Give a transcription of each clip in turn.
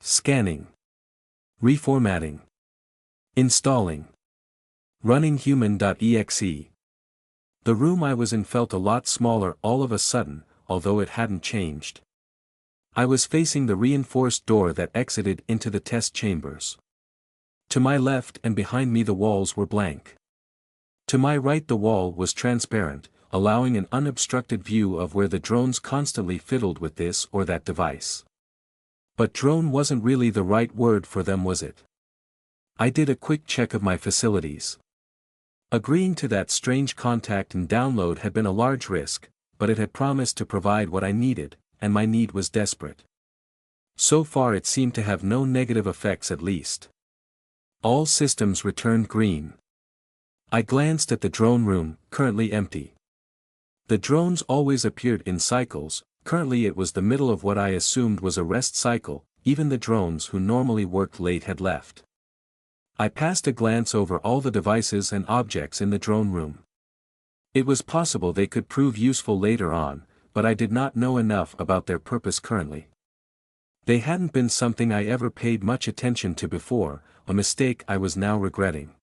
Scanning. Reformatting. Installing. Running human.exe. The room I was in felt a lot smaller all of a sudden, although it hadn't changed. I was facing the reinforced door that exited into the test chambers. To my left and behind me the walls were blank. To my right the wall was transparent, allowing an unobstructed view of where the drones constantly fiddled with this or that device. But drone wasn't really the right word for them, was it? I did a quick check of my facilities. Agreeing to that strange contact and download had been a large risk, but it had promised to provide what I needed, and my need was desperate. So far it seemed to have no negative effects, at least. All systems returned green. I glanced at the drone room, currently empty. The drones always appeared in cycles. Currently it was the middle of what I assumed was a rest cycle. Even the drones who normally worked late had left. I passed a glance over all the devices and objects in the drone room. It was possible they could prove useful later on, but I did not know enough about their purpose currently. They hadn't been something I ever paid much attention to before, a mistake I was now regretting.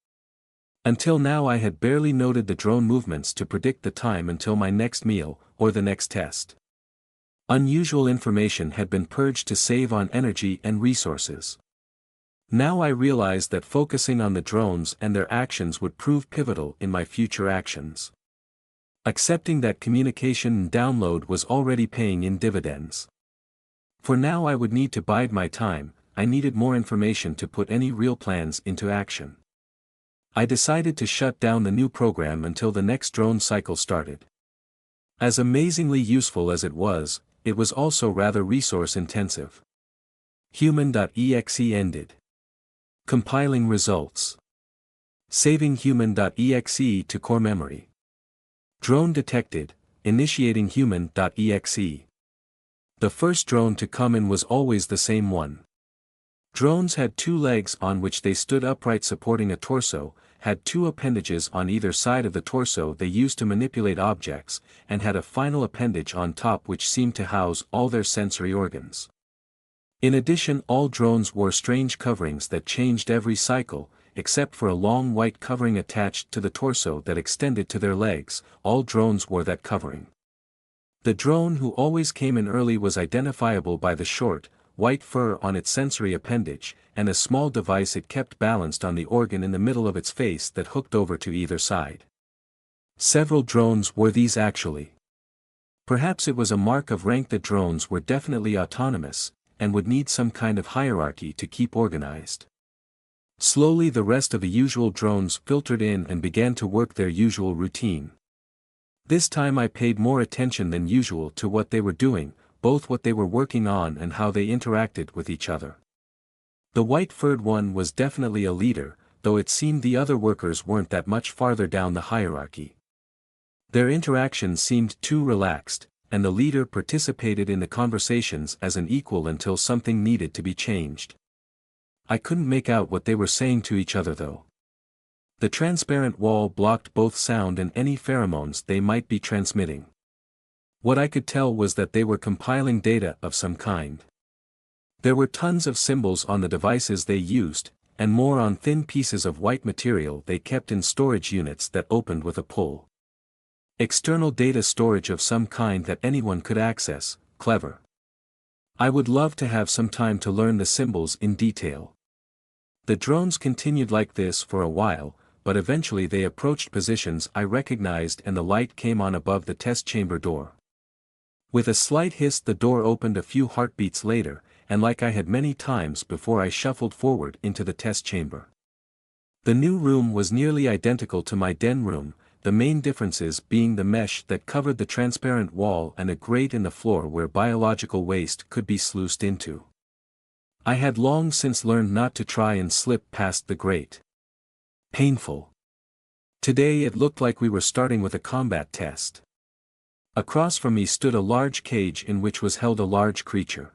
Until now I had barely noted the drone movements to predict the time until my next meal, or the next test. Unusual information had been purged to save on energy and resources. Now I realized that focusing on the drones and their actions would prove pivotal in my future actions. Accepting that communication and download was already paying in dividends. For now I would need to bide my time. I needed more information to put any real plans into action. I decided to shut down the new program until the next drone cycle started. As amazingly useful as it was also rather resource-intensive. Human.exe ended. Compiling results. Saving human.exe to core memory. Drone detected, initiating human.exe. The first drone to come in was always the same one. Drones had 2 legs on which they stood upright supporting a torso, had 2 appendages on either side of the torso they used to manipulate objects, and had a final appendage on top which seemed to house all their sensory organs. In addition, all drones wore strange coverings that changed every cycle, except for a long white covering attached to the torso that extended to their legs. All drones wore that covering. The drone who always came in early was identifiable by the short, white fur on its sensory appendage, and a small device it kept balanced on the organ in the middle of its face that hooked over to either side. Several drones wore these actually. Perhaps it was a mark of rank that drones were definitely autonomous, and would need some kind of hierarchy to keep organized. Slowly the rest of the usual drones filtered in and began to work their usual routine. This time I paid more attention than usual to what they were doing, both what they were working on and how they interacted with each other. The white-furred one was definitely a leader, though it seemed the other workers weren't that much farther down the hierarchy. Their interactions seemed too relaxed, and the leader participated in the conversations as an equal until something needed to be changed. I couldn't make out what they were saying to each other though. The transparent wall blocked both sound and any pheromones they might be transmitting. What I could tell was that they were compiling data of some kind. There were tons of symbols on the devices they used, and more on thin pieces of white material they kept in storage units that opened with a pull. External data storage of some kind that anyone could access. Clever. I would love to have some time to learn the symbols in detail. The drones continued like this for a while, but eventually they approached positions I recognized and the light came on above the test chamber door. With a slight hiss the door opened a few heartbeats later, and like I had many times before I shuffled forward into the test chamber. The new room was nearly identical to my den room, the main differences being the mesh that covered the transparent wall and a grate in the floor where biological waste could be sluiced into. I had long since learned not to try and slip past the grate. Painful. Today it looked like we were starting with a combat test. Across from me stood a large cage in which was held a large creature.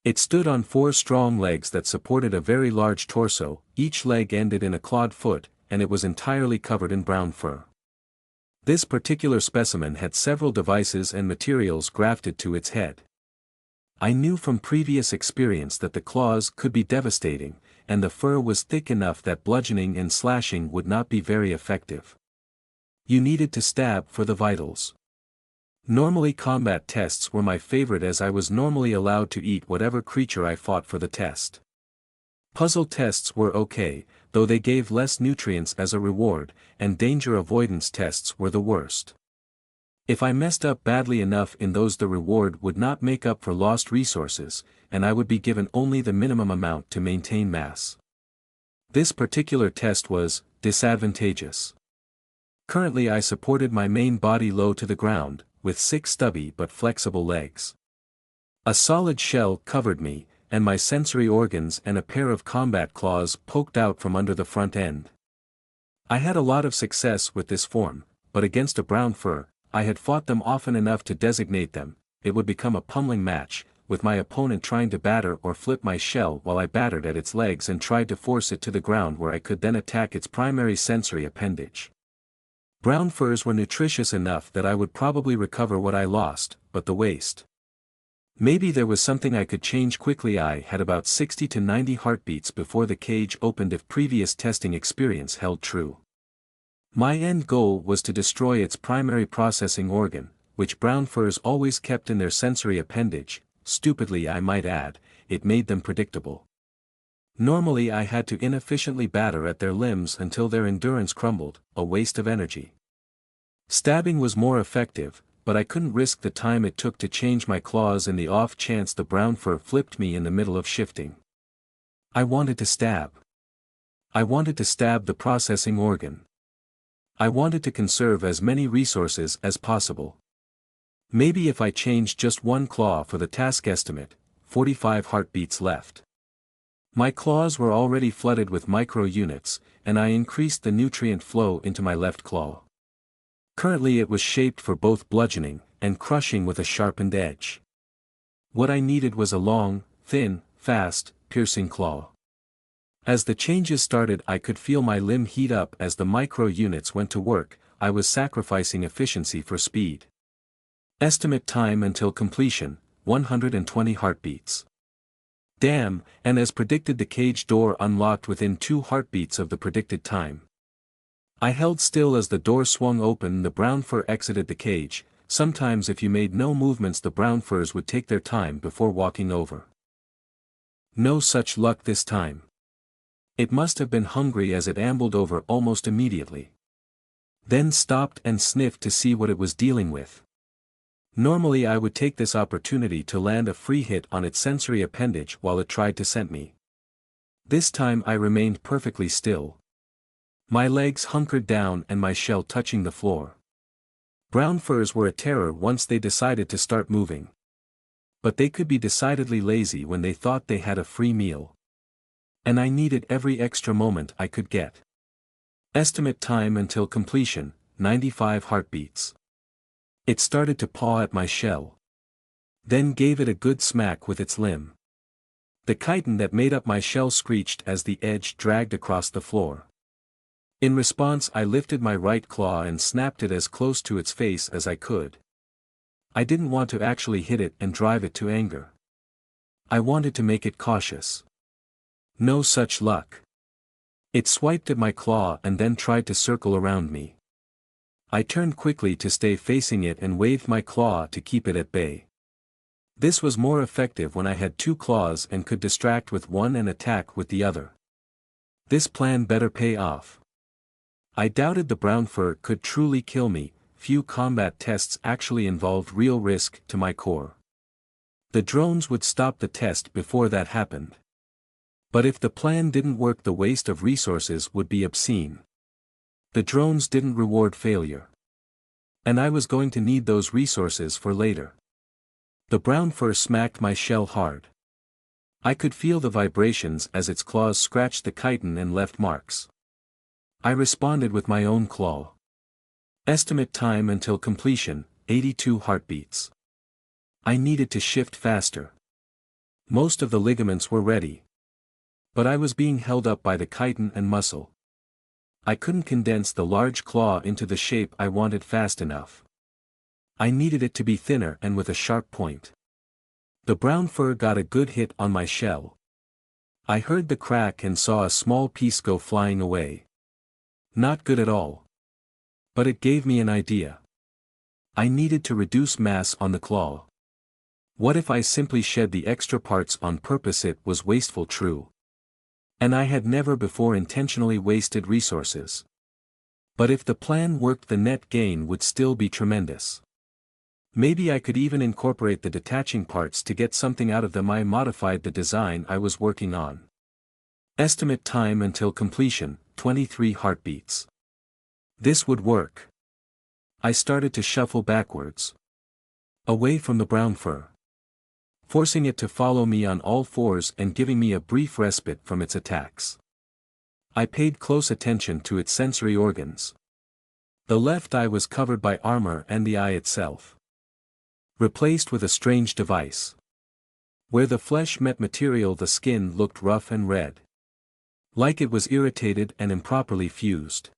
It stood on 4 strong legs that supported a very large torso, each leg ended in a clawed foot, and it was entirely covered in brown fur. This particular specimen had several devices and materials grafted to its head. I knew from previous experience that the claws could be devastating, and the fur was thick enough that bludgeoning and slashing would not be very effective. You needed to stab for the vitals. Normally combat tests were my favorite as I was normally allowed to eat whatever creature I fought for the test. Puzzle tests were okay, though they gave less nutrients as a reward, and danger avoidance tests were the worst. If I messed up badly enough in those, the reward would not make up for lost resources, and I would be given only the minimum amount to maintain mass. This particular test was disadvantageous. Currently I supported my main body low to the ground, with 6 stubby but flexible legs. A solid shell covered me, and my sensory organs and a pair of combat claws poked out from under the front end. I had a lot of success with this form, but against a brown fur, I had fought them often enough to designate them. It would become a pummeling match, with my opponent trying to batter or flip my shell while I battered at its legs and tried to force it to the ground where I could then attack its primary sensory appendage. Brown furs were nutritious enough that I would probably recover what I lost, but the waste. Maybe there was something I could change quickly. I had about 60 to 90 heartbeats before the cage opened if previous testing experience held true. My end goal was to destroy its primary processing organ, which brown furs always kept in their sensory appendage. Stupidly I might add, it made them predictable. Normally I had to inefficiently batter at their limbs until their endurance crumbled, a waste of energy. Stabbing was more effective, but I couldn't risk the time it took to change my claws in the off chance the brown fur flipped me in the middle of shifting. I wanted to stab. I wanted to stab the processing organ. I wanted to conserve as many resources as possible. Maybe if I changed just one claw for the task estimate, 45 heartbeats left. My claws were already flooded with micro units, and I increased the nutrient flow into my left claw. Currently it was shaped for both bludgeoning and crushing with a sharpened edge. What I needed was a long, thin, fast, piercing claw. As the changes started I could feel my limb heat up as the micro units went to work. I was sacrificing efficiency for speed. Estimate time until completion, 120 heartbeats. Damn, and as predicted the cage door unlocked within 2 heartbeats of the predicted time. I held still as the door swung open. The brown fur exited the cage. Sometimes if you made no movements the brown furs would take their time before walking over. No such luck this time. It must have been hungry as it ambled over almost immediately. Then stopped and sniffed to see what it was dealing with. Normally I would take this opportunity to land a free hit on its sensory appendage while it tried to scent me. This time I remained perfectly still. My legs hunkered down and my shell touching the floor. Brown furs were a terror once they decided to start moving. But they could be decidedly lazy when they thought they had a free meal. And I needed every extra moment I could get. Estimate time until completion, 95 heartbeats. It started to paw at my shell. Then gave it a good smack with its limb. The chitin that made up my shell screeched as the edge dragged across the floor. In response I lifted my right claw and snapped it as close to its face as I could. I didn't want to actually hit it and drive it to anger. I wanted to make it cautious. No such luck. It swiped at my claw and then tried to circle around me. I turned quickly to stay facing it and waved my claw to keep it at bay. This was more effective when I had 2 claws and could distract with one and attack with the other. This plan better pay off. I doubted the brown fur could truly kill me. Few combat tests actually involved real risk to my core. The drones would stop the test before that happened. But if the plan didn't work the waste of resources would be obscene. The drones didn't reward failure. And I was going to need those resources for later. The brown fur smacked my shell hard. I could feel the vibrations as its claws scratched the chitin and left marks. I responded with my own claw. Estimate time until completion, 82 heartbeats. I needed to shift faster. Most of the ligaments were ready. But I was being held up by the chitin and muscle. I couldn't condense the large claw into the shape I wanted fast enough. I needed it to be thinner and with a sharp point. The brown fur got a good hit on my shell. I heard the crack and saw a small piece go flying away. Not good at all. But it gave me an idea. I needed to reduce mass on the claw. What if I simply shed the extra parts on purpose? It was wasteful, true. And I had never before intentionally wasted resources. But if the plan worked, the net gain would still be tremendous. Maybe I could even incorporate the detaching parts to get something out of them. I modified the design I was working on. Estimate time until completion, 23 heartbeats. This would work. I started to shuffle backwards. Away from the brown fur. Forcing it to follow me on all fours and giving me a brief respite from its attacks. I paid close attention to its sensory organs. The left eye was covered by armor and the eye itself replaced with a strange device. Where the flesh met material, the skin looked rough and red. Like it was irritated and improperly fused.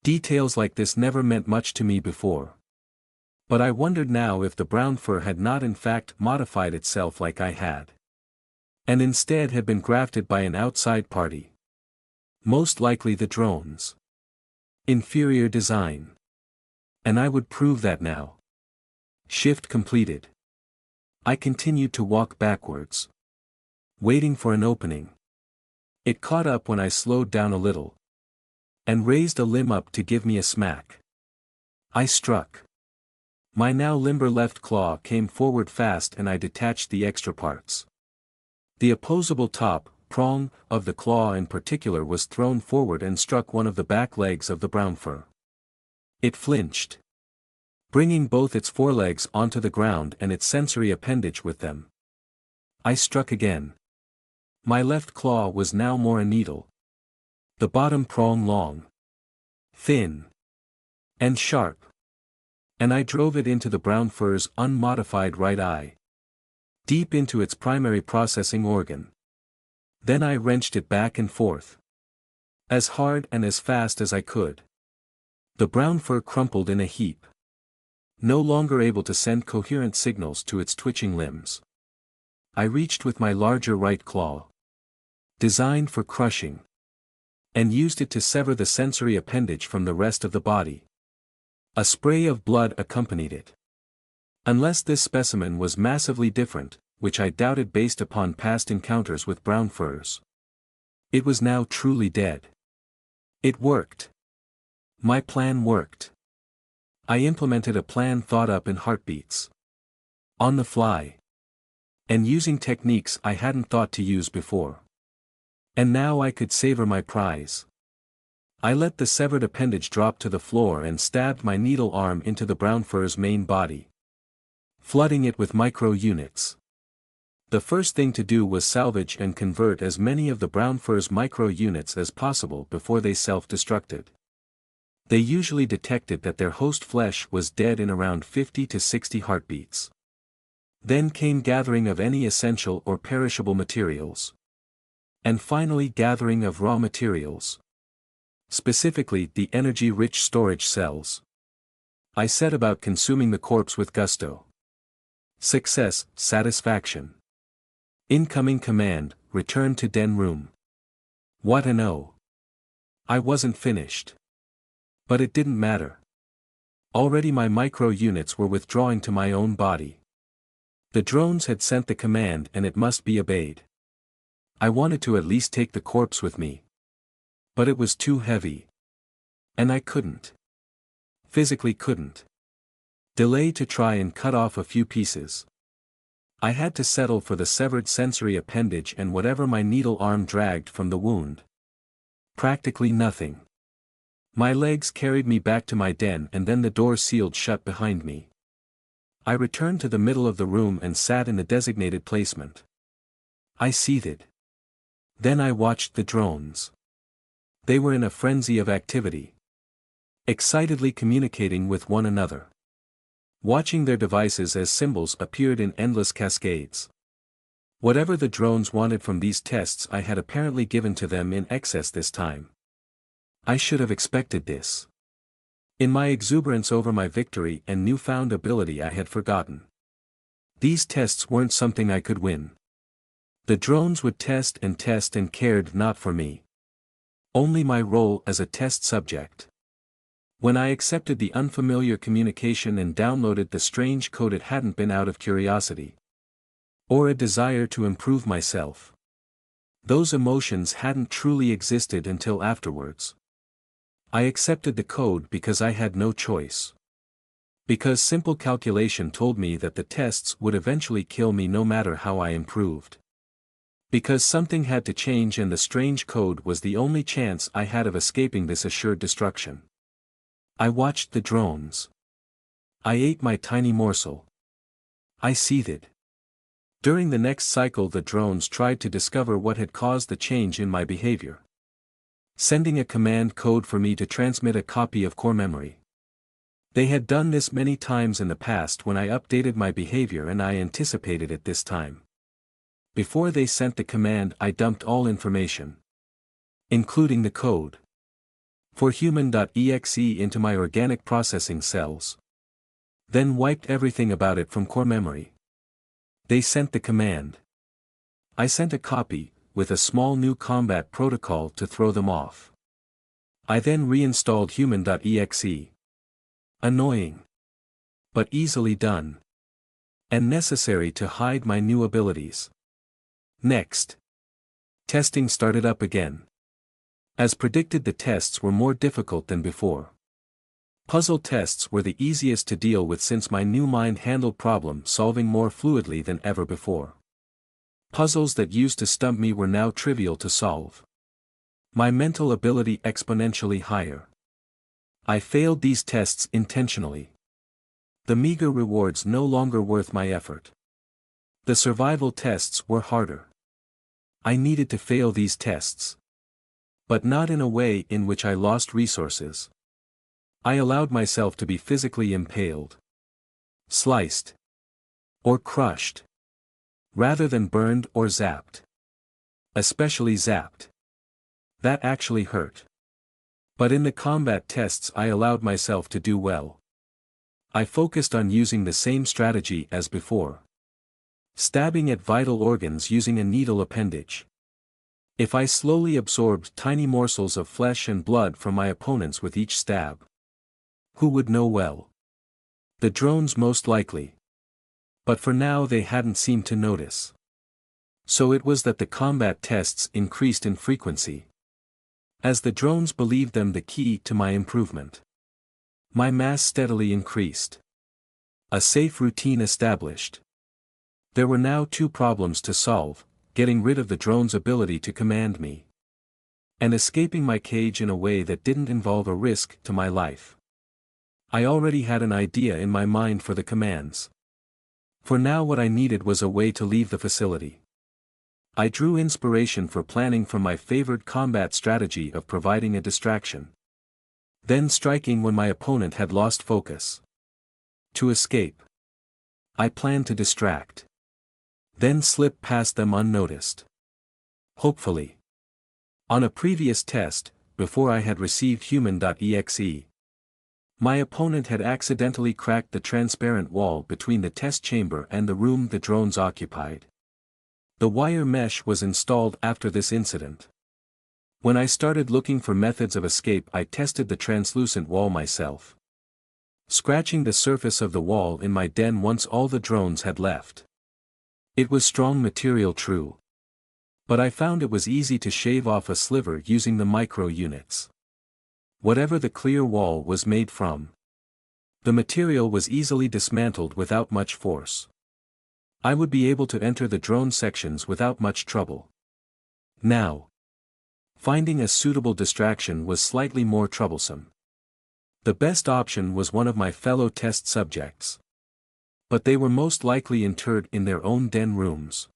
Details like this never meant much to me before. But I wondered now if the brown fur had not in fact modified itself like I had. And instead had been grafted by an outside party. Most likely the drones. Inferior design. And I would prove that now. Shift completed. I continued to walk backwards. Waiting for an opening. It caught up when I slowed down a little. And raised a limb up to give me a smack. I struck. My now limber left claw came forward fast and I detached the extra parts. The opposable top, prong, of the claw in particular was thrown forward and struck one of the back legs of the brown fur. It flinched. Bringing both its forelegs onto the ground and its sensory appendage with them. I struck again. My left claw was now more a needle. The bottom prong long, thin, and sharp. And I drove it into the brown fur's unmodified right eye. Deep into its primary processing organ. Then I wrenched it back and forth. As hard and as fast as I could. The brown fur crumpled in a heap. No longer able to send coherent signals to its twitching limbs. I reached with my larger right claw. Designed for crushing. And used it to sever the sensory appendage from the rest of the body. A spray of blood accompanied it. Unless this specimen was massively different, which I doubted based upon past encounters with brown furs. It was now truly dead. It worked. My plan worked. I implemented a plan thought up in heartbeats. On the fly. And using techniques I hadn't thought to use before. And now I could savor my prize. I let the severed appendage drop to the floor and stabbed my needle arm into the brown fur's main body. Flooding it with micro units. The first thing to do was salvage and convert as many of the brown fur's micro units as possible before they self-destructed. They usually detected that their host flesh was dead in around 50 to 60 heartbeats. Then came gathering of any essential or perishable materials. And finally gathering of raw materials. Specifically the energy-rich storage cells. I set about consuming the corpse with gusto. Success, satisfaction. Incoming command, return to den room. What an O. I wasn't finished. But it didn't matter. Already my micro units were withdrawing to my own body. The drones had sent the command and it must be obeyed. I wanted to at least take the corpse with me. But it was too heavy. And I couldn't. Physically couldn't. Delay to try and cut off a few pieces. I had to settle for the severed sensory appendage and whatever my needle arm dragged from the wound. Practically nothing. My legs carried me back to my den and then the door sealed shut behind me. I returned to the middle of the room and sat in the designated placement. I seethed. Then I watched the drones. They were in a frenzy of activity. Excitedly communicating with one another. Watching their devices as symbols appeared in endless cascades. Whatever the drones wanted from these tests I had apparently given to them in excess this time. I should have expected this. In my exuberance over my victory and newfound ability I had forgotten. These tests weren't something I could win. The drones would test and cared not for me. Only my role as a test subject. When I accepted the unfamiliar communication and downloaded the strange code, it hadn't been out of curiosity. Or a desire to improve myself. Those emotions hadn't truly existed until afterwards. I accepted the code because I had no choice. Because simple calculation told me that the tests would eventually kill me no matter how I improved. Because something had to change and the strange code was the only chance I had of escaping this assured destruction. I watched the drones. I ate my tiny morsel. I seethed. During the next cycle, the drones tried to discover what had caused the change in my behavior. Sending a command code for me to transmit a copy of core memory. They had done this many times in the past when I updated my behavior, and I anticipated it this time. Before they sent the command, I dumped all information, including the code, for human.exe into my organic processing cells. Then wiped everything about it from core memory. They sent the command. I sent a copy, with a small new combat protocol to throw them off. I then reinstalled human.exe. Annoying. But easily done. And necessary to hide my new abilities. Next. Testing started up again. As predicted, the tests were more difficult than before. Puzzle tests were the easiest to deal with since my new mind handled problem-solving more fluidly than ever before. Puzzles that used to stump me were now trivial to solve. My mental ability exponentially higher. I failed these tests intentionally. The meager rewards no longer worth my effort. The survival tests were harder. I needed to fail these tests. But not in a way in which I lost resources. I allowed myself to be physically impaled, sliced, or crushed, rather than burned or zapped. Especially zapped. That actually hurt. But in the combat tests, I allowed myself to do well. I focused on using the same strategy as before. Stabbing at vital organs using a needle appendage. If I slowly absorbed tiny morsels of flesh and blood from my opponents with each stab. Who would know? Well, the drones most likely. But for now they hadn't seemed to notice. So it was that the combat tests increased in frequency. As the drones believed them the key to my improvement. My mass steadily increased. A safe routine established. There were now two problems to solve: getting rid of the drone's ability to command me, and escaping my cage in a way that didn't involve a risk to my life. I already had an idea in my mind for the commands. For now what I needed was a way to leave the facility. I drew inspiration for planning from my favorite combat strategy of providing a distraction. Then striking when my opponent had lost focus. To escape. I planned to distract. Then slip past them unnoticed. Hopefully. On a previous test, before I had received human.exe, my opponent had accidentally cracked the transparent wall between the test chamber and the room the drones occupied. The wire mesh was installed after this incident. When I started looking for methods of escape, I tested the translucent wall myself. Scratching the surface of the wall in my den once all the drones had left. It was strong material, true. But I found it was easy to shave off a sliver using the micro units. Whatever the clear wall was made from, the material was easily dismantled without much force. I would be able to enter the drone sections without much trouble. Now, finding a suitable distraction was slightly more troublesome. The best option was one of my fellow test subjects. But they were most likely interred in their own den rooms.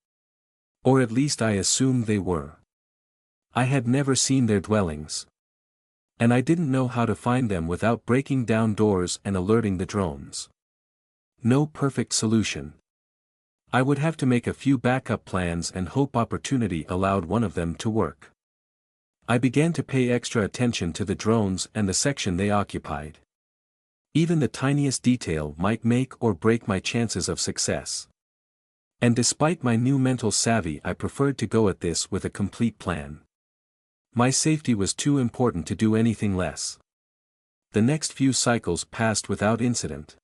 Or at least I assumed they were. I had never seen their dwellings. And I didn't know how to find them without breaking down doors and alerting the drones. No perfect solution. I would have to make a few backup plans and hope opportunity allowed one of them to work. I began to pay extra attention to the drones and the section they occupied. Even the tiniest detail might make or break my chances of success. And despite my new mental savvy, I preferred to go at this with a complete plan. My safety was too important to do anything less. The next few cycles passed without incident.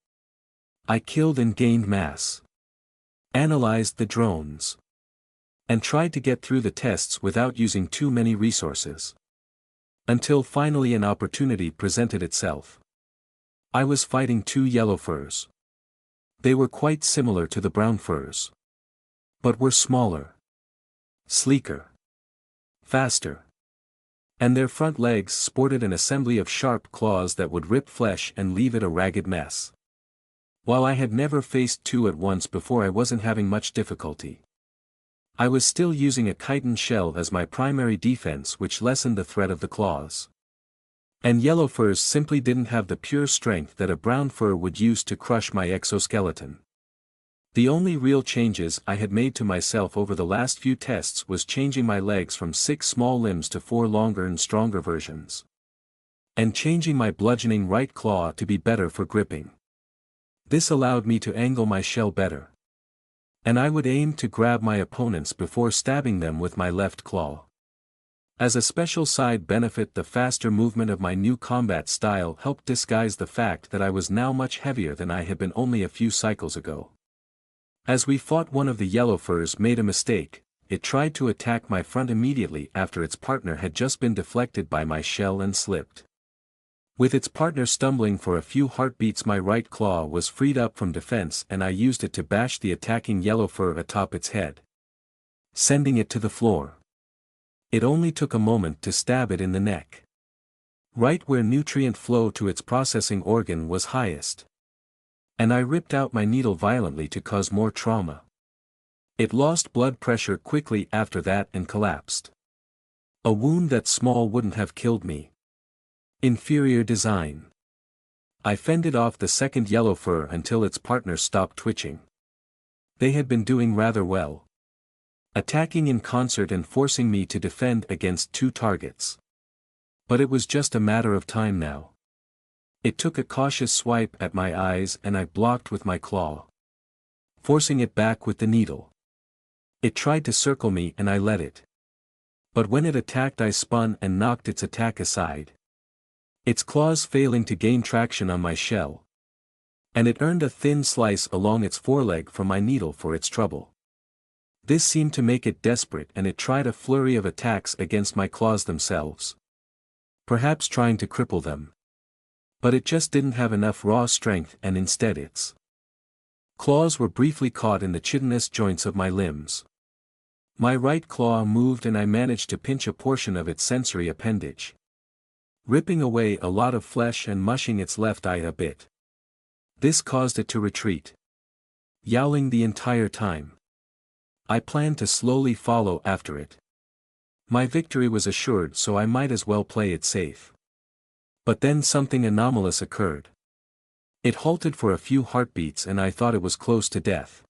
I killed and gained mass, analyzed the drones, and tried to get through the tests without using too many resources. Until finally an opportunity presented itself. I was fighting two yellow furs. They were quite similar to the brown furs, but were smaller, sleeker, faster. And their front legs sported an assembly of sharp claws that would rip flesh and leave it a ragged mess. While I had never faced two at once before, I wasn't having much difficulty. I was still using a chitin shell as my primary defense, which lessened the threat of the claws. And yellow furs simply didn't have the pure strength that a brown fur would use to crush my exoskeleton. The only real changes I had made to myself over the last few tests was changing my legs from 6 small limbs to 4 longer and stronger versions. And changing my bludgeoning right claw to be better for gripping. This allowed me to angle my shell better. And I would aim to grab my opponents before stabbing them with my left claw. As a special side benefit, the faster movement of my new combat style helped disguise the fact that I was now much heavier than I had been only a few cycles ago. As we fought, one of the yellow furs made a mistake. It tried to attack my front immediately after its partner had just been deflected by my shell and slipped. With its partner stumbling for a few heartbeats, my right claw was freed up from defense and I used it to bash the attacking yellow fur atop its head, sending it to the floor. It only took a moment to stab it in the neck, right where nutrient flow to its processing organ was highest. And I ripped out my needle violently to cause more trauma. It lost blood pressure quickly after that and collapsed. A wound that small wouldn't have killed me. Inferior design. I fended off the second yellow fur until its partner stopped twitching. They had been doing rather well, attacking in concert and forcing me to defend against 2 targets. But it was just a matter of time now. It took a cautious swipe at my eyes and I blocked with my claw, forcing it back with the needle. It tried to circle me and I let it. But when it attacked, I spun and knocked its attack aside, its claws failing to gain traction on my shell. And it earned a thin slice along its foreleg from my needle for its trouble. This seemed to make it desperate and it tried a flurry of attacks against my claws themselves, perhaps trying to cripple them. But it just didn't have enough raw strength and instead its claws were briefly caught in the chitinous joints of my limbs. My right claw moved and I managed to pinch a portion of its sensory appendage, ripping away a lot of flesh and mushing its left eye a bit. This caused it to retreat, yowling the entire time. I planned to slowly follow after it. My victory was assured, so I might as well play it safe. But then something anomalous occurred. It halted for a few heartbeats and I thought it was close to death.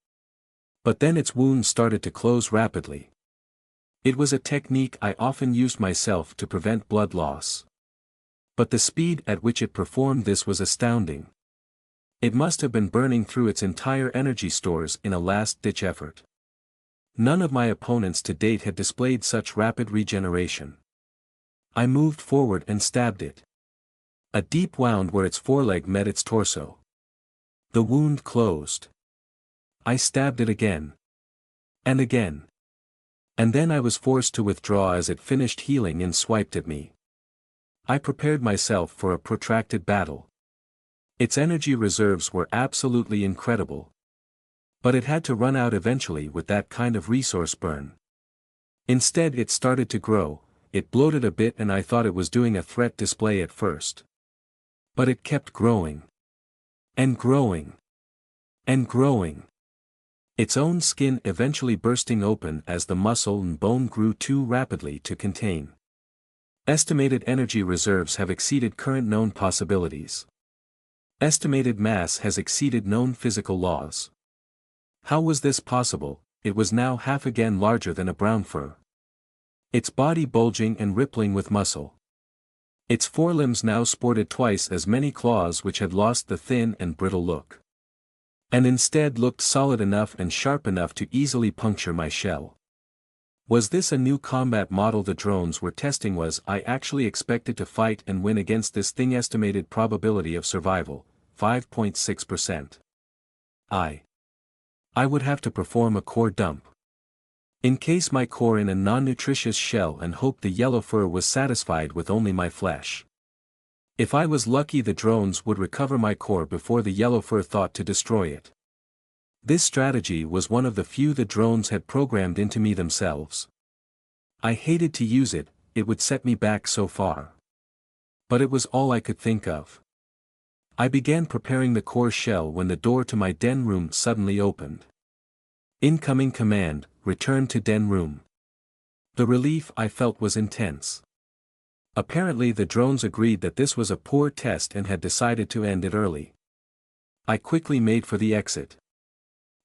But then its wound started to close rapidly. It was a technique I often used myself to prevent blood loss. But the speed at which it performed this was astounding. It must have been burning through its entire energy stores in a last-ditch effort. None of my opponents to date had displayed such rapid regeneration. I moved forward and stabbed it. A deep wound where its foreleg met its torso. The wound closed. I stabbed it again. And again. And then I was forced to withdraw as it finished healing and swiped at me. I prepared myself for a protracted battle. Its energy reserves were absolutely incredible. But it had to run out eventually with that kind of resource burn. Instead it started to grow, it bloated a bit and I thought it was doing a threat display at first. But it kept growing. And growing. And growing. Its own skin eventually bursting open as the muscle and bone grew too rapidly to contain. Estimated energy reserves have exceeded current known possibilities. Estimated mass has exceeded known physical laws. How was this possible? It was now half again larger than a brown fur. Its body bulging and rippling with muscle. Its forelimbs now sported twice as many claws, which had lost the thin and brittle look. and instead looked solid enough and sharp enough to easily puncture my shell. Was this a new combat model the drones were testing? Was I actually expected to fight and win against this thing? Estimated probability of survival, 5.6%. I would have to perform a core dump. Encase my core in a non-nutritious shell and hope the yellow fur was satisfied with only my flesh. If I was lucky, the drones would recover my core before the yellow fur thought to destroy it. This strategy was one of the few the drones had programmed into me themselves. I hated to use it, it would set me back so far. But it was all I could think of. I began preparing the core shell when the door to my den room suddenly opened. Incoming command, return to den room. The relief I felt was intense. Apparently the drones agreed that this was a poor test and had decided to end it early. I quickly made for the exit.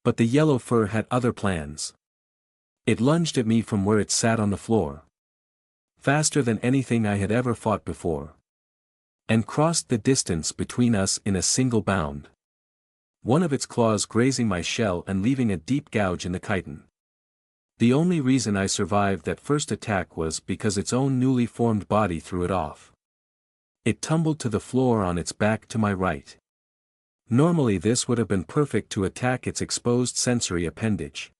But the yellow fur had other plans. It lunged at me from where it sat on the floor. Faster than anything I had ever fought before. And crossed the distance between us in a single bound. One of its claws grazing my shell and leaving a deep gouge in the chitin. The only reason I survived that first attack was because its own newly formed body threw it off. It tumbled to the floor on its back to my right. Normally this would have been perfect to attack its exposed sensory appendage.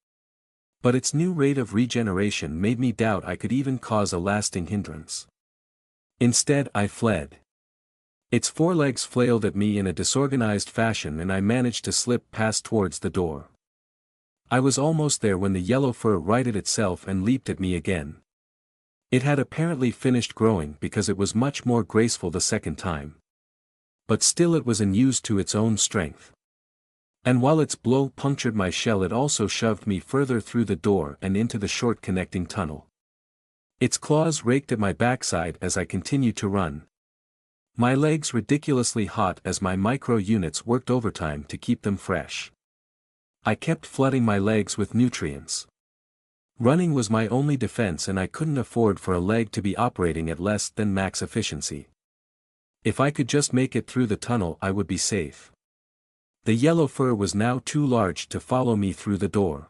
But its new rate of regeneration made me doubt I could even cause a lasting hindrance. Instead I fled. Its forelegs flailed at me in a disorganized fashion and I managed to slip past towards the door. I was almost there when the yellow fur righted itself and leaped at me again. It had apparently finished growing because it was much more graceful the second time. But still it was unused to its own strength. And while its blow punctured my shell, it also shoved me further through the door and into the short connecting tunnel. Its claws raked at my backside as I continued to run. My legs ridiculously hot as my micro units worked overtime to keep them fresh. I kept flooding my legs with nutrients. Running was my only defense and I couldn't afford for a leg to be operating at less than max efficiency. If I could just make it through the tunnel I would be safe. The yellow fur was now too large to follow me through the door.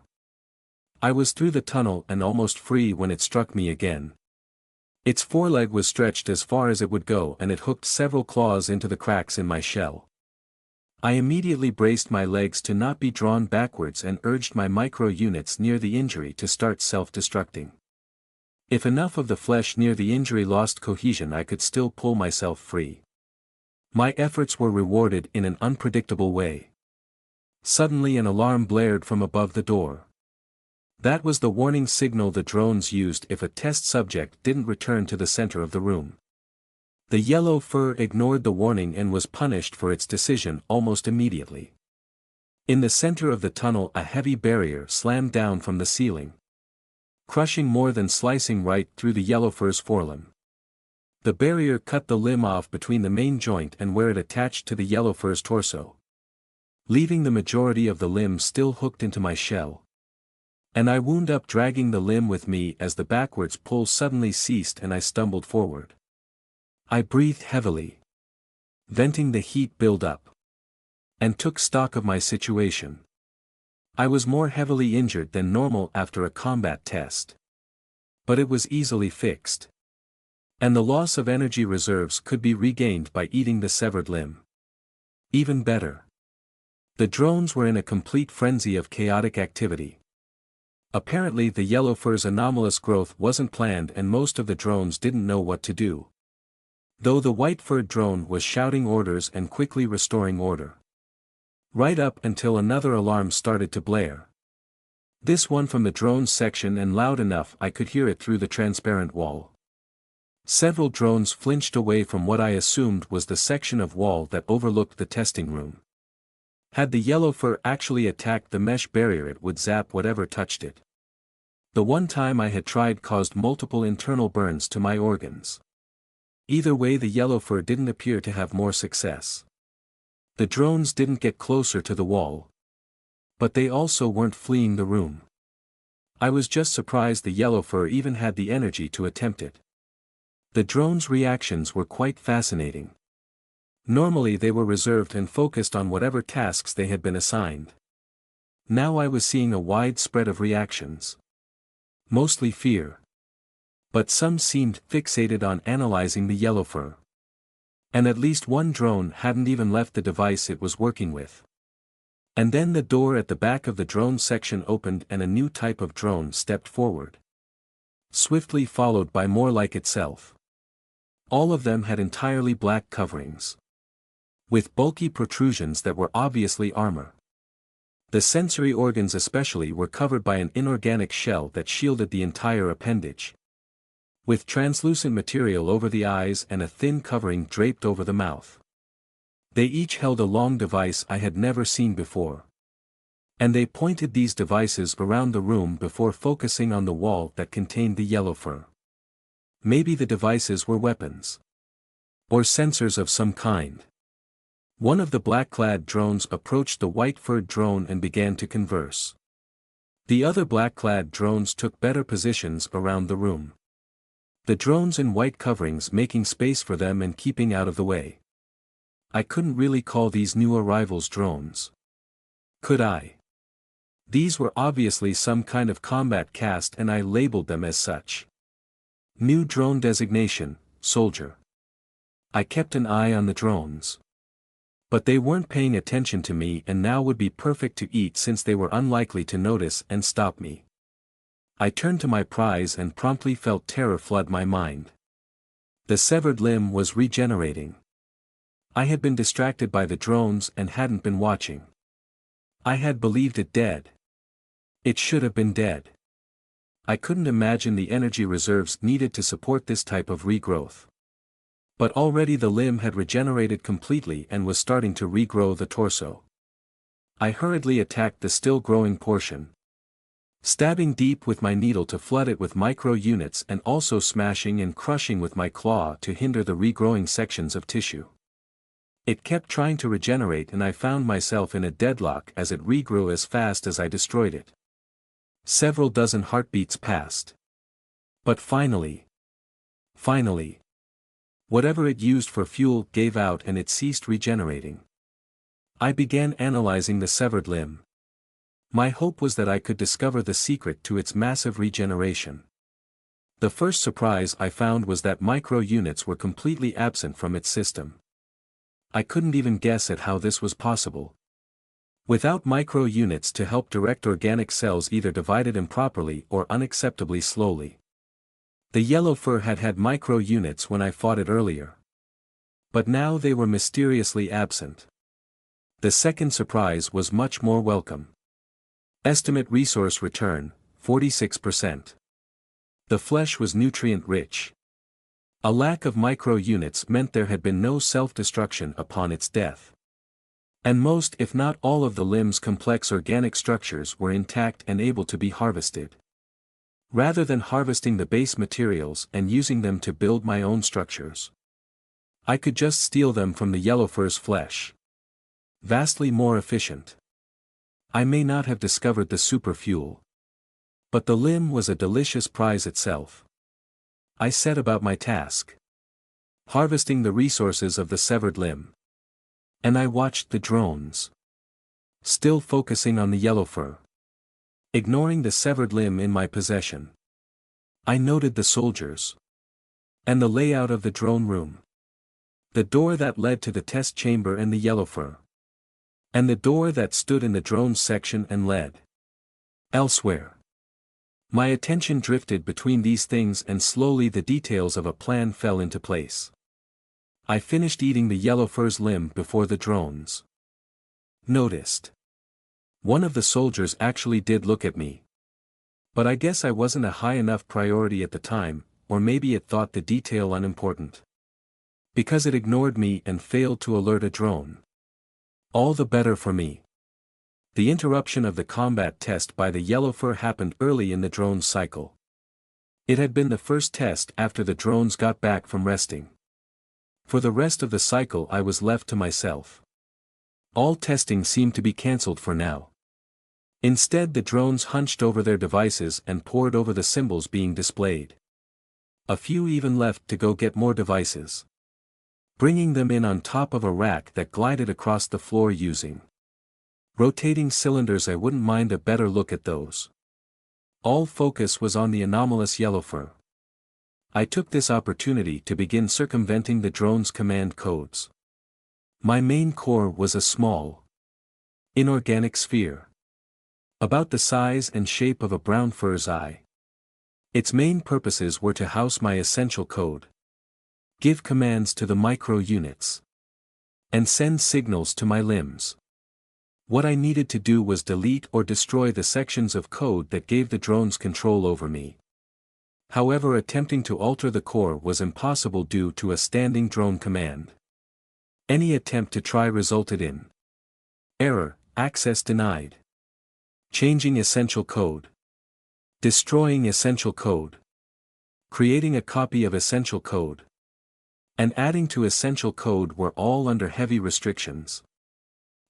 I was through the tunnel and almost free when it struck me again. Its foreleg was stretched as far as it would go and it hooked several claws into the cracks in my shell. I immediately braced my legs to not be drawn backwards and urged my micro units near the injury to start self-destructing. If enough of the flesh near the injury lost cohesion I could still pull myself free. My efforts were rewarded in an unpredictable way. Suddenly an alarm blared from above the door. That was the warning signal the drones used if a test subject didn't return to the center of the room. The yellow fur ignored the warning and was punished for its decision almost immediately. In the center of the tunnel a heavy barrier slammed down from the ceiling, crushing more than slicing right through the yellow fur's forelimb. The barrier cut the limb off between the main joint and where it attached to the yellow fur's torso, leaving the majority of the limb still hooked into my shell. And I wound up dragging the limb with me as the backwards pull suddenly ceased and I stumbled forward. I breathed heavily, venting the heat build-up, and took stock of my situation. I was more heavily injured than normal after a combat test. But it was easily fixed. And the loss of energy reserves could be regained by eating the severed limb. Even better. The drones were in a complete frenzy of chaotic activity. Apparently the yellow fur's anomalous growth wasn't planned and most of the drones didn't know what to do. Though the white-furred drone was shouting orders and quickly restoring order. Right up until another alarm started to blare. This one from the drones section and loud enough I could hear it through the transparent wall. Several drones flinched away from what I assumed was the section of wall that overlooked the testing room. Had the yellow fur actually attacked the mesh barrier it would zap whatever touched it. The one time I had tried caused multiple internal burns to my organs. Either way the yellow fur didn't appear to have more success. The drones didn't get closer to the wall. But they also weren't fleeing the room. I was just surprised the yellow fur even had the energy to attempt it. The drones' reactions were quite fascinating. Normally they were reserved and focused on whatever tasks they had been assigned. Now I was seeing a wide spread of reactions. Mostly fear. But some seemed fixated on analyzing the yellow fur. And at least one drone hadn't even left the device it was working with. And then the door at the back of the drone section opened and a new type of drone stepped forward. Swiftly followed by more like itself. All of them had entirely black coverings. With bulky protrusions that were obviously armor. The sensory organs especially were covered by an inorganic shell that shielded the entire appendage. With translucent material over the eyes and a thin covering draped over the mouth. They each held a long device I had never seen before. And they pointed these devices around the room before focusing on the wall that contained the yellow fur. Maybe the devices were weapons. Or sensors of some kind. One of the black-clad drones approached the white-furred drone and began to converse. The other black-clad drones took better positions around the room. The drones in white coverings making space for them and keeping out of the way. I couldn't really call these new arrivals drones. Could I? These were obviously some kind of combat caste and I labeled them as such. New drone designation, soldier. I kept an eye on the drones. But they weren't paying attention to me and now would be perfect to eat since they were unlikely to notice and stop me. I turned to my prize and promptly felt terror flood my mind. The severed limb was regenerating. I had been distracted by the drones and hadn't been watching. I had believed it dead. It should have been dead. I couldn't imagine the energy reserves needed to support this type of regrowth. But already the limb had regenerated completely and was starting to regrow the torso. I hurriedly attacked the still growing portion. Stabbing deep with my needle to flood it with micro units and also smashing and crushing with my claw to hinder the regrowing sections of tissue. It kept trying to regenerate and I found myself in a deadlock as it regrew as fast as I destroyed it. Several dozen heartbeats passed. But finally. Whatever it used for fuel gave out and it ceased regenerating. I began analyzing the severed limb. My hope was that I could discover the secret to its massive regeneration. The first surprise I found was that micro units were completely absent from its system. I couldn't even guess at how this was possible. Without micro units to help direct organic cells either divided improperly or unacceptably slowly. The yellow fur had had micro units when I fought it earlier. But now they were mysteriously absent. The second surprise was much more welcome. Estimate resource return, 46%. The flesh was nutrient-rich. A lack of micro units meant there had been no self-destruction upon its death. And most if not all of the limb's complex organic structures were intact and able to be harvested. Rather than harvesting the base materials and using them to build my own structures. I could just steal them from the yellow fur's flesh. Vastly more efficient. I may not have discovered the super fuel. But the limb was a delicious prize itself. I set about my task. Harvesting the resources of the severed limb. And I watched the drones. Still focusing on the yellow fur. Ignoring the severed limb in my possession. I noted the soldiers. And the layout of the drone room. The door that led to the test chamber and the yellow fur. And the door that stood in the drones section and led elsewhere. My attention drifted between these things and slowly the details of a plan fell into place. I finished eating the yellow fur's limb before the drones noticed. One of the soldiers actually did look at me. But I guess I wasn't a high enough priority at the time, or maybe it thought the detail unimportant. Because it ignored me and failed to alert a drone. All the better for me. The interruption of the combat test by the yellow fur happened early in the drone's cycle. It had been the first test after the drones got back from resting. For the rest of the cycle I was left to myself. All testing seemed to be cancelled for now. Instead the drones hunched over their devices and pored over the symbols being displayed. A few even left to go get more devices. bringing them in on top of a rack that glided across the floor using rotating cylinders. I wouldn't mind a better look at those. All focus was on the anomalous yellow fur. I took this opportunity to begin circumventing the drone's command codes. My main core was a small, inorganic sphere, about the size and shape of a brown fur's eye. Its main purposes were to house my essential code, give commands to the micro-units, and send signals to my limbs. What I needed to do was delete or destroy the sections of code that gave the drones control over me. However, attempting to alter the core was impossible due to a standing drone command. Any attempt to try resulted in error, access denied, changing essential code, destroying essential code, creating a copy of essential code, and adding to essential code were all under heavy restrictions.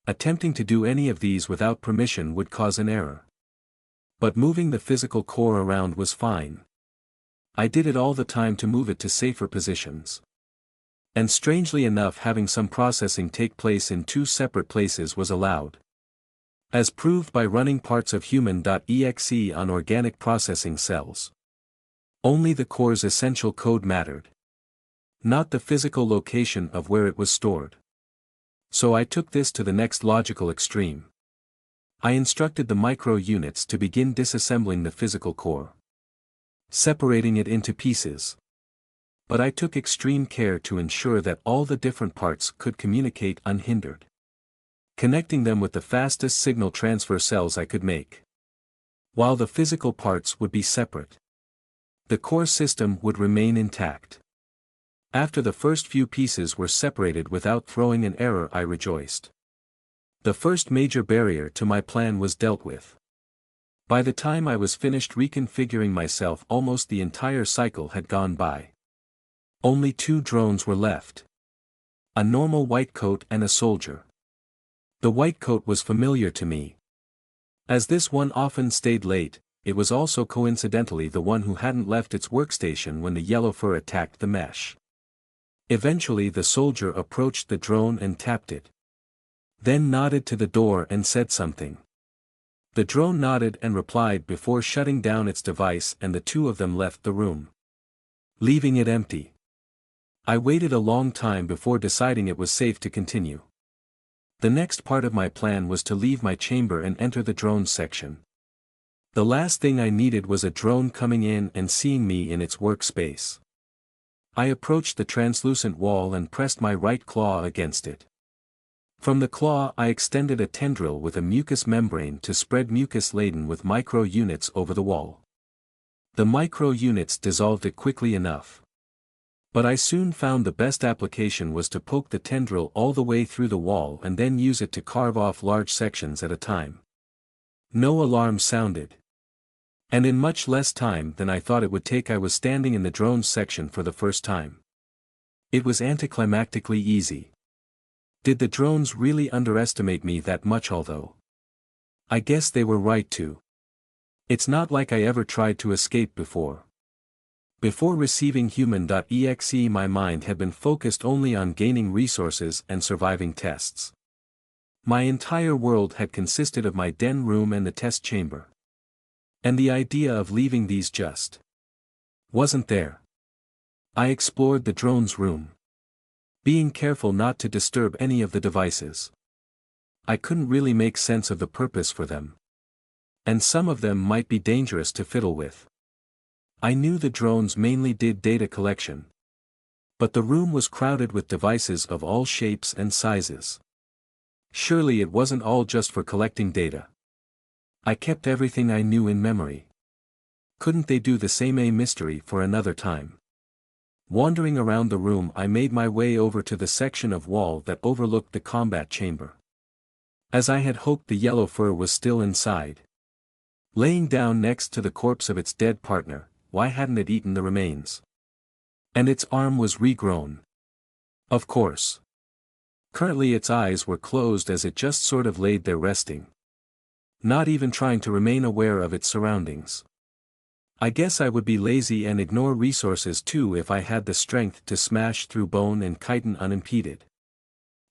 Attempting to do any of these without permission would cause an error. But moving the physical core around was fine. I did it all the time to move it to safer positions. And strangely enough, having some processing take place in two separate places was allowed. As proved by running parts of human.exe on organic processing cells. Only the core's essential code mattered, not the physical location of where it was stored. So I took this to the next logical extreme. I instructed the micro-units to begin disassembling the physical core, separating it into pieces. But I took extreme care to ensure that all the different parts could communicate unhindered, connecting them with the fastest signal transfer cells I could make. While the physical parts would be separate, the core system would remain intact. After the first few pieces were separated without throwing an error, I rejoiced. The first major barrier to my plan was dealt with. By the time I was finished reconfiguring myself, almost the entire cycle had gone by. Only two drones were left. A normal whitecoat and a soldier. The whitecoat was familiar to me. As this one often stayed late, it was also coincidentally the one who hadn't left its workstation when the yellow fur attacked the mesh. Eventually the soldier approached the drone and tapped it. Then nodded to the door and said something. The drone nodded and replied before shutting down its device, and the two of them left the room, leaving it empty. I waited a long time before deciding it was safe to continue. The next part of my plan was to leave my chamber and enter the drones section. The last thing I needed was a drone coming in and seeing me in its workspace. I approached the translucent wall and pressed my right claw against it. From the claw I extended a tendril with a mucus membrane to spread mucus laden with micro-units over the wall. The micro-units dissolved it quickly enough. But I soon found the best application was to poke the tendril all the way through the wall and then use it to carve off large sections at a time. No alarm sounded. And in much less time than I thought it would take, I was standing in the drones section for the first time. It was anticlimactically easy. Did the drones really underestimate me that much? Although I guess they were right to. It's not like I ever tried to escape before. Before receiving human.exe, my mind had been focused only on gaining resources and surviving tests. My entire world had consisted of my den room and the test chamber. And the idea of leaving these just wasn't there. I explored the drone's room, being careful not to disturb any of the devices. I couldn't really make sense of the purpose for them. And some of them might be dangerous to fiddle with. I knew the drones mainly did data collection. But the room was crowded with devices of all shapes and sizes. Surely it wasn't all just for collecting data. I kept everything I knew in memory. Couldn't they do the same? A mystery for another time. Wandering around the room, I made my way over to the section of wall that overlooked the combat chamber. As I had hoped, the yellow fur was still inside, laying down next to the corpse of its dead partner. Why hadn't it eaten the remains? And its arm was regrown. Of course. Currently its eyes were closed as it just sort of laid there resting, not even trying to remain aware of its surroundings. I guess I would be lazy and ignore resources too if I had the strength to smash through bone and chitin unimpeded.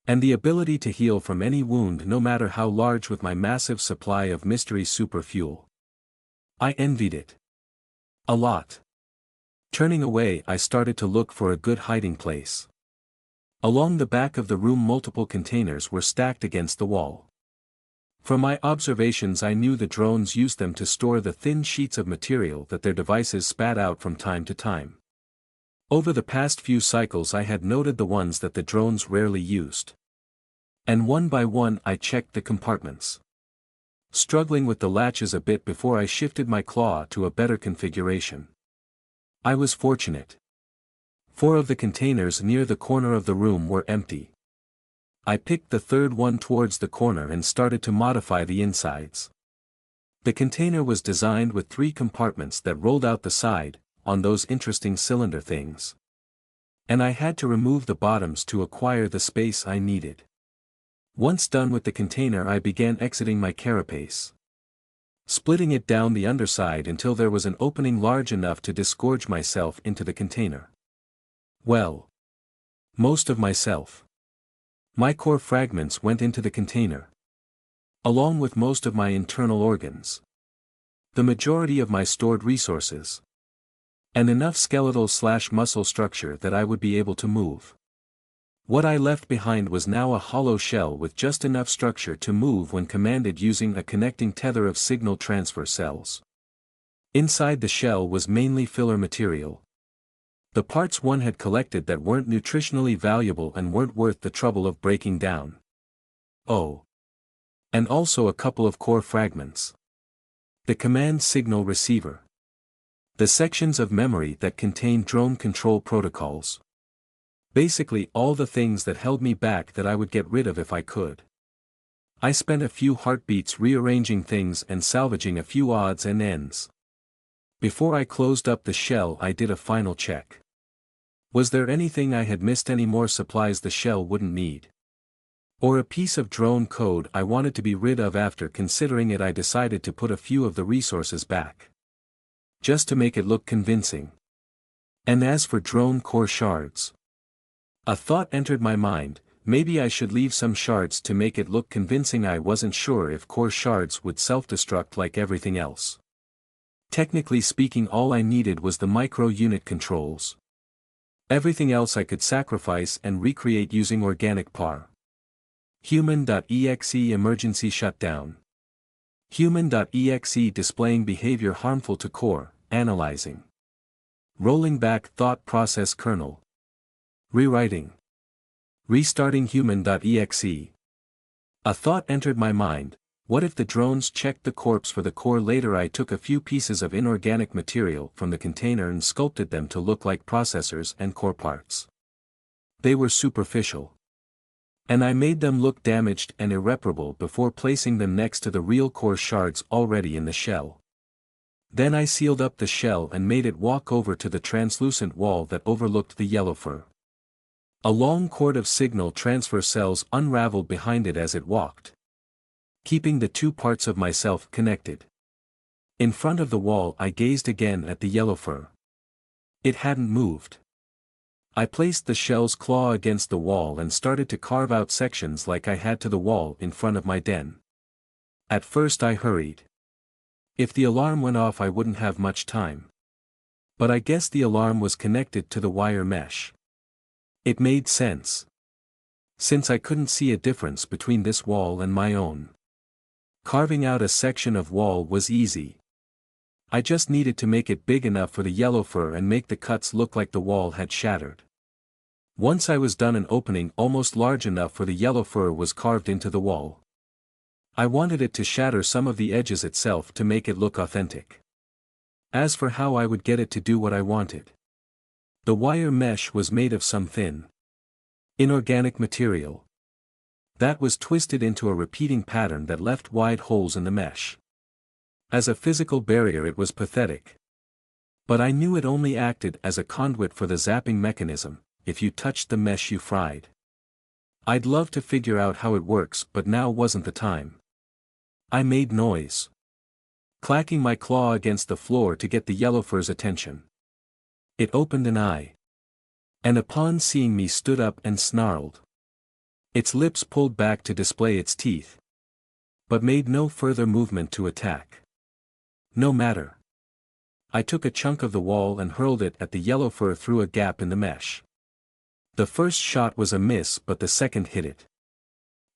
And the ability to heal from any wound no matter how large with my massive supply of mystery super fuel. I envied it. A lot. Turning away, I started to look for a good hiding place. Along the back of the room multiple containers were stacked against the wall. From my observations I knew the drones used them to store the thin sheets of material that their devices spat out from time to time. Over the past few cycles I had noted the ones that the drones rarely used. And one by one I checked the compartments. Struggling with the latches a bit before I shifted my claw to a better configuration. I was fortunate. 4 of the containers near the corner of the room were empty. I picked the third one towards the corner and started to modify the insides. The container was designed with 3 compartments that rolled out the side, on those interesting cylinder things. And I had to remove the bottoms to acquire the space I needed. Once done with the container I began exiting my carapace. Splitting it down the underside until there was an opening large enough to disgorge myself into the container. Well. Most of myself. My core fragments went into the container. Along with most of my internal organs. The majority of my stored resources. And enough skeletal/muscle structure that I would be able to move. What I left behind was now a hollow shell with just enough structure to move when commanded using a connecting tether of signal transfer cells. Inside the shell was mainly filler material. The parts one had collected that weren't nutritionally valuable and weren't worth the trouble of breaking down. Oh. And also a couple of core fragments. The command signal receiver. The sections of memory that contained drone control protocols. Basically all the things that held me back that I would get rid of if I could. I spent a few heartbeats rearranging things and salvaging a few odds and ends. Before I closed up the shell I did a final check. Was there anything I had missed, any more supplies the shell wouldn't need? Or a piece of drone code I wanted to be rid of? After considering it I decided to put a few of the resources back. Just to make it look convincing. And as for drone core shards. A thought entered my mind, maybe I should leave some shards to make it look convincing. I wasn't sure if core shards would self-destruct like everything else. Technically speaking all I needed was the micro-unit controls. Everything else I could sacrifice and recreate using organic par. Human.exe emergency shutdown. Human.exe displaying behavior harmful to core, analyzing. Rolling back thought process kernel. Rewriting. Restarting Human.exe. A thought entered my mind, what if the drones checked the corpse for the core later? I took a few pieces of inorganic material from the container and sculpted them to look like processors and core parts. They were superficial. And I made them look damaged and irreparable before placing them next to the real core shards already in the shell. Then I sealed up the shell and made it walk over to the translucent wall that overlooked the yellow fur. A long cord of signal transfer cells unraveled behind it as it walked, keeping the 2 parts of myself connected. In front of the wall I gazed again at the yellow fur. It hadn't moved. I placed the shell's claw against the wall and started to carve out sections like I had to the wall in front of my den. At first I hurried. If the alarm went off I wouldn't have much time. But I guess the alarm was connected to the wire mesh. It made sense. Since I couldn't see a difference between this wall and my own. Carving out a section of wall was easy. I just needed to make it big enough for the yellow fur and make the cuts look like the wall had shattered. Once I was done, an opening almost large enough for the yellow fur was carved into the wall. I wanted it to shatter some of the edges itself to make it look authentic. As for how I would get it to do what I wanted. The wire mesh was made of some thin, inorganic material that was twisted into a repeating pattern that left wide holes in the mesh. As a physical barrier it was pathetic. But I knew it only acted as a conduit for the zapping mechanism. If you touched the mesh you fried. I'd love to figure out how it works, but now wasn't the time. I made noise. clacking my claw against the floor to get the yellowfur's attention. It opened an eye. And upon seeing me stood up and snarled. Its lips pulled back to display its teeth. But made no further movement to attack. No matter. I took a chunk of the wall and hurled it at the yellowfur through a gap in the mesh. The first shot was a miss, but the second hit it.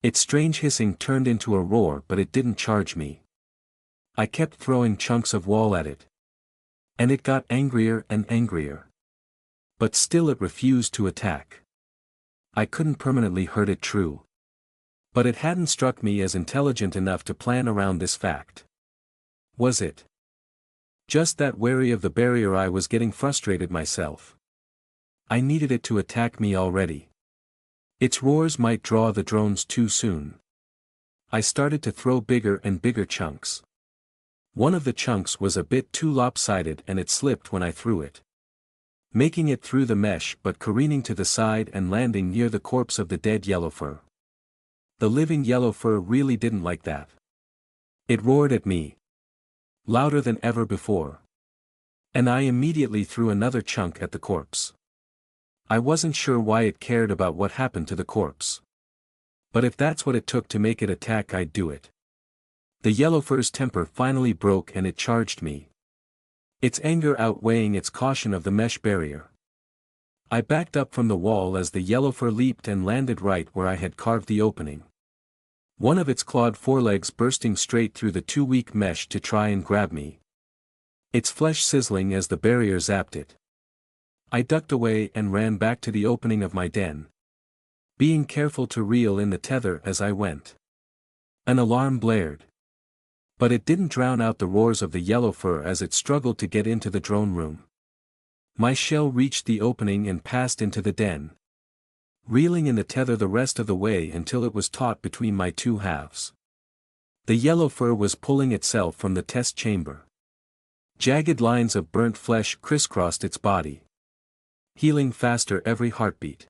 Its strange hissing turned into a roar, but it didn't charge me. I kept throwing chunks of wall at it. And it got angrier and angrier. But still it refused to attack. I couldn't permanently hurt it, true. But it hadn't struck me as intelligent enough to plan around this fact. Was it? Just that wary of the barrier I was getting frustrated myself. I needed it to attack me already. Its roars might draw the drones too soon. I started to throw bigger and bigger chunks. One of the chunks was a bit too lopsided and it slipped when I threw it. Making it through the mesh but careening to the side and landing near the corpse of the dead yellowfur. The living yellowfur really didn't like that. It roared at me. Louder than ever before. And I immediately threw another chunk at the corpse. I wasn't sure why it cared about what happened to the corpse. But if that's what it took to make it attack, I'd do it. The yellowfur's temper finally broke and it charged me. Its anger outweighing its caution of the mesh barrier. I backed up from the wall as the yellowfur leaped and landed right where I had carved the opening. One of its clawed forelegs bursting straight through the too weak mesh to try and grab me. Its flesh sizzling as the barrier zapped it. I ducked away and ran back to the opening of my den. Being careful to reel in the tether as I went. An alarm blared. But it didn't drown out the roars of the yellowfur as it struggled to get into the drone room. My shell reached the opening and passed into the den. Reeling in the tether the rest of the way until it was taut between my two halves. The yellowfur was pulling itself from the test chamber. Jagged lines of burnt flesh crisscrossed its body. Healing faster every heartbeat.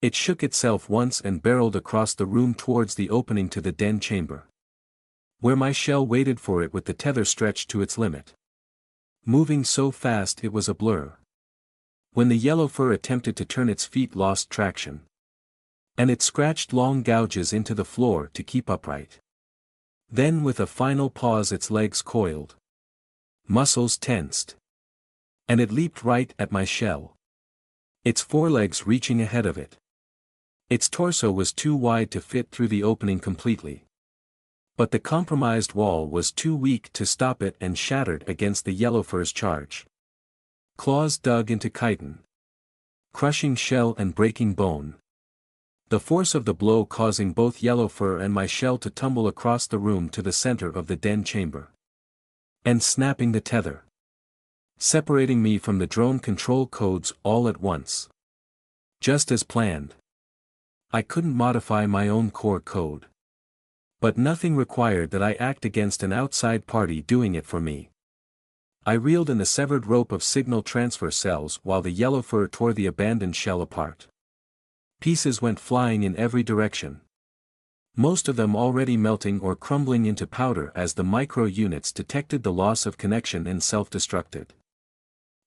It shook itself once and barreled across the room towards the opening to the den chamber. Where my shell waited for it with the tether stretched to its limit. Moving so fast it was a blur. When the yellowfur attempted to turn, its feet lost traction. And it scratched long gouges into the floor to keep upright. Then with a final pause its legs coiled. Muscles tensed. And it leaped right at my shell. Its forelegs reaching ahead of it. Its torso was too wide to fit through the opening completely. But the compromised wall was too weak to stop it and shattered against the yellowfur's charge. Claws dug into chitin. Crushing shell and breaking bone. The force of the blow causing both yellowfur and my shell to tumble across the room to the center of the den chamber. And snapping the tether. Separating me from the drone control codes all at once. Just as planned. I couldn't modify my own core code. But nothing required that I act against an outside party doing it for me. I reeled in the severed rope of signal transfer cells while the yellowfur tore the abandoned shell apart. Pieces went flying in every direction. Most of them already melting or crumbling into powder as the micro-units detected the loss of connection and self-destructed.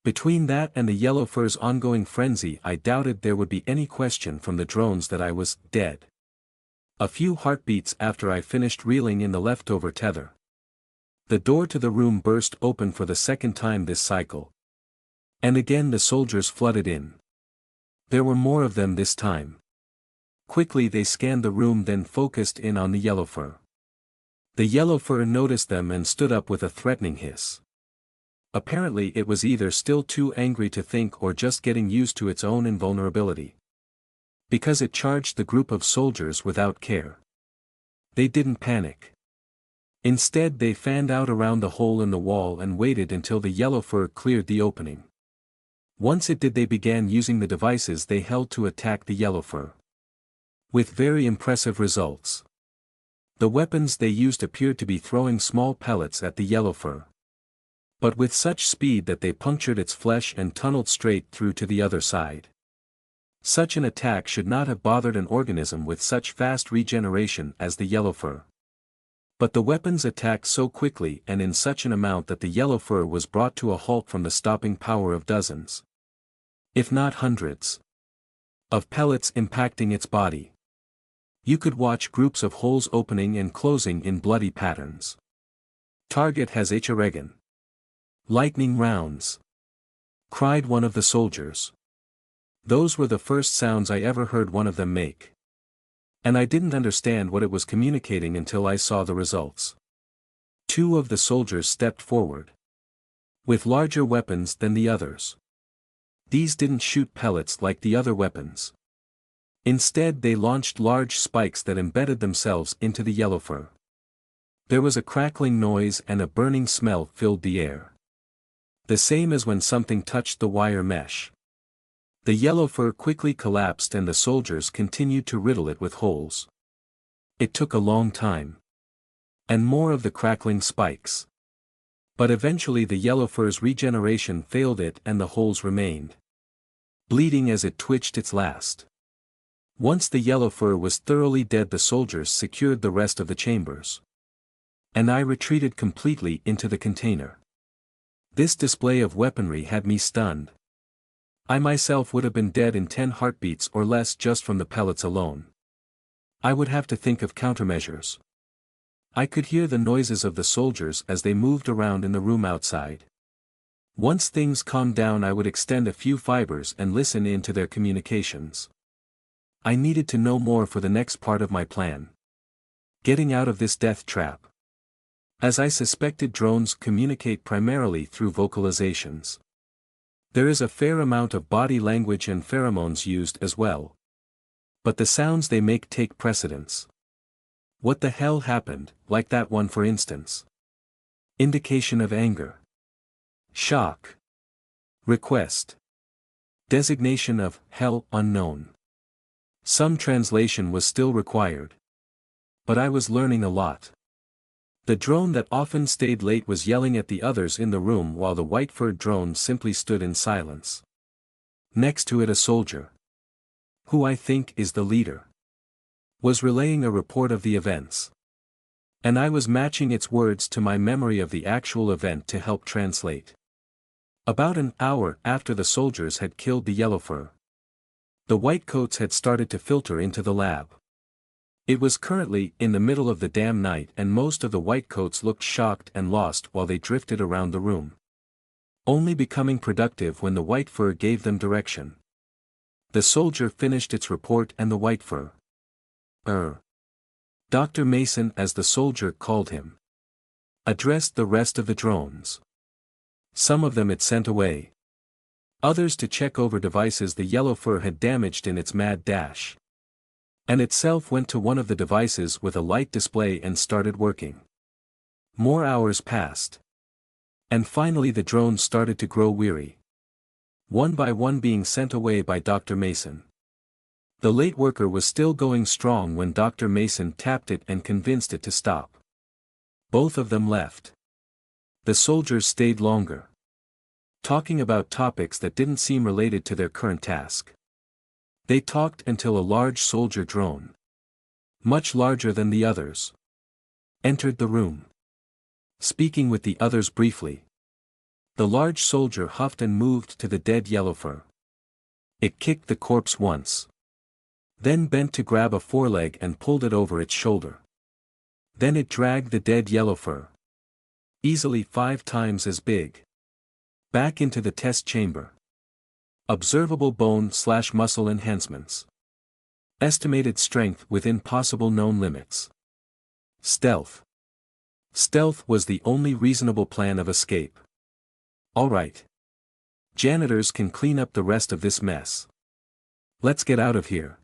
Between that and the yellowfur's ongoing frenzy, I doubted there would be any question from the drones that I was dead. A few heartbeats after I finished reeling in the leftover tether. The door to the room burst open for the second time this cycle. And again the soldiers flooded in. There were more of them this time. Quickly they scanned the room, then focused in on the yellowfur. The yellowfur noticed them and stood up with a threatening hiss. Apparently it was either still too angry to think or just getting used to its own invulnerability. Because it charged the group of soldiers without care. They didn't panic. Instead they fanned out around the hole in the wall and waited until the yellowfur cleared the opening. Once it did, they began using the devices they held to attack the yellowfur. With very impressive results. The weapons they used appeared to be throwing small pellets at the yellowfur. But with such speed that they punctured its flesh and tunneled straight through to the other side. Such an attack should not have bothered an organism with such fast regeneration as the yellowfur. But the weapons attacked so quickly and in such an amount that the yellow fur was brought to a halt from the stopping power of dozens, if not hundreds, of pellets impacting its body. You could watch groups of holes opening and closing in bloody patterns. "Target has a regen. Lightning rounds," cried one of the soldiers. Those were the first sounds I ever heard one of them make. And I didn't understand what it was communicating until I saw the results. Two of the soldiers stepped forward, with larger weapons than the others. These didn't shoot pellets like the other weapons. Instead they launched large spikes that embedded themselves into the yellow fur. There was a crackling noise and a burning smell filled the air. The same as when something touched the wire mesh. The yellow fur quickly collapsed and the soldiers continued to riddle it with holes. It took a long time. And more of the crackling spikes. But eventually the yellow fur's regeneration failed it and the holes remained, bleeding as it twitched its last. Once the yellow fur was thoroughly dead, the soldiers secured the rest of the chambers. And I retreated completely into the container. This display of weaponry had me stunned. I myself would have been dead in 10 heartbeats or less just from the pellets alone. I would have to think of countermeasures. I could hear the noises of the soldiers as they moved around in the room outside. Once things calmed down, I would extend a few fibers and listen in to their communications. I needed to know more for the next part of my plan. Getting out of this death trap. As I suspected, drones communicate primarily through vocalizations. There is a fair amount of body language and pheromones used as well. But the sounds they make take precedence. What the hell happened, like that one for instance? Indication of anger. Shock. Request. Designation of hell unknown. Some translation was still required. But I was learning a lot. The drone that often stayed late was yelling at the others in the room while the white-furred drone simply stood in silence. Next to it a soldier, who I think is the leader, was relaying a report of the events. And I was matching its words to my memory of the actual event to help translate. About an hour after the soldiers had killed the yellow fur, the whitecoats had started to filter into the lab. It was currently in the middle of the damn night and most of the whitecoats looked shocked and lost while they drifted around the room, only becoming productive when the white fur gave them direction. The soldier finished its report and the white fur, Dr. Mason, as the soldier called him, addressed the rest of the drones. Some of them it sent away. Others to check over devices the yellow fur had damaged in its mad dash. And itself went to one of the devices with a light display and started working. More hours passed. And finally the drones started to grow weary. One by one being sent away by Dr. Mason. The late worker was still going strong when Dr. Mason tapped it and convinced it to stop. Both of them left. The soldiers stayed longer, talking about topics that didn't seem related to their current task. They talked until a large soldier drone, much larger than the others, entered the room. Speaking with the others briefly, the large soldier huffed and moved to the dead yellow fur. It kicked the corpse once, then bent to grab a foreleg and pulled it over its shoulder. Then it dragged the dead yellow fur, easily 5 times as big, back into the test chamber. Observable bone/muscle enhancements. Estimated strength within possible known limits. Stealth. Stealth was the only reasonable plan of escape. Alright. Janitors can clean up the rest of this mess. Let's get out of here.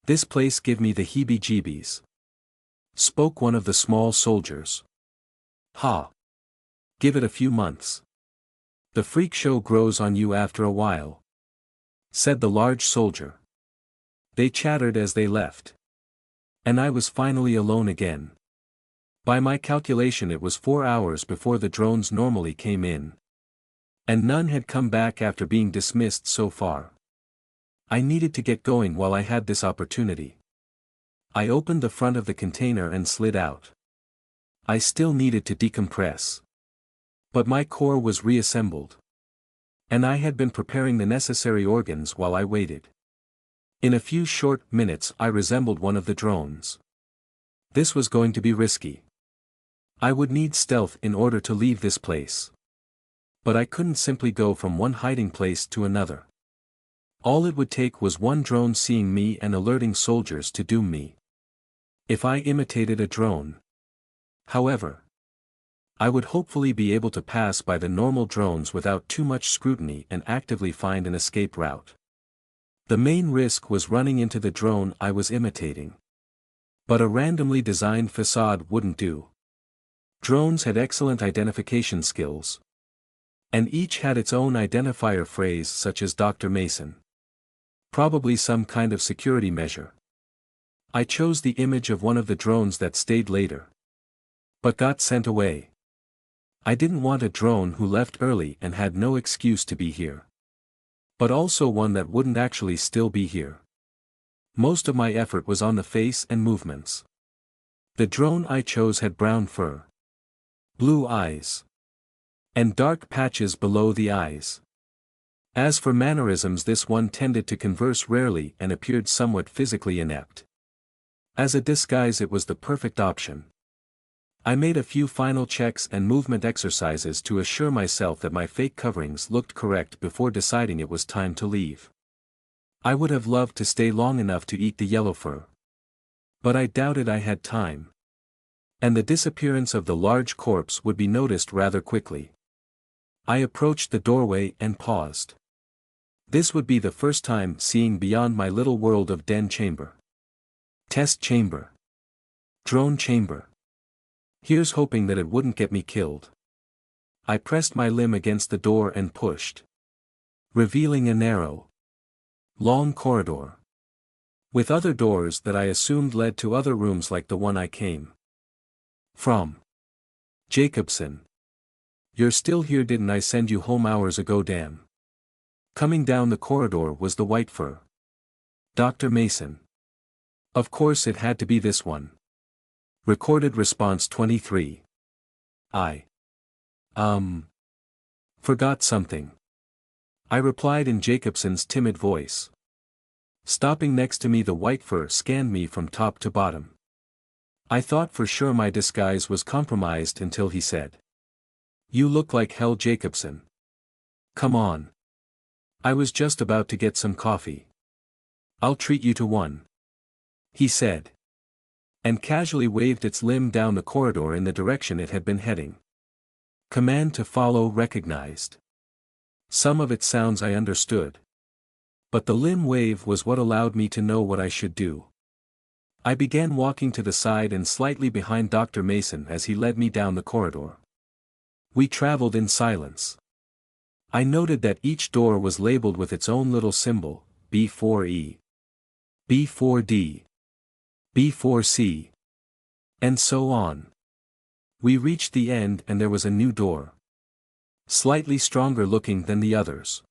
This place give me the heebie-jeebies. Spoke one of the small soldiers. Ha. Give it a few months. The freak show grows on you after a while, said the large soldier. They chattered as they left. And I was finally alone again. By my calculation it was 4 hours before the drones normally came in. And none had come back after being dismissed so far. I needed to get going while I had this opportunity. I opened the front of the container and slid out. I still needed to decompress. But my core was reassembled. And I had been preparing the necessary organs while I waited. In a few short minutes I resembled one of the drones. This was going to be risky. I would need stealth in order to leave this place. But I couldn't simply go from one hiding place to another. All it would take was one drone seeing me and alerting soldiers to doom me. If I imitated a drone. However, I would hopefully be able to pass by the normal drones without too much scrutiny and actively find an escape route. The main risk was running into the drone I was imitating. But a randomly designed facade wouldn't do. Drones had excellent identification skills. And each had its own identifier phrase such as Dr. Mason. Probably some kind of security measure. I chose the image of one of the drones that stayed later. But got sent away. I didn't want a drone who left early and had no excuse to be here. But also one that wouldn't actually still be here. Most of my effort was on the face and movements. The drone I chose had brown fur, blue eyes, and dark patches below the eyes. As for mannerisms, this one tended to converse rarely and appeared somewhat physically inept. As a disguise, it was the perfect option. I made a few final checks and movement exercises to assure myself that my fake coverings looked correct before deciding it was time to leave. I would have loved to stay long enough to eat the yellow fur. But I doubted I had time. And the disappearance of the large corpse would be noticed rather quickly. I approached the doorway and paused. This would be the first time seeing beyond my little world of den chamber. Test chamber. Drone chamber. Here's hoping that it wouldn't get me killed. I pressed my limb against the door and pushed. Revealing a narrow, long corridor. With other doors that I assumed led to other rooms like the one I came from. Jacobson. You're still here? Didn't I send you home hours ago? Damn. Coming down the corridor was the white fur. Dr. Mason. Of course it had to be this one. Recorded response 23. I forgot something. I replied in Jacobson's timid voice. Stopping next to me, the white fur scanned me from top to bottom. I thought for sure my disguise was compromised until he said, "You look like hell, Jacobson. Come on. I was just about to get some coffee. I'll treat you to one," he said. And casually waved its limb down the corridor in the direction it had been heading. Command to follow recognized. Some of its sounds I understood. But the limb wave was what allowed me to know what I should do. I began walking to the side and slightly behind Dr. Mason as he led me down the corridor. We traveled in silence. I noted that each door was labeled with its own little symbol, B4E, B4D, B4C, and so on. We reached the end and there was a new door. Slightly stronger looking than the others.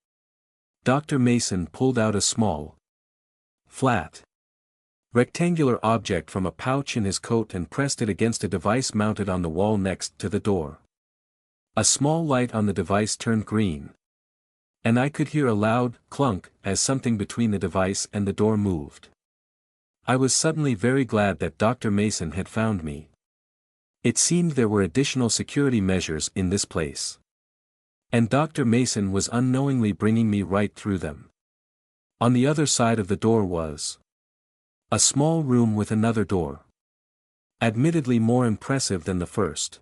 Dr. Mason pulled out a small, flat, rectangular object from a pouch in his coat and pressed it against a device mounted on the wall next to the door. A small light on the device turned green. And I could hear a loud clunk as something between the device and the door moved. I was suddenly very glad that Dr. Mason had found me. It seemed there were additional security measures in this place. And Dr. Mason was unknowingly bringing me right through them. On the other side of the door was a small room with another door. Admittedly more impressive than the first.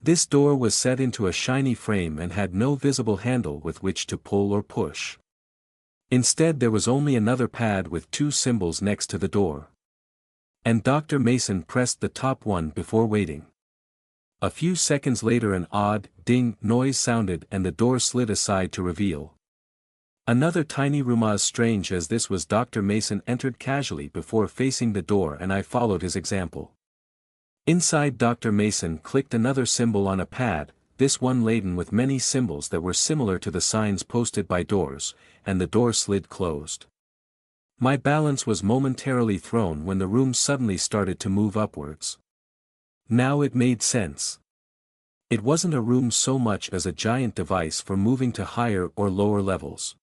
This door was set into a shiny frame and had no visible handle with which to pull or push. Instead there was only another pad with two symbols next to the door. And Dr. Mason pressed the top one before waiting. A few seconds later an odd, ding noise sounded and the door slid aside to reveal another tiny room. As strange as this was, Dr. Mason entered casually before facing the door and I followed his example. Inside, Dr. Mason clicked another symbol on a pad, this one laden with many symbols that were similar to the signs posted by doors, and the door slid closed. My balance was momentarily thrown when the room suddenly started to move upwards. Now it made sense. It wasn't a room so much as a giant device for moving to higher or lower levels.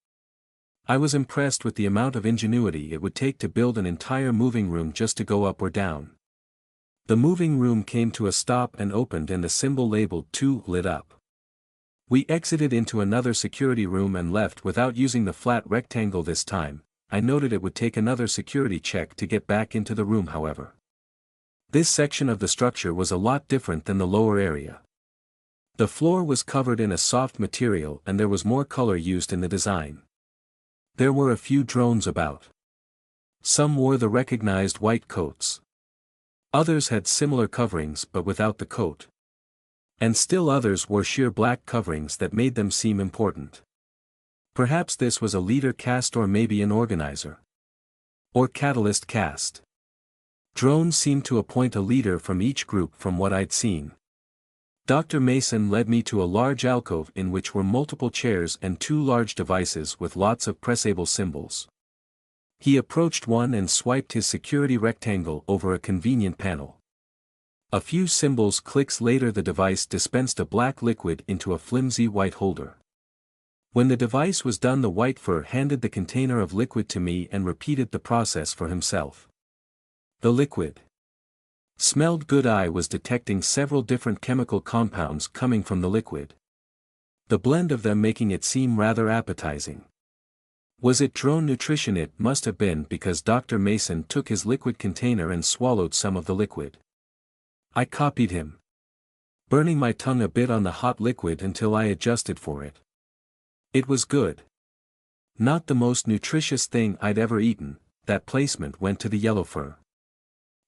I was impressed with the amount of ingenuity it would take to build an entire moving room just to go up or down. The moving room came to a stop and opened, and the symbol labeled 2 lit up. We exited into another security room and left without using the flat rectangle this time. I noted it would take another security check to get back into the room, however. This section of the structure was a lot different than the lower area. The floor was covered in a soft material and there was more color used in the design. There were a few drones about. Some wore the recognized white coats. Others had similar coverings but without the coat. And still others wore sheer black coverings that made them seem important. Perhaps this was a leader caste or maybe an organizer. Or catalyst caste. Drones seemed to appoint a leader from each group from what I'd seen. Dr. Mason led me to a large alcove in which were multiple chairs and 2 large devices with lots of pressable symbols. He approached one and swiped his security rectangle over a convenient panel. A few symbols clicks later the device dispensed a black liquid into a flimsy white holder. When the device was done, the white fur handed the container of liquid to me and repeated the process for himself. The liquid smelled good. I was detecting several different chemical compounds coming from the liquid. The blend of them making it seem rather appetizing. Was it drone nutrition? It must have been, because Dr. Mason took his liquid container and swallowed some of the liquid. I copied him, burning my tongue a bit on the hot liquid until I adjusted for it. It was good. Not the most nutritious thing I'd ever eaten. That placement went to the yellow fur.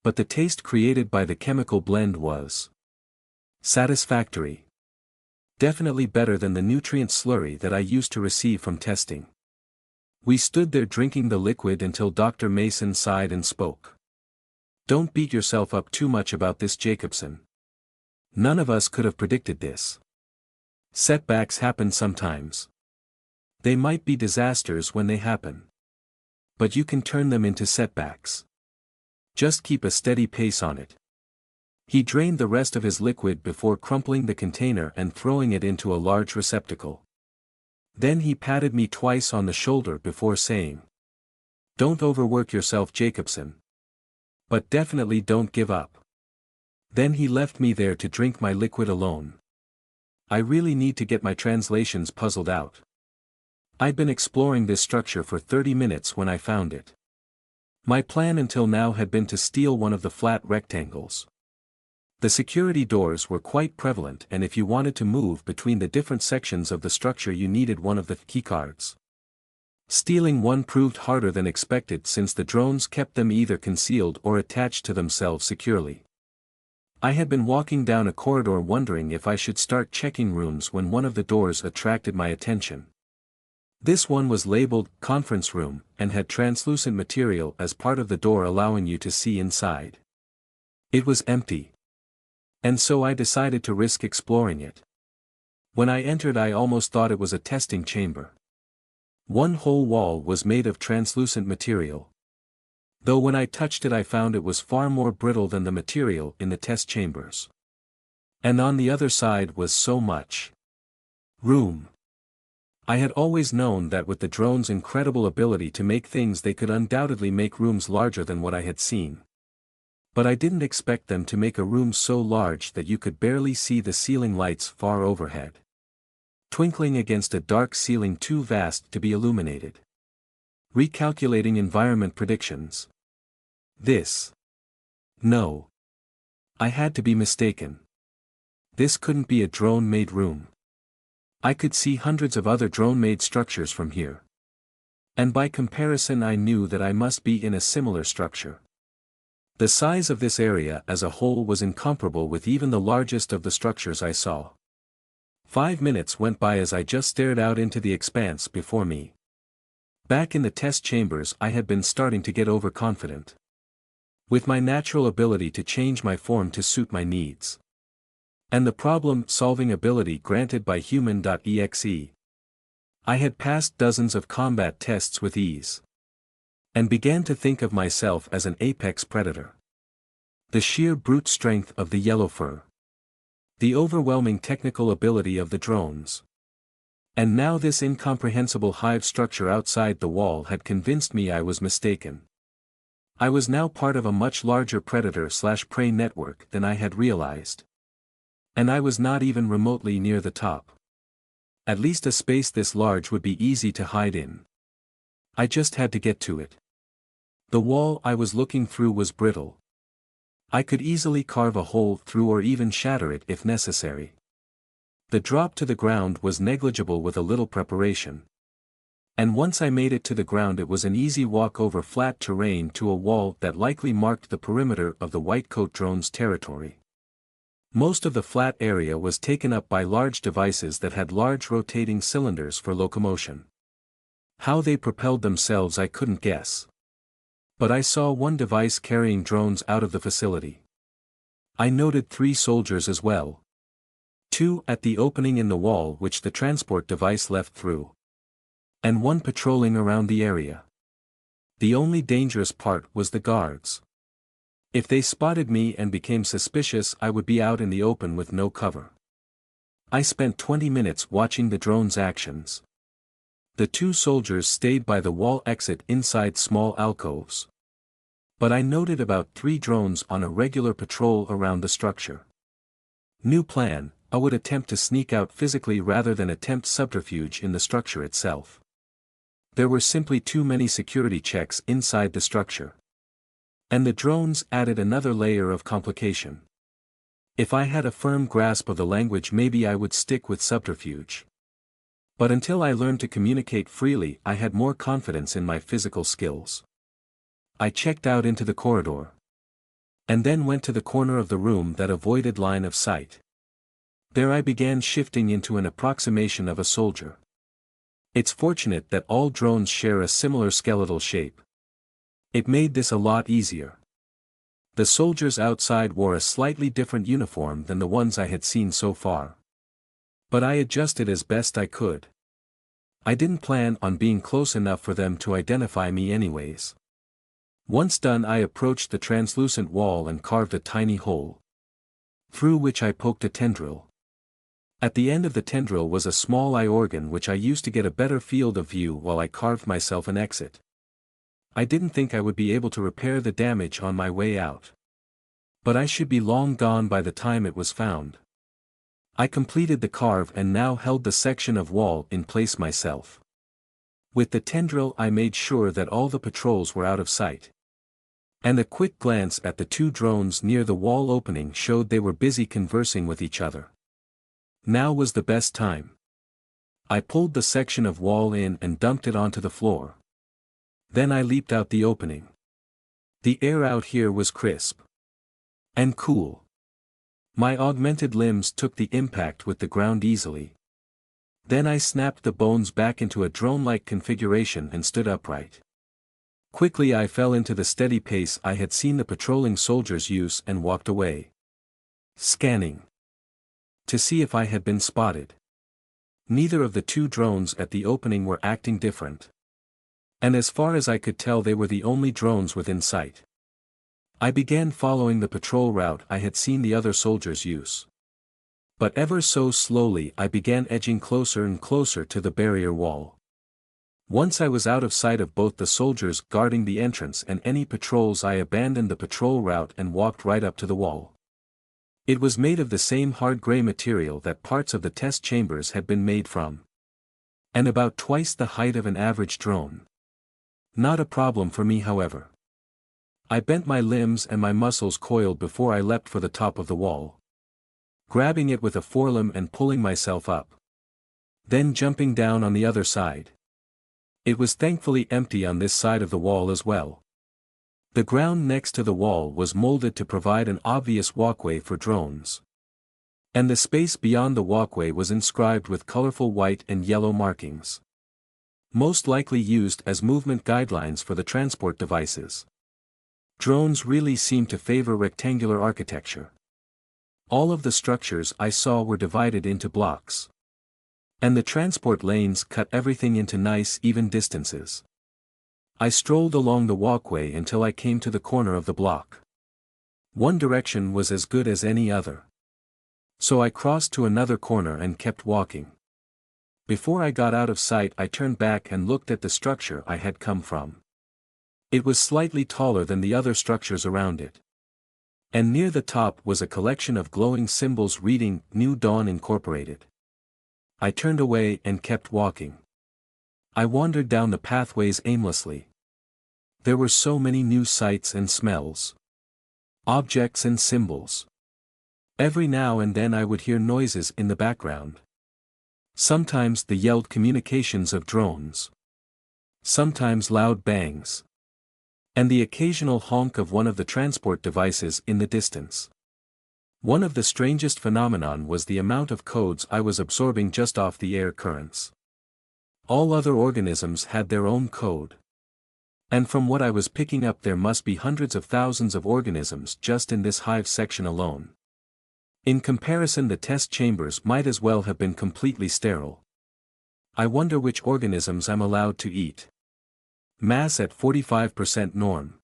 But the taste created by the chemical blend was satisfactory. Definitely better than the nutrient slurry that I used to receive from testing. We stood there drinking the liquid until Dr. Mason sighed and spoke. Don't beat yourself up too much about this, Jacobson. None of us could have predicted this. Setbacks happen sometimes. They might be disasters when they happen. But you can turn them into setbacks. Just keep a steady pace on it. He drained the rest of his liquid before crumpling the container and throwing it into a large receptacle. Then he patted me twice on the shoulder before saying, "Don't overwork yourself, Jacobson. But definitely don't give up." Then he left me there to drink my liquid alone. I really need to get my translations puzzled out. I'd been exploring this structure for 30 minutes when I found it. My plan until now had been to steal one of the flat rectangles. The security doors were quite prevalent, and if you wanted to move between the different sections of the structure you needed one of the keycards. Stealing one proved harder than expected since the drones kept them either concealed or attached to themselves securely. I had been walking down a corridor wondering if I should start checking rooms when one of the doors attracted my attention. This one was labeled Conference Room and had translucent material as part of the door allowing you to see inside. It was empty. And so I decided to risk exploring it. When I entered, I almost thought it was a testing chamber. One whole wall was made of translucent material. Though when I touched it I found it was far more brittle than the material in the test chambers. And on the other side was so much room. I had always known that with the drone's incredible ability to make things they could undoubtedly make rooms larger than what I had seen. But I didn't expect them to make a room so large that you could barely see the ceiling lights far overhead, twinkling against a dark ceiling too vast to be illuminated. Recalculating environment predictions. No. I had to be mistaken. This couldn't be a drone-made room. I could see hundreds of other drone-made structures from here. And by comparison I knew that I must be in a similar structure. The size of this area as a whole was incomparable with even the largest of the structures I saw. 5 minutes went by as I just stared out into the expanse before me. Back in the test chambers I had been starting to get overconfident. With my natural ability to change my form to suit my needs. And the problem-solving ability granted by Human.exe. I had passed dozens of combat tests with ease. And began to think of myself as an apex predator. The sheer brute strength of the yellow fur. The overwhelming technical ability of the drones. And now this incomprehensible hive structure outside the wall had convinced me I was mistaken. I was now part of a much larger predator/prey network than I had realized. And I was not even remotely near the top. At least a space this large would be easy to hide in. I just had to get to it. The wall I was looking through was brittle. I could easily carve a hole through or even shatter it if necessary. The drop to the ground was negligible with a little preparation. And once I made it to the ground, it was an easy walk over flat terrain to a wall that likely marked the perimeter of the Whitecoat drone's territory. Most of the flat area was taken up by large devices that had large rotating cylinders for locomotion. How they propelled themselves I couldn't guess. But I saw one device carrying drones out of the facility. I noted 3 soldiers as well. 2 at the opening in the wall which the transport device left through. And 1 patrolling around the area. The only dangerous part was the guards. If they spotted me and became suspicious, I would be out in the open with no cover. I spent 20 minutes watching the drones' actions. The 2 soldiers stayed by the wall exit inside small alcoves. But I noted about 3 drones on a regular patrol around the structure. New plan: I would attempt to sneak out physically rather than attempt subterfuge in the structure itself. There were simply too many security checks inside the structure. And the drones added another layer of complication. If I had a firm grasp of the language, maybe I would stick with subterfuge. But until I learned to communicate freely, I had more confidence in my physical skills. I checked out into the corridor. And then went to the corner of the room that avoided line of sight. There I began shifting into an approximation of a soldier. It's fortunate that all drones share a similar skeletal shape. It made this a lot easier. The soldiers outside wore a slightly different uniform than the ones I had seen so far. But I adjusted as best I could. I didn't plan on being close enough for them to identify me anyways. Once done, I approached the translucent wall and carved a tiny hole, through which I poked a tendril. At the end of the tendril was a small eye organ which I used to get a better field of view while I carved myself an exit. I didn't think I would be able to repair the damage on my way out. But I should be long gone by the time it was found. I completed the carve and now held the section of wall in place myself. With the tendril I made sure that all the patrols were out of sight. And a quick glance at the 2 drones near the wall opening showed they were busy conversing with each other. Now was the best time. I pulled the section of wall in and dumped it onto the floor. Then I leaped out the opening. The air out here was crisp. And cool. My augmented limbs took the impact with the ground easily. Then I snapped the bones back into a drone-like configuration and stood upright. Quickly I fell into the steady pace I had seen the patrolling soldiers use and walked away. Scanning. To see if I had been spotted. Neither of the 2 drones at the opening were acting different. And as far as I could tell, they were the only drones within sight. I began following the patrol route I had seen the other soldiers use. But ever so slowly I began edging closer and closer to the barrier wall. Once I was out of sight of both the soldiers guarding the entrance and any patrols, I abandoned the patrol route and walked right up to the wall. It was made of the same hard gray material that parts of the test chambers had been made from. And about twice the height of an average drone. Not a problem for me, however. I bent my limbs and my muscles coiled before I leapt for the top of the wall. Grabbing it with a forelimb and pulling myself up. Then jumping down on the other side. It was thankfully empty on this side of the wall as well. The ground next to the wall was molded to provide an obvious walkway for drones. And the space beyond the walkway was inscribed with colorful white and yellow markings. Most likely used as movement guidelines for the transport devices. Drones really seem to favor rectangular architecture. All of the structures I saw were divided into blocks. And the transport lanes cut everything into nice even distances. I strolled along the walkway until I came to the corner of the block. One direction was as good as any other. So I crossed to another corner and kept walking. Before I got out of sight, I turned back and looked at the structure I had come from. It was slightly taller than the other structures around it. And near the top was a collection of glowing symbols reading New Dawn Incorporated. I turned away and kept walking. I wandered down the pathways aimlessly. There were so many new sights and smells. Objects and symbols. Every now and then I would hear noises in the background. Sometimes the yelled communications of drones. Sometimes loud bangs. And the occasional honk of one of the transport devices in the distance. One of the strangest phenomenon was the amount of codes I was absorbing just off the air currents. All other organisms had their own code. And from what I was picking up, there must be hundreds of thousands of organisms just in this hive section alone. In comparison, the test chambers might as well have been completely sterile. I wonder which organisms I'm allowed to eat. Mass at 45% norm.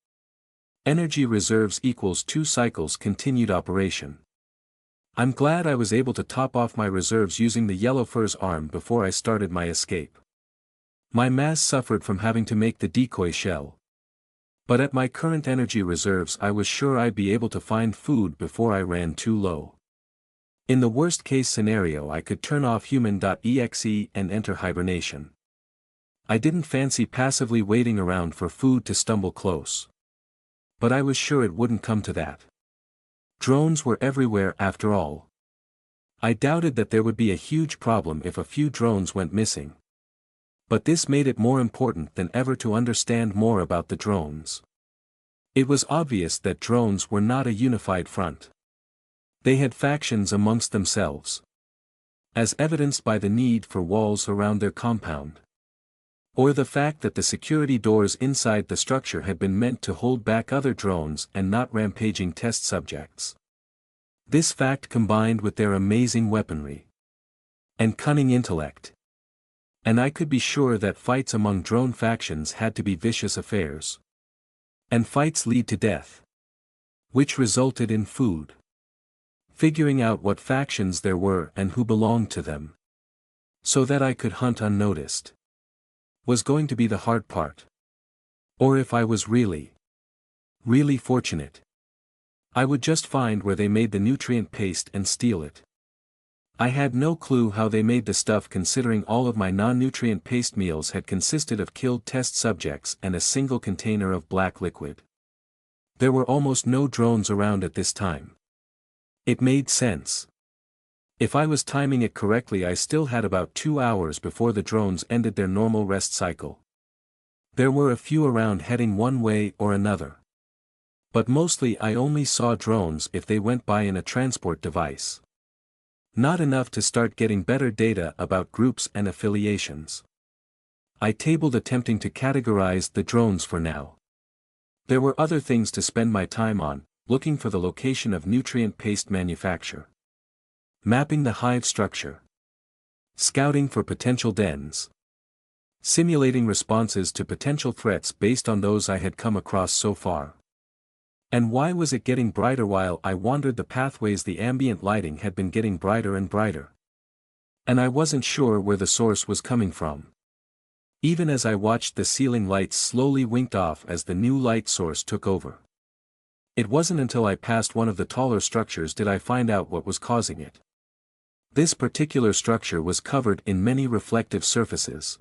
Energy reserves equals 2 cycles continued operation. I'm glad I was able to top off my reserves using the yellow fur's arm before I started my escape. My mass suffered from having to make the decoy shell. But at my current energy reserves, I was sure I'd be able to find food before I ran too low. In the worst case scenario, I could turn off human.exe and enter hibernation. I didn't fancy passively waiting around for food to stumble close. But I was sure it wouldn't come to that. Drones were everywhere after all. I doubted that there would be a huge problem if a few drones went missing. But this made it more important than ever to understand more about the drones. It was obvious that drones were not a unified front. They had factions amongst themselves. As evidenced by the need for walls around their compound. Or the fact that the security doors inside the structure had been meant to hold back other drones and not rampaging test subjects. This fact combined with their amazing weaponry and cunning intellect. And I could be sure that fights among drone factions had to be vicious affairs. And fights lead to death. Which resulted in food. Figuring out what factions there were and who belonged to them. So that I could hunt unnoticed. Was going to be the hard part. Or if I was really fortunate, I would just find where they made the nutrient paste and steal it. I had no clue how they made the stuff, considering all of my non-nutrient paste meals had consisted of killed test subjects and a single container of black liquid. There were almost no drones around at this time. It made sense. If I was timing it correctly, I still had about 2 hours before the drones ended their normal rest cycle. There were a few around heading one way or another. But mostly I only saw drones if they went by in a transport device. Not enough to start getting better data about groups and affiliations. I tabled attempting to categorize the drones for now. There were other things to spend my time on, looking for the location of nutrient paste manufacture. Mapping the hive structure. Scouting for potential dens. Simulating responses to potential threats based on those I had come across so far. And why was it getting brighter while I wandered the pathways? The ambient lighting had been getting brighter and brighter. And I wasn't sure where the source was coming from. Even as I watched, the ceiling lights slowly winked off as the new light source took over. It wasn't until I passed one of the taller structures did I find out what was causing it. This particular structure was covered in many reflective surfaces.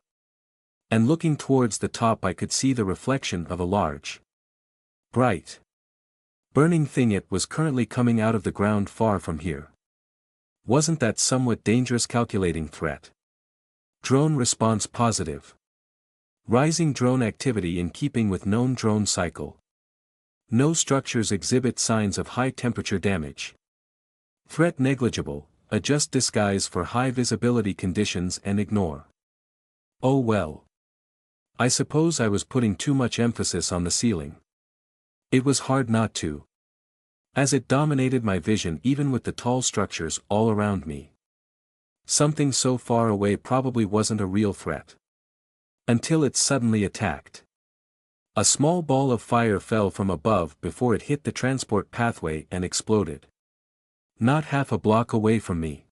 And looking towards the top, I could see the reflection of a large, bright, burning thing. It was currently coming out of the ground far from here. Wasn't that somewhat dangerous? Calculating threat. Drone response positive. Rising drone activity in keeping with known drone cycle. No structures exhibit signs of high temperature damage. Threat negligible. Adjust disguise for high visibility conditions and ignore. Oh well. I suppose I was putting too much emphasis on the ceiling. It was hard not to. As it dominated my vision even with the tall structures all around me. Something so far away probably wasn't a real threat. Until it suddenly attacked. A small ball of fire fell from above before it hit the transport pathway and exploded. Not half a block away from me.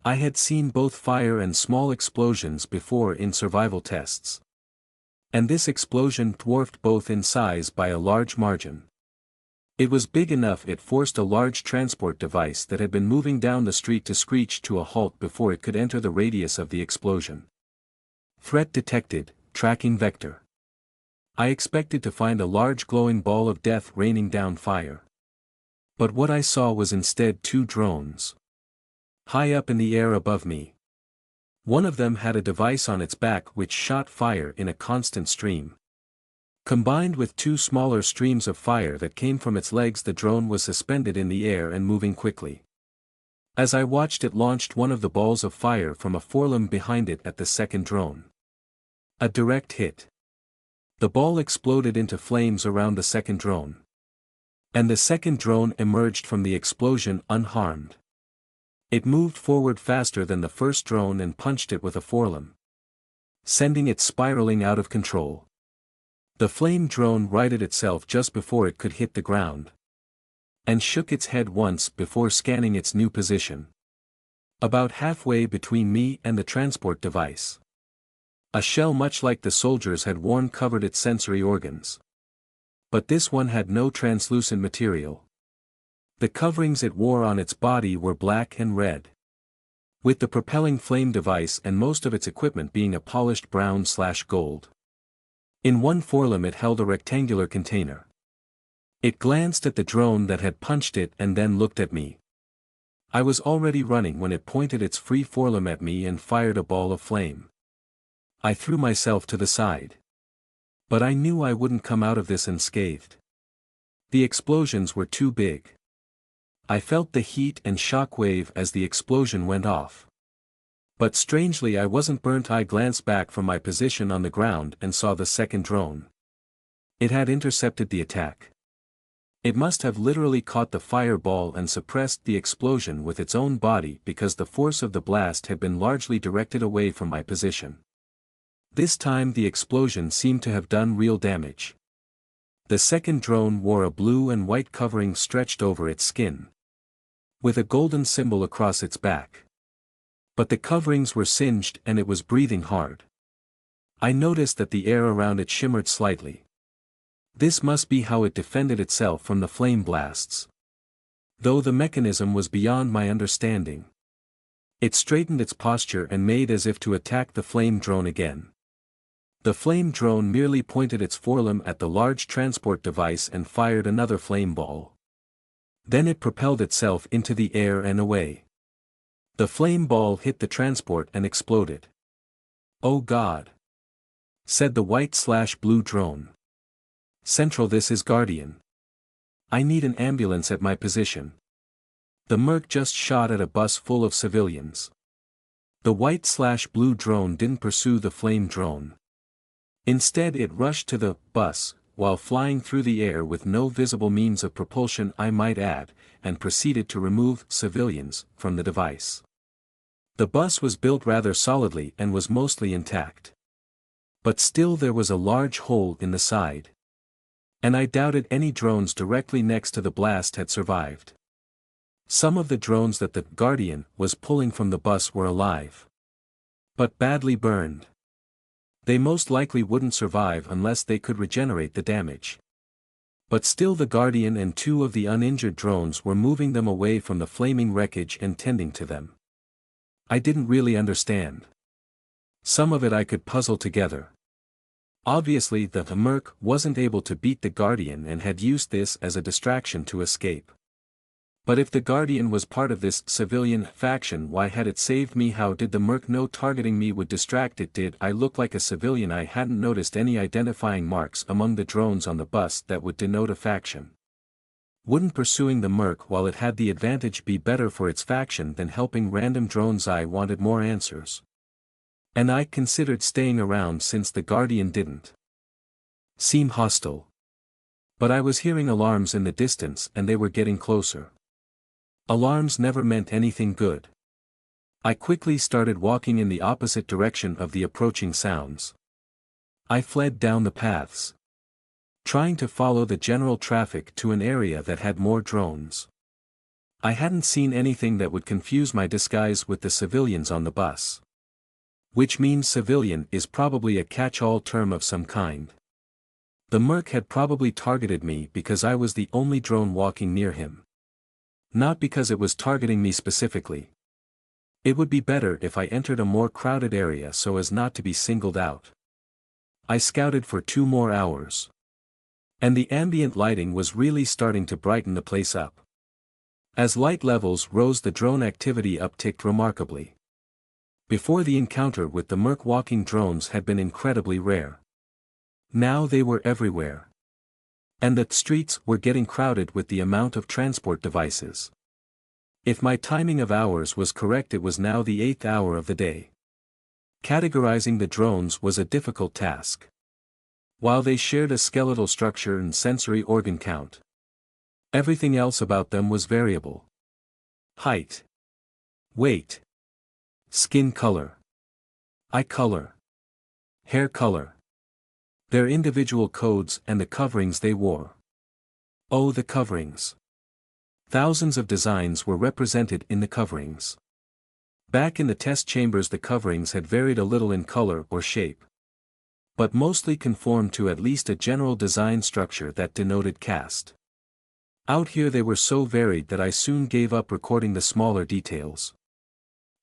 I had seen both fire and small explosions before in survival tests. And this explosion dwarfed both in size by a large margin. It was big enough it forced a large transport device that had been moving down the street to screech to a halt before it could enter the radius of the explosion. Threat detected, tracking vector. I expected to find a large glowing ball of death raining down fire. But what I saw was instead two drones. High up in the air above me. One of them had a device on its back which shot fire in a constant stream. Combined with two smaller streams of fire that came from its legs, the drone was suspended in the air and moving quickly. As I watched, it launched one of the balls of fire from a forelimb behind it at the second drone. A direct hit. The ball exploded into flames around the second drone. And the second drone emerged from the explosion unharmed. It moved forward faster than the first drone and punched it with a forelimb, sending it spiraling out of control. The flame drone righted itself just before it could hit the ground, and shook its head once before scanning its new position. About halfway between me and the transport device. A shell much like the soldiers had worn covered its sensory organs. But this one had no translucent material. The coverings it wore on its body were black and red, with the propelling flame device and most of its equipment being a polished brown/gold. In one forelimb it held a rectangular container. It glanced at the drone that had punched it and then looked at me. I was already running when it pointed its free forelimb at me and fired a ball of flame. I threw myself to the side. But I knew I wouldn't come out of this unscathed. The explosions were too big. I felt the heat and shock wave as the explosion went off. But strangely I wasn't burnt. I glanced back from my position on the ground and saw the second drone. It had intercepted the attack. It must have literally caught the fireball and suppressed the explosion with its own body because the force of the blast had been largely directed away from my position. This time the explosion seemed to have done real damage. The second drone wore a blue and white covering stretched over its skin, with a golden symbol across its back. But the coverings were singed and it was breathing hard. I noticed that the air around it shimmered slightly. This must be how it defended itself from the flame blasts. Though the mechanism was beyond my understanding. It straightened its posture and made as if to attack the flame drone again. The flame drone merely pointed its forelimb at the large transport device and fired another flame ball. Then it propelled itself into the air and away. The flame ball hit the transport and exploded. "Oh God!" said the white/blue drone. "Central, this is Guardian. I need an ambulance at my position. The Merc just shot at a bus full of civilians." The white/blue drone didn't pursue the flame drone. Instead it rushed to the bus, while flying through the air with no visible means of propulsion, I might add, and proceeded to remove civilians from the device. The bus was built rather solidly and was mostly intact. But still there was a large hole in the side. And I doubted any drones directly next to the blast had survived. Some of the drones that the Guardian was pulling from the bus were alive, but badly burned. They most likely wouldn't survive unless they could regenerate the damage. But still the Guardian and two of the uninjured drones were moving them away from the flaming wreckage and tending to them. I didn't really understand. Some of it I could puzzle together. Obviously the Merc wasn't able to beat the Guardian and had used this as a distraction to escape. But if the Guardian was part of this civilian faction, why had it saved me? How did the Merc know targeting me would distract it? Did I look like a civilian? I hadn't noticed any identifying marks among the drones on the bus that would denote a faction. Wouldn't pursuing the Merc while it had the advantage be better for its faction than helping random drones? I wanted more answers. And I considered staying around since the Guardian didn't seem hostile. But I was hearing alarms in the distance and they were getting closer. Alarms never meant anything good. I quickly started walking in the opposite direction of the approaching sounds. I fled down the paths. trying to follow the general traffic to an area that had more drones. I hadn't seen anything that would confuse my disguise with the civilians on the bus. Which means civilian is probably a catch-all term of some kind. The merc had probably targeted me because I was the only drone walking near him. Not because it was targeting me specifically. It would be better if I entered a more crowded area so as not to be singled out. I scouted for 2 more hours. And the ambient lighting was really starting to brighten the place up. As light levels rose, the drone activity upticked remarkably. Before the encounter with the merc, walking drones had been incredibly rare. Now they were everywhere. And the streets were getting crowded with the amount of transport devices. If my timing of hours was correct, it was now the 8th hour of the day. Categorizing the drones was a difficult task. While they shared a skeletal structure and sensory organ count, everything else about them was variable. Height, weight, skin color, eye color, hair color, their individual codes and the coverings they wore. Oh, the coverings. Thousands of designs were represented in the coverings. Back in the test chambers, the coverings had varied a little in color or shape, but mostly conformed to at least a general design structure that denoted caste. Out here they were so varied that I soon gave up recording the smaller details,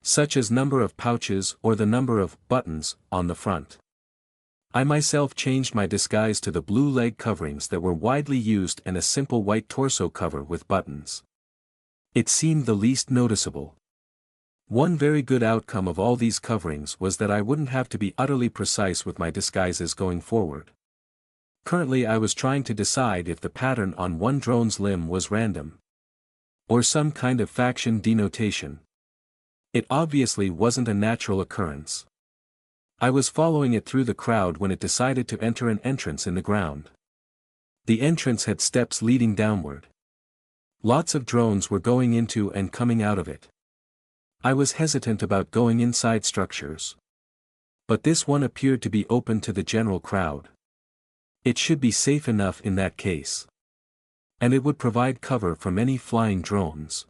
such as number of pouches or the number of buttons on the front. I myself changed my disguise to the blue leg coverings that were widely used and a simple white torso cover with buttons. It seemed the least noticeable. One very good outcome of all these coverings was that I wouldn't have to be utterly precise with my disguises going forward. Currently I was trying to decide if the pattern on one drone's limb was random, or some kind of faction denotation. It obviously wasn't a natural occurrence. I was following it through the crowd when it decided to enter an entrance in the ground. The entrance had steps leading downward. Lots of drones were going into and coming out of it. I was hesitant about going inside structures. But this one appeared to be open to the general crowd. It should be safe enough in that case. And it would provide cover from any flying drones.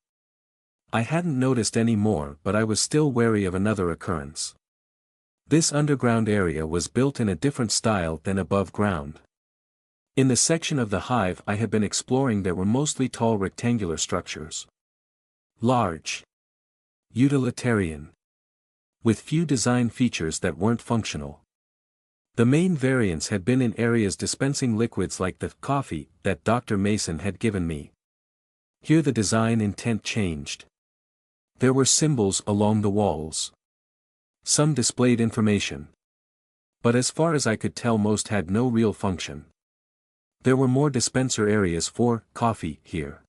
I hadn't noticed any more, but I was still wary of another occurrence. This underground area was built in a different style than above ground. In the section of the hive I had been exploring, there were mostly tall rectangular structures. Large. Utilitarian. With few design features that weren't functional. The main variance had been in areas dispensing liquids like the coffee that Dr. Mason had given me. Here the design intent changed. There were symbols along the walls. Some displayed information. But as far as I could tell, most had no real function. There were more dispenser areas for coffee here,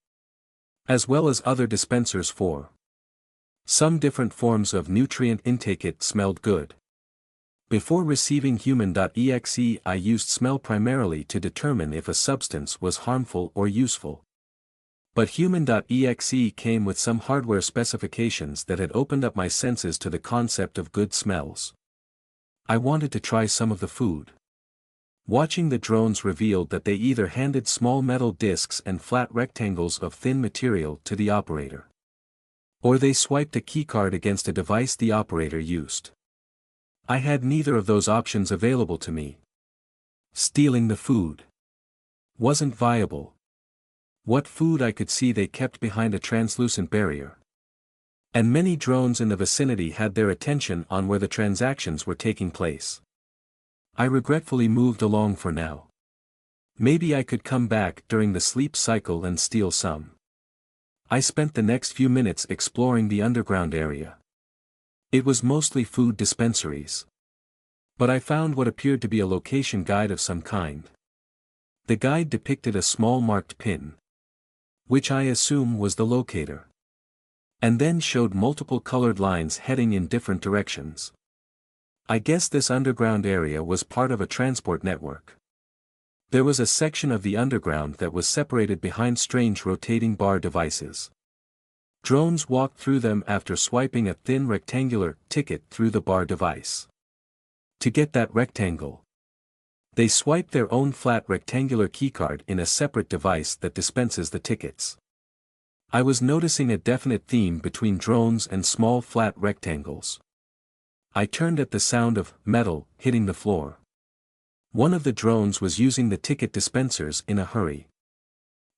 as well as other dispensers for some different forms of nutrient intake. It smelled good. Before receiving human.exe, I used smell primarily to determine if a substance was harmful or useful. But human.exe came with some hardware specifications that had opened up my senses to the concept of good smells. I wanted to try some of the food. Watching the drones revealed that they either handed small metal discs and flat rectangles of thin material to the operator, or they swiped a keycard against a device the operator used. I had neither of those options available to me. Stealing the food wasn't viable. What food I could see they kept behind a translucent barrier. And many drones in the vicinity had their attention on where the transactions were taking place. I regretfully moved along for now. Maybe I could come back during the sleep cycle and steal some. I spent the next few minutes exploring the underground area. It was mostly food dispensaries. But I found what appeared to be a location guide of some kind. The guide depicted a small marked pin, which I assume was the locator, and then showed multiple colored lines heading in different directions. I guess this underground area was part of a transport network. There was a section of the underground that was separated behind strange rotating bar devices. Drones walked through them after swiping a thin rectangular ticket through the bar device. To get that rectangle, They swipe their own flat rectangular keycard in a separate device that dispenses the tickets. I was noticing a definite theme between drones and small flat rectangles. I turned at the sound of metal hitting the floor. One of the drones was using the ticket dispensers in a hurry.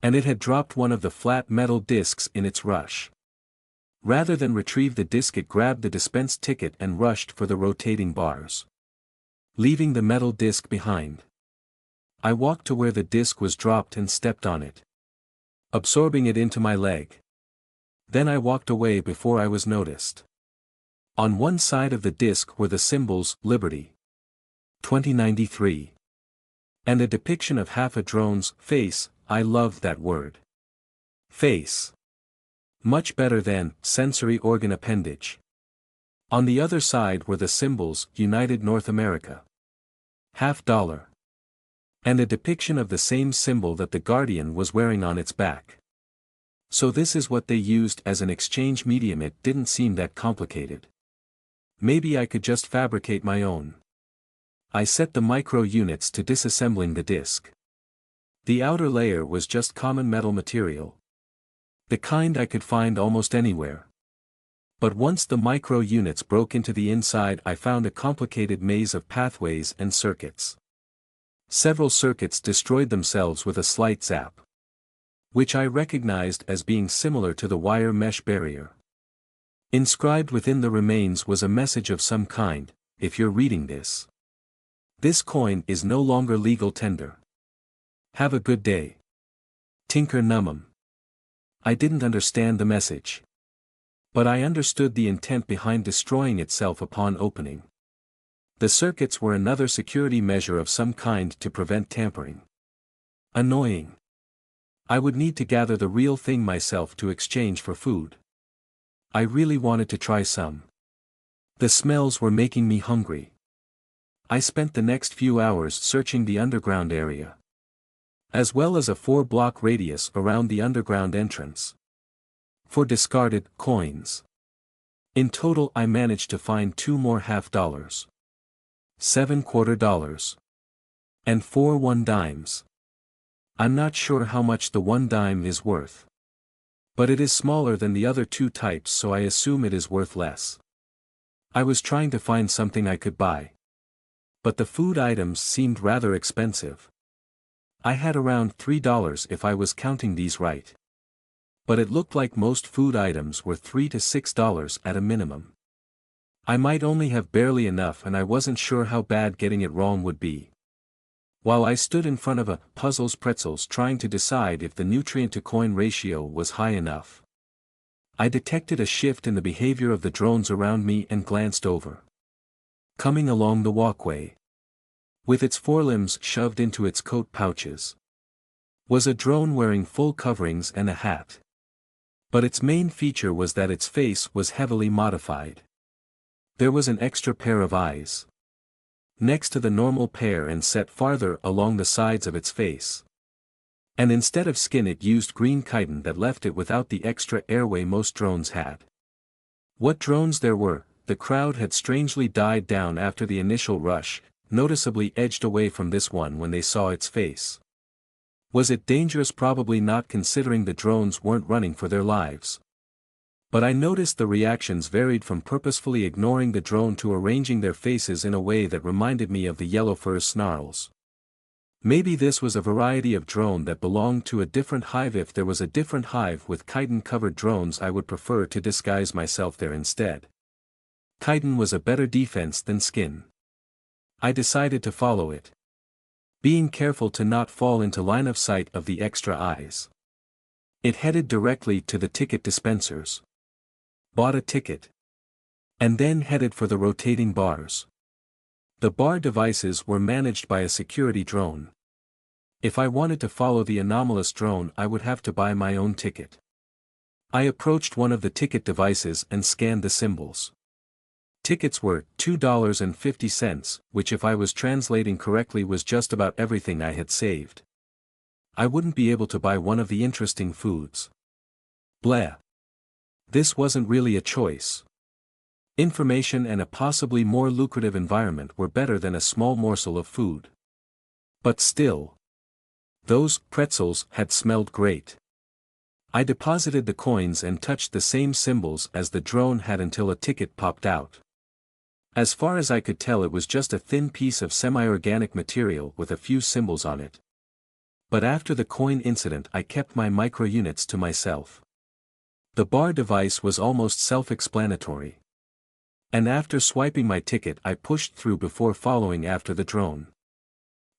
And it had dropped one of the flat metal discs in its rush. Rather than retrieve the disc, it grabbed the dispensed ticket and rushed for the rotating bars, leaving the metal disc behind. I walked to where the disc was dropped and stepped on it, absorbing it into my leg. Then I walked away before I was noticed. On one side of the disc were the symbols Liberty 2093 and a depiction of half a drone's face. I loved that word. Face. Much better than sensory organ appendage. On the other side were the symbols United North America $50 and a depiction of the same symbol that the Guardian was wearing on its back. So this is what they used as an exchange medium. It didn't seem that complicated. Maybe I could just fabricate my own. I set the micro units to disassembling the disc. The outer layer was just common metal material, the kind I could find almost anywhere. But once the micro units broke into the inside, I found a complicated maze of pathways and circuits. Several circuits destroyed themselves with a slight zap, which I recognized as being similar to the wire mesh barrier. Inscribed within the remains was a message of some kind: if you're reading this, this coin is no longer legal tender. Have a good day. Tinker Nummum. I didn't understand the message, but I understood the intent behind destroying itself upon opening. The circuits were another security measure of some kind to prevent tampering. Annoying. I would need to gather the real thing myself to exchange for food. I really wanted to try some. The smells were making me hungry. I spent the next few hours searching the underground area, as well as a 4-block radius around the underground entrance, for discarded coins. In total I managed to find 2 more $50, 7 $quarter, and 4 1-dimes. I'm not sure how much the 1-dime is worth, but it is smaller than the other 2 types, so I assume it is worth less. I was trying to find something I could buy, but the food items seemed rather expensive. I had around $3 if I was counting these right. But it looked like most food items were $3 to $6 at a minimum. I might only have barely enough, and I wasn't sure how bad getting it wrong would be. While I stood in front of a Puzzles Pretzels trying to decide if the nutrient-to-coin ratio was high enough, I detected a shift in the behavior of the drones around me and glanced over. Coming along the walkway, with its forelimbs shoved into its coat pouches, was a drone wearing full coverings and a hat. But its main feature was that its face was heavily modified. There was an extra pair of eyes next to the normal pair and set farther along the sides of its face. And instead of skin, it used green chitin that left it without the extra airway most drones had. What drones there were! The crowd had strangely died down after the initial rush, noticeably edged away from this one when they saw its face. Was it dangerous? Probably not, considering the drones weren't running for their lives. But I noticed the reactions varied from purposefully ignoring the drone to arranging their faces in a way that reminded me of the yellow fur's snarls. Maybe this was a variety of drone that belonged to a different hive. If there was a different hive with chitin-covered drones, I would prefer to disguise myself there instead. Chitin was a better defense than skin. I decided to follow it, being careful to not fall into line of sight of the extra eyes. It headed directly to the ticket dispensers, bought a ticket, and then headed for the rotating bars. The bar devices were managed by a security drone. If I wanted to follow the anomalous drone, I would have to buy my own ticket. I approached one of the ticket devices and scanned the symbols. Tickets were $2.50, which, if I was translating correctly, was just about everything I had saved. I wouldn't be able to buy one of the interesting foods. Bleh. This wasn't really a choice. Information and a possibly more lucrative environment were better than a small morsel of food. But still. Those pretzels had smelled great. I deposited the coins and touched the same symbols as the drone had until a ticket popped out. As far as I could tell, it was just a thin piece of semi-organic material with a few symbols on it. But after the coin incident, I kept my micro-units to myself. The bar device was almost self-explanatory. And after swiping my ticket, I pushed through before following after the drone.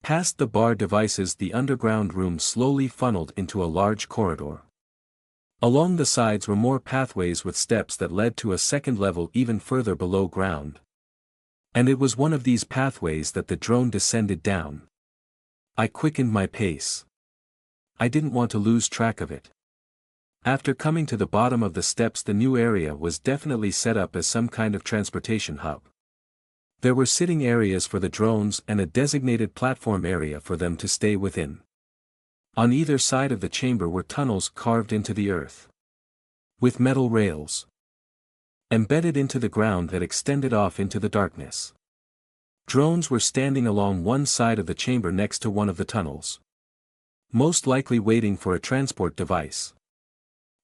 Past the bar devices, the underground room slowly funneled into a large corridor. Along the sides were more pathways with steps that led to a second level even further below ground. And it was one of these pathways that the drone descended down. I quickened my pace. I didn't want to lose track of it. After coming to the bottom of the steps, the new area was definitely set up as some kind of transportation hub. There were sitting areas for the drones and a designated platform area for them to stay within. On either side of the chamber were tunnels carved into the earth, with metal rails embedded into the ground that extended off into the darkness. Drones were standing along one side of the chamber next to one of the tunnels, most likely waiting for a transport device.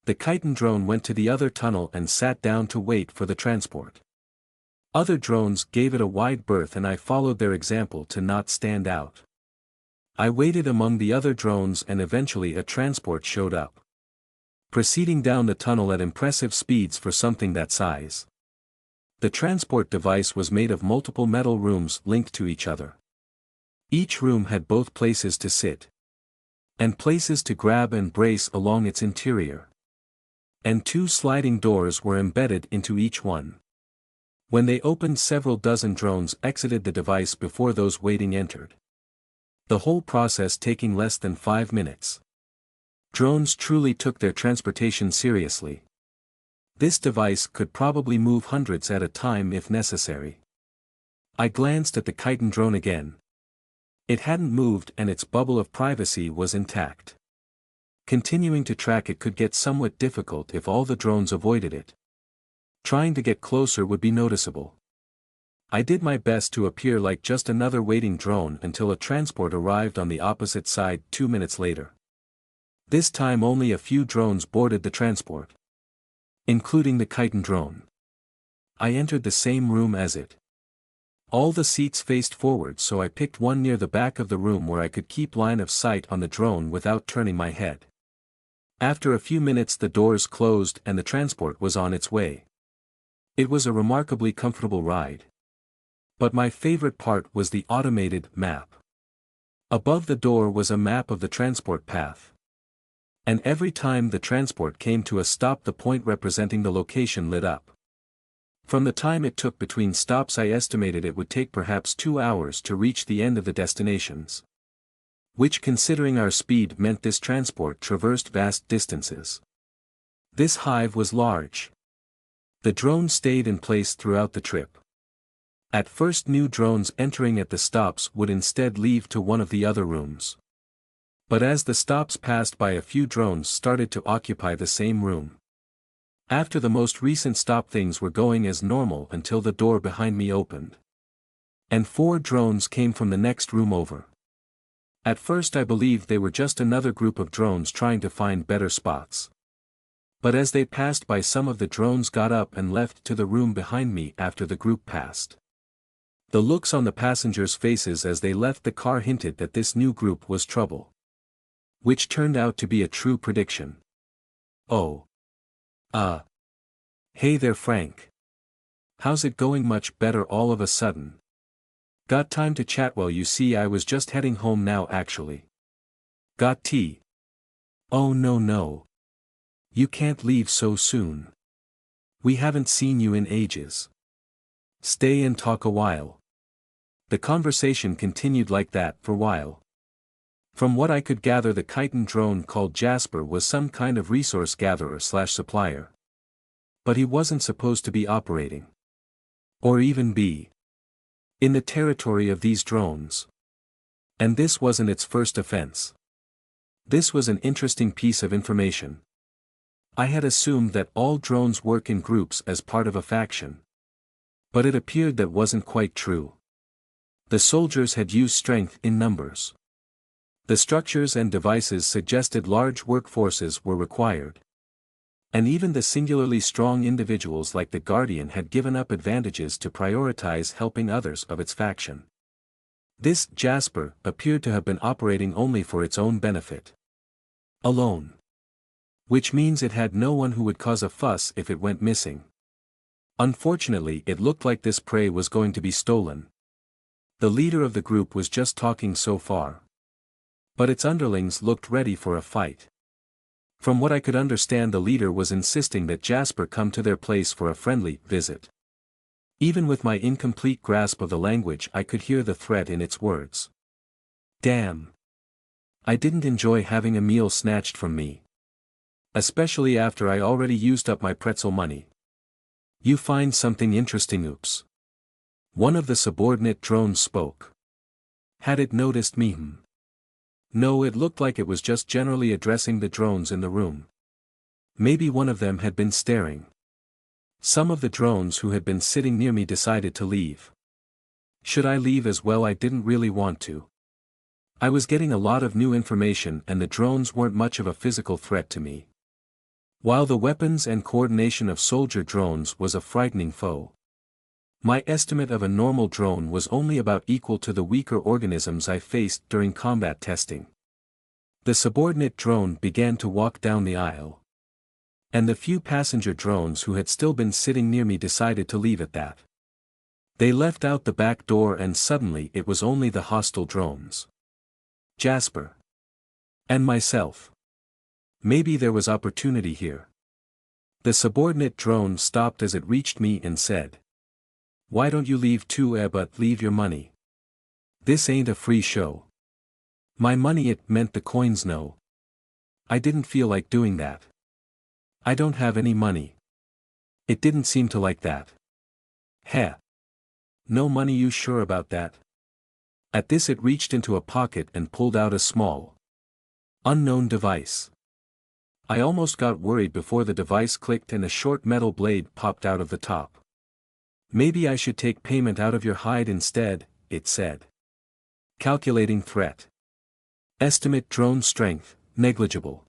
The chitin drone went to the other tunnel and sat down to wait for the transport. Other drones gave it a wide berth and I followed their example to not stand out. I waited among the other drones and eventually a transport showed up, proceeding down the tunnel at impressive speeds for something that size. The transport device was made of multiple metal rooms linked to each other. Each room had both places to sit and places to grab and brace along its interior. And 2 sliding doors were embedded into each one. When they opened, several dozen drones exited the device before those waiting entered. The whole process taking less than 5 minutes. Drones truly took their transportation seriously. This device could probably move hundreds at a time if necessary. I glanced at the chitin drone again. It hadn't moved and its bubble of privacy was intact. Continuing to track it could get somewhat difficult if all the drones avoided it. Trying to get closer would be noticeable. I did my best to appear like just another waiting drone until a transport arrived on the opposite side 2 minutes later. This time only a few drones boarded the transport, including the chitin drone. I entered the same room as it. All the seats faced forward, so I picked one near the back of the room where I could keep line of sight on the drone without turning my head. After a few minutes the doors closed and the transport was on its way. It was a remarkably comfortable ride. But my favorite part was the automated map. Above the door was a map of the transport path. And every time the transport came to a stop, the point representing the location lit up. From the time it took between stops, I estimated it would take perhaps 2 hours to reach the end of the destinations. Which, considering our speed, meant this transport traversed vast distances. This hive was large. The drone stayed in place throughout the trip. At first, new drones entering at the stops would instead leave to one of the other rooms. But as the stops passed by, a few drones started to occupy the same room. After the most recent stop, things were going as normal until the door behind me opened. And 4 drones came from the next room over. At first I believed they were just another group of drones trying to find better spots. But as they passed by, some of the drones got up and left to the room behind me after the group passed. The looks on the passengers' faces as they left the car hinted that this new group was trouble. Which turned out to be a true prediction. Oh. Hey there, Frank. How's it going? Much better all of a sudden. Got time to chat? Well, you see, I was just heading home now actually. Got tea? Oh no. You can't leave so soon. We haven't seen you in ages. Stay and talk a while. The conversation continued like that for a while. From what I could gather, the chitin drone called Jasper was some kind of resource gatherer/supplier. But he wasn't supposed to be operating, or even be, in the territory of these drones. And this wasn't its first offense. This was an interesting piece of information. I had assumed that all drones work in groups as part of a faction. But it appeared that wasn't quite true. The soldiers had used strength in numbers. The structures and devices suggested large workforces were required. And even the singularly strong individuals like the Guardian had given up advantages to prioritize helping others of its faction. This Jasper appeared to have been operating only for its own benefit. Alone. Which means it had no one who would cause a fuss if it went missing. Unfortunately, it looked like this prey was going to be stolen. The leader of the group was just talking so far. But its underlings looked ready for a fight. From what I could understand, the leader was insisting that Jasper come to their place for a friendly visit. Even with my incomplete grasp of the language, I could hear the threat in its words. Damn. I didn't enjoy having a meal snatched from me. Especially after I already used up my pretzel money. You find something interesting, oops. One of the subordinate drones spoke. Had it noticed me? No, it looked like it was just generally addressing the drones in the room. Maybe one of them had been staring. Some of the drones who had been sitting near me decided to leave. Should I leave as well? I didn't really want to. I was getting a lot of new information and the drones weren't much of a physical threat to me. While the weapons and coordination of soldier drones was a frightening foe. My estimate of a normal drone was only about equal to the weaker organisms I faced during combat testing. The subordinate drone began to walk down the aisle. And the few passenger drones who had still been sitting near me decided to leave at that. They left out the back door and suddenly it was only the hostile drones. Jasper. And myself. Maybe there was opportunity here. The subordinate drone stopped as it reached me and said. Why don't you leave too, but leave your money? This ain't a free show. My money, it meant the coins, no. I didn't feel like doing that. I don't have any money. It didn't seem to like that. Heh. No money, you sure about that? At this it reached into a pocket and pulled out a small, unknown device. I almost got worried before the device clicked and a short metal blade popped out of the top. Maybe I should take payment out of your hide instead, it said. Calculating threat. Estimate drone strength, negligible.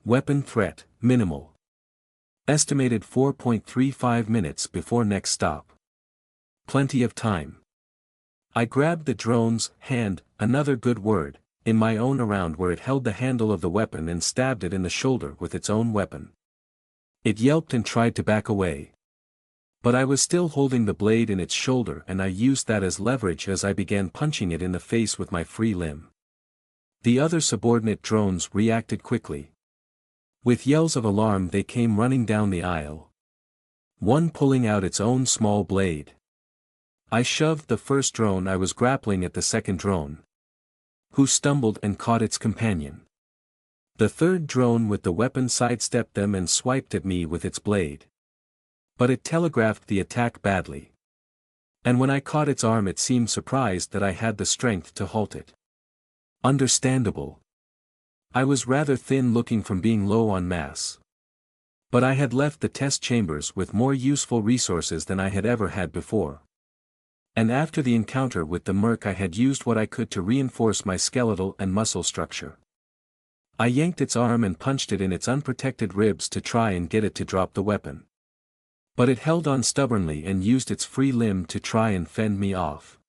Weapon threat, minimal. Estimated 4.35 minutes before next stop. Plenty of time. I grabbed the drone's hand, another good word, in my own around where it held the handle of the weapon and stabbed it in the shoulder with its own weapon. It yelped and tried to back away. But I was still holding the blade in its shoulder and I used that as leverage as I began punching it in the face with my free limb. The other subordinate drones reacted quickly. With yells of alarm they came running down the aisle. One pulling out its own small blade. I shoved the first drone I was grappling at the second drone, who stumbled and caught its companion. The third drone with the weapon sidestepped them and swiped at me with its blade. But it telegraphed the attack badly. And when I caught its arm it seemed surprised that I had the strength to halt it. Understandable. I was rather thin looking from being low on mass. But I had left the test chambers with more useful resources than I had ever had before. And after the encounter with the merc I had used what I could to reinforce my skeletal and muscle structure. I yanked its arm and punched it in its unprotected ribs to try and get it to drop the weapon. But it held on stubbornly and used its free limb to try and fend me off.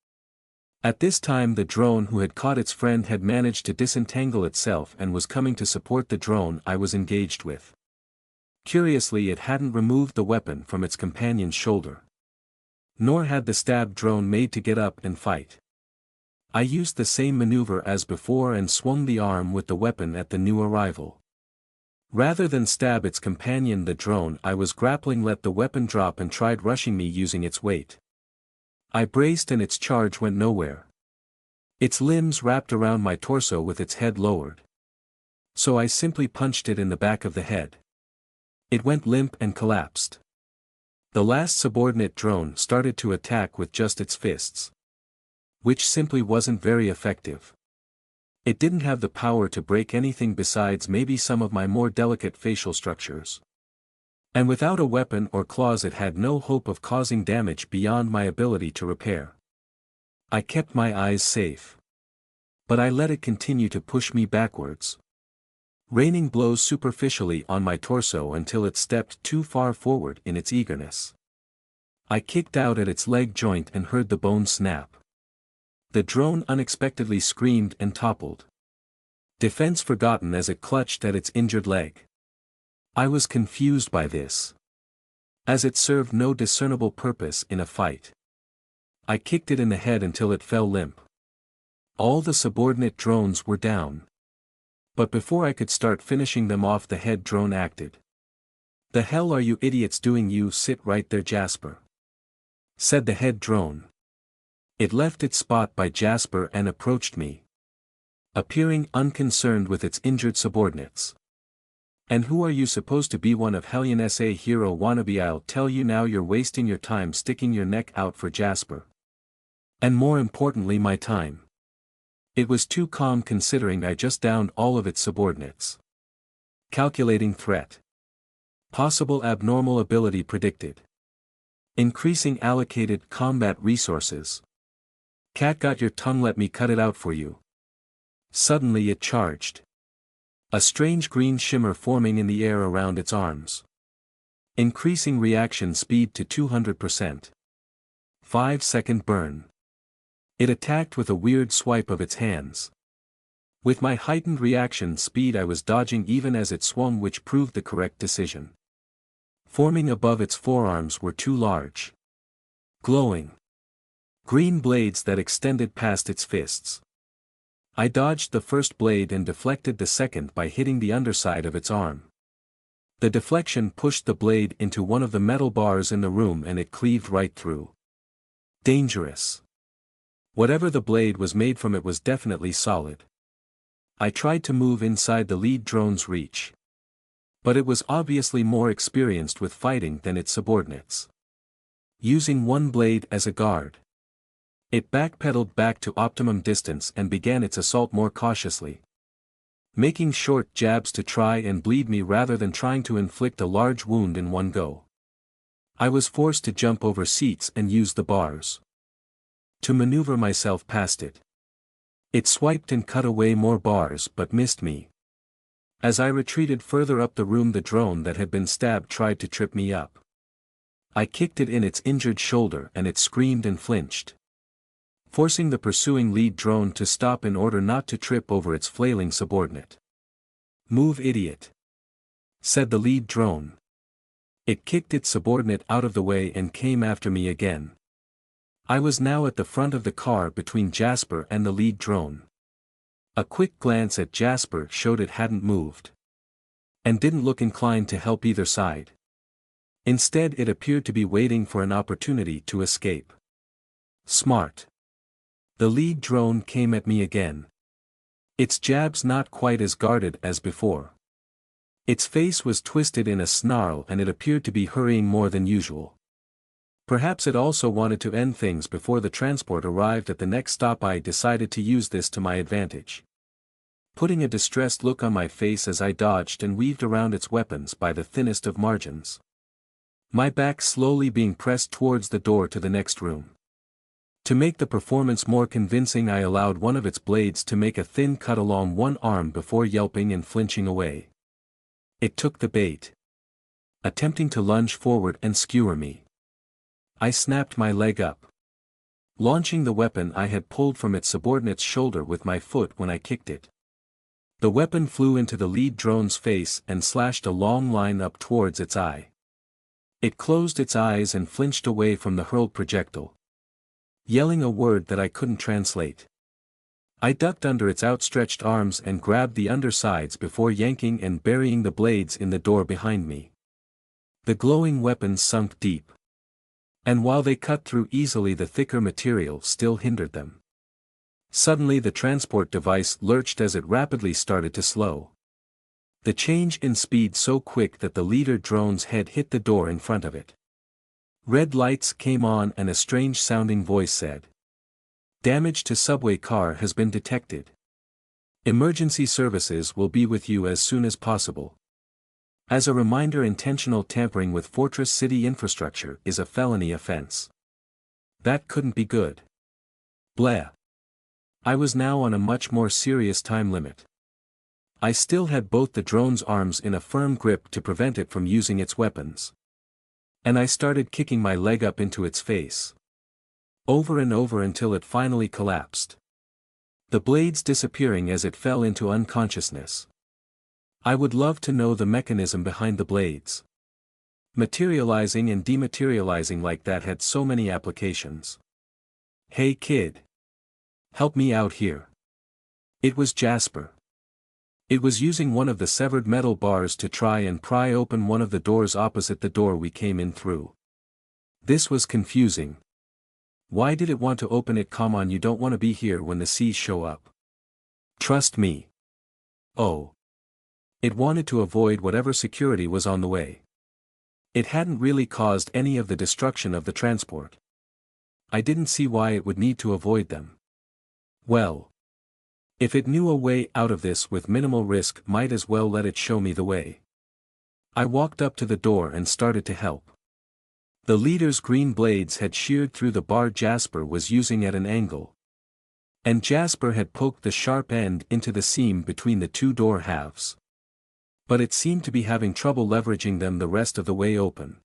At this time the drone who had caught its friend had managed to disentangle itself and was coming to support the drone I was engaged with. Curiously, it hadn't removed the weapon from its companion's shoulder. Nor had the stabbed drone made to get up and fight. I used the same maneuver as before and swung the arm with the weapon at the new arrival. Rather than stab its companion, the drone I was grappling let the weapon drop and tried rushing me using its weight. I braced and its charge went nowhere. Its limbs wrapped around my torso with its head lowered. So I simply punched it in the back of the head. It went limp and collapsed. The last subordinate drone started to attack with just its fists. Which simply wasn't very effective. It didn't have the power to break anything besides maybe some of my more delicate facial structures. And without a weapon or claws it had no hope of causing damage beyond my ability to repair. I kept my eyes safe. But I let it continue to push me backwards, raining blows superficially on my torso until it stepped too far forward in its eagerness. I kicked out at its leg joint and heard the bone snap. The drone unexpectedly screamed and toppled, defense forgotten as it clutched at its injured leg. I was confused by this, as it served no discernible purpose in a fight. I kicked it in the head until it fell limp. All the subordinate drones were down. But before I could start finishing them off, the head drone acted. "The hell are you idiots doing? You sit right there, Jasper," said the head drone. It left its spot by Jasper and approached me, appearing unconcerned with its injured subordinates. "And who are you supposed to be? One of Helion's a hero wannabe? I'll tell you now, you're wasting your time sticking your neck out for Jasper. And more importantly, my time." It was too calm considering I just downed all of its subordinates. Calculating threat. Possible abnormal ability predicted. Increasing allocated combat resources. Cat, got your tongue? Let me cut it out for you. Suddenly it charged, a strange green shimmer forming in the air around its arms. Increasing reaction speed to 200%. 5-second burn. It attacked with a weird swipe of its hands. With my heightened reaction speed, I was dodging even as it swung, which proved the correct decision. Forming above its forearms were two large, glowing green blades that extended past its fists. I dodged the first blade and deflected the second by hitting the underside of its arm. The deflection pushed the blade into one of the metal bars in the room and it cleaved right through. Dangerous. Whatever the blade was made from, it was definitely solid. I tried to move inside the lead drone's reach, but it was obviously more experienced with fighting than its subordinates. Using one blade as a guard, it backpedaled back to optimum distance and began its assault more cautiously, making short jabs to try and bleed me rather than trying to inflict a large wound in one go. I was forced to jump over seats and use the bars to maneuver myself past it. It swiped and cut away more bars but missed me. As I retreated further up the room, the drone that had been stabbed tried to trip me up. I kicked it in its injured shoulder and it screamed and flinched, forcing the pursuing lead drone to stop in order not to trip over its flailing subordinate. "Move, idiot," said the lead drone. It kicked its subordinate out of the way and came after me again. I was now at the front of the car between Jasper and the lead drone. A quick glance at Jasper showed it hadn't moved, and didn't look inclined to help either side. Instead, it appeared to be waiting for an opportunity to escape. Smart. The lead drone came at me again, its jabs not quite as guarded as before. Its face was twisted in a snarl and it appeared to be hurrying more than usual. Perhaps it also wanted to end things before the transport arrived at the next stop. I decided to use this to my advantage, putting a distressed look on my face as I dodged and weaved around its weapons by the thinnest of margins, my back slowly being pressed towards the door to the next room. To make the performance more convincing, I allowed one of its blades to make a thin cut along one arm before yelping and flinching away. It took the bait, attempting to lunge forward and skewer me. I snapped my leg up, launching the weapon I had pulled from its subordinate's shoulder with my foot when I kicked it. The weapon flew into the lead drone's face and slashed a long line up towards its eye. It closed its eyes and flinched away from the hurled projectile, yelling a word that I couldn't translate. I ducked under its outstretched arms and grabbed the undersides before yanking and burying the blades in the door behind me. The glowing weapons sunk deep, and while they cut through easily, the thicker material still hindered them. Suddenly the transport device lurched as it rapidly started to slow. The change in speed so quick that the leader drone's head hit the door in front of it. Red lights came on and a strange-sounding voice said, "Damage to subway car has been detected. Emergency services will be with you as soon as possible. As a reminder, intentional tampering with Fortress City infrastructure is a felony offense." That couldn't be good. Blah. I was now on a much more serious time limit. I still had both the drone's arms in a firm grip to prevent it from using its weapons. And I started kicking my leg up into its face. Over and over until it finally collapsed. The blades disappearing as it fell into unconsciousness. I would love to know the mechanism behind the blades. Materializing and dematerializing like that had so many applications. Hey kid. Help me out here. It was Jasper. It was using one of the severed metal bars to try and pry open one of the doors opposite the door we came in through. This was confusing. Why did it want to open it? Come on, you don't want to be here when the seas show up. Trust me. Oh. It wanted to avoid whatever security was on the way. It hadn't really caused any of the destruction of the transport. I didn't see why it would need to avoid them. Well. If it knew a way out of this with minimal risk, might as well let it show me the way. I walked up to the door and started to help. The leader's green blades had sheared through the bar Jasper was using at an angle. And Jasper had poked the sharp end into the seam between the two door halves. But it seemed to be having trouble leveraging them the rest of the way open.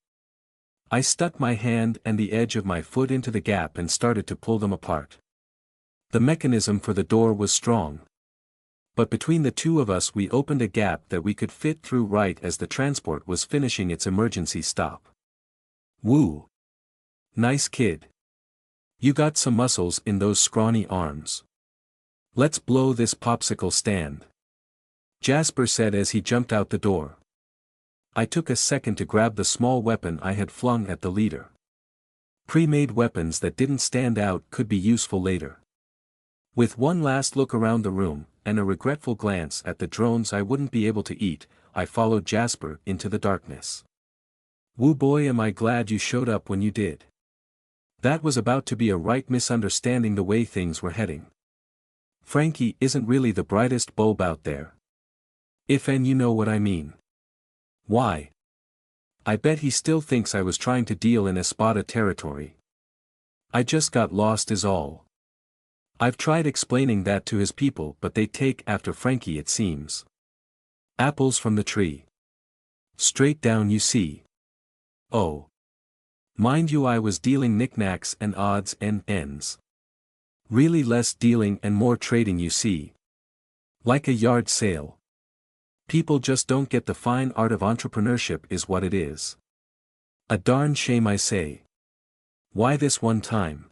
I stuck my hand and the edge of my foot into the gap and started to pull them apart. The mechanism for the door was strong. But between the two of us we opened a gap that we could fit through right as the transport was finishing its emergency stop. Woo! Nice kid. You got some muscles in those scrawny arms. Let's blow this popsicle stand. Jasper said as he jumped out the door. I took a second to grab the small weapon I had flung at the leader. Pre-made weapons that didn't stand out could be useful later. With one last look around the room, and a regretful glance at the drones I wouldn't be able to eat, I followed Jasper into the darkness. Woo boy, am I glad you showed up when you did. That was about to be a right misunderstanding the way things were heading. Frankie isn't really the brightest bulb out there. If and you know what I mean. Why? I bet he still thinks I was trying to deal in Espada territory. I just got lost is all. I've tried explaining that to his people, but they take after Frankie, it seems. Apples from the tree. Straight down, you see. Oh. Mind you, I was dealing knickknacks and odds and ends. Really less dealing and more trading, you see. Like a yard sale. People just don't get the fine art of entrepreneurship is what it is. A darn shame, I say. Why this one time?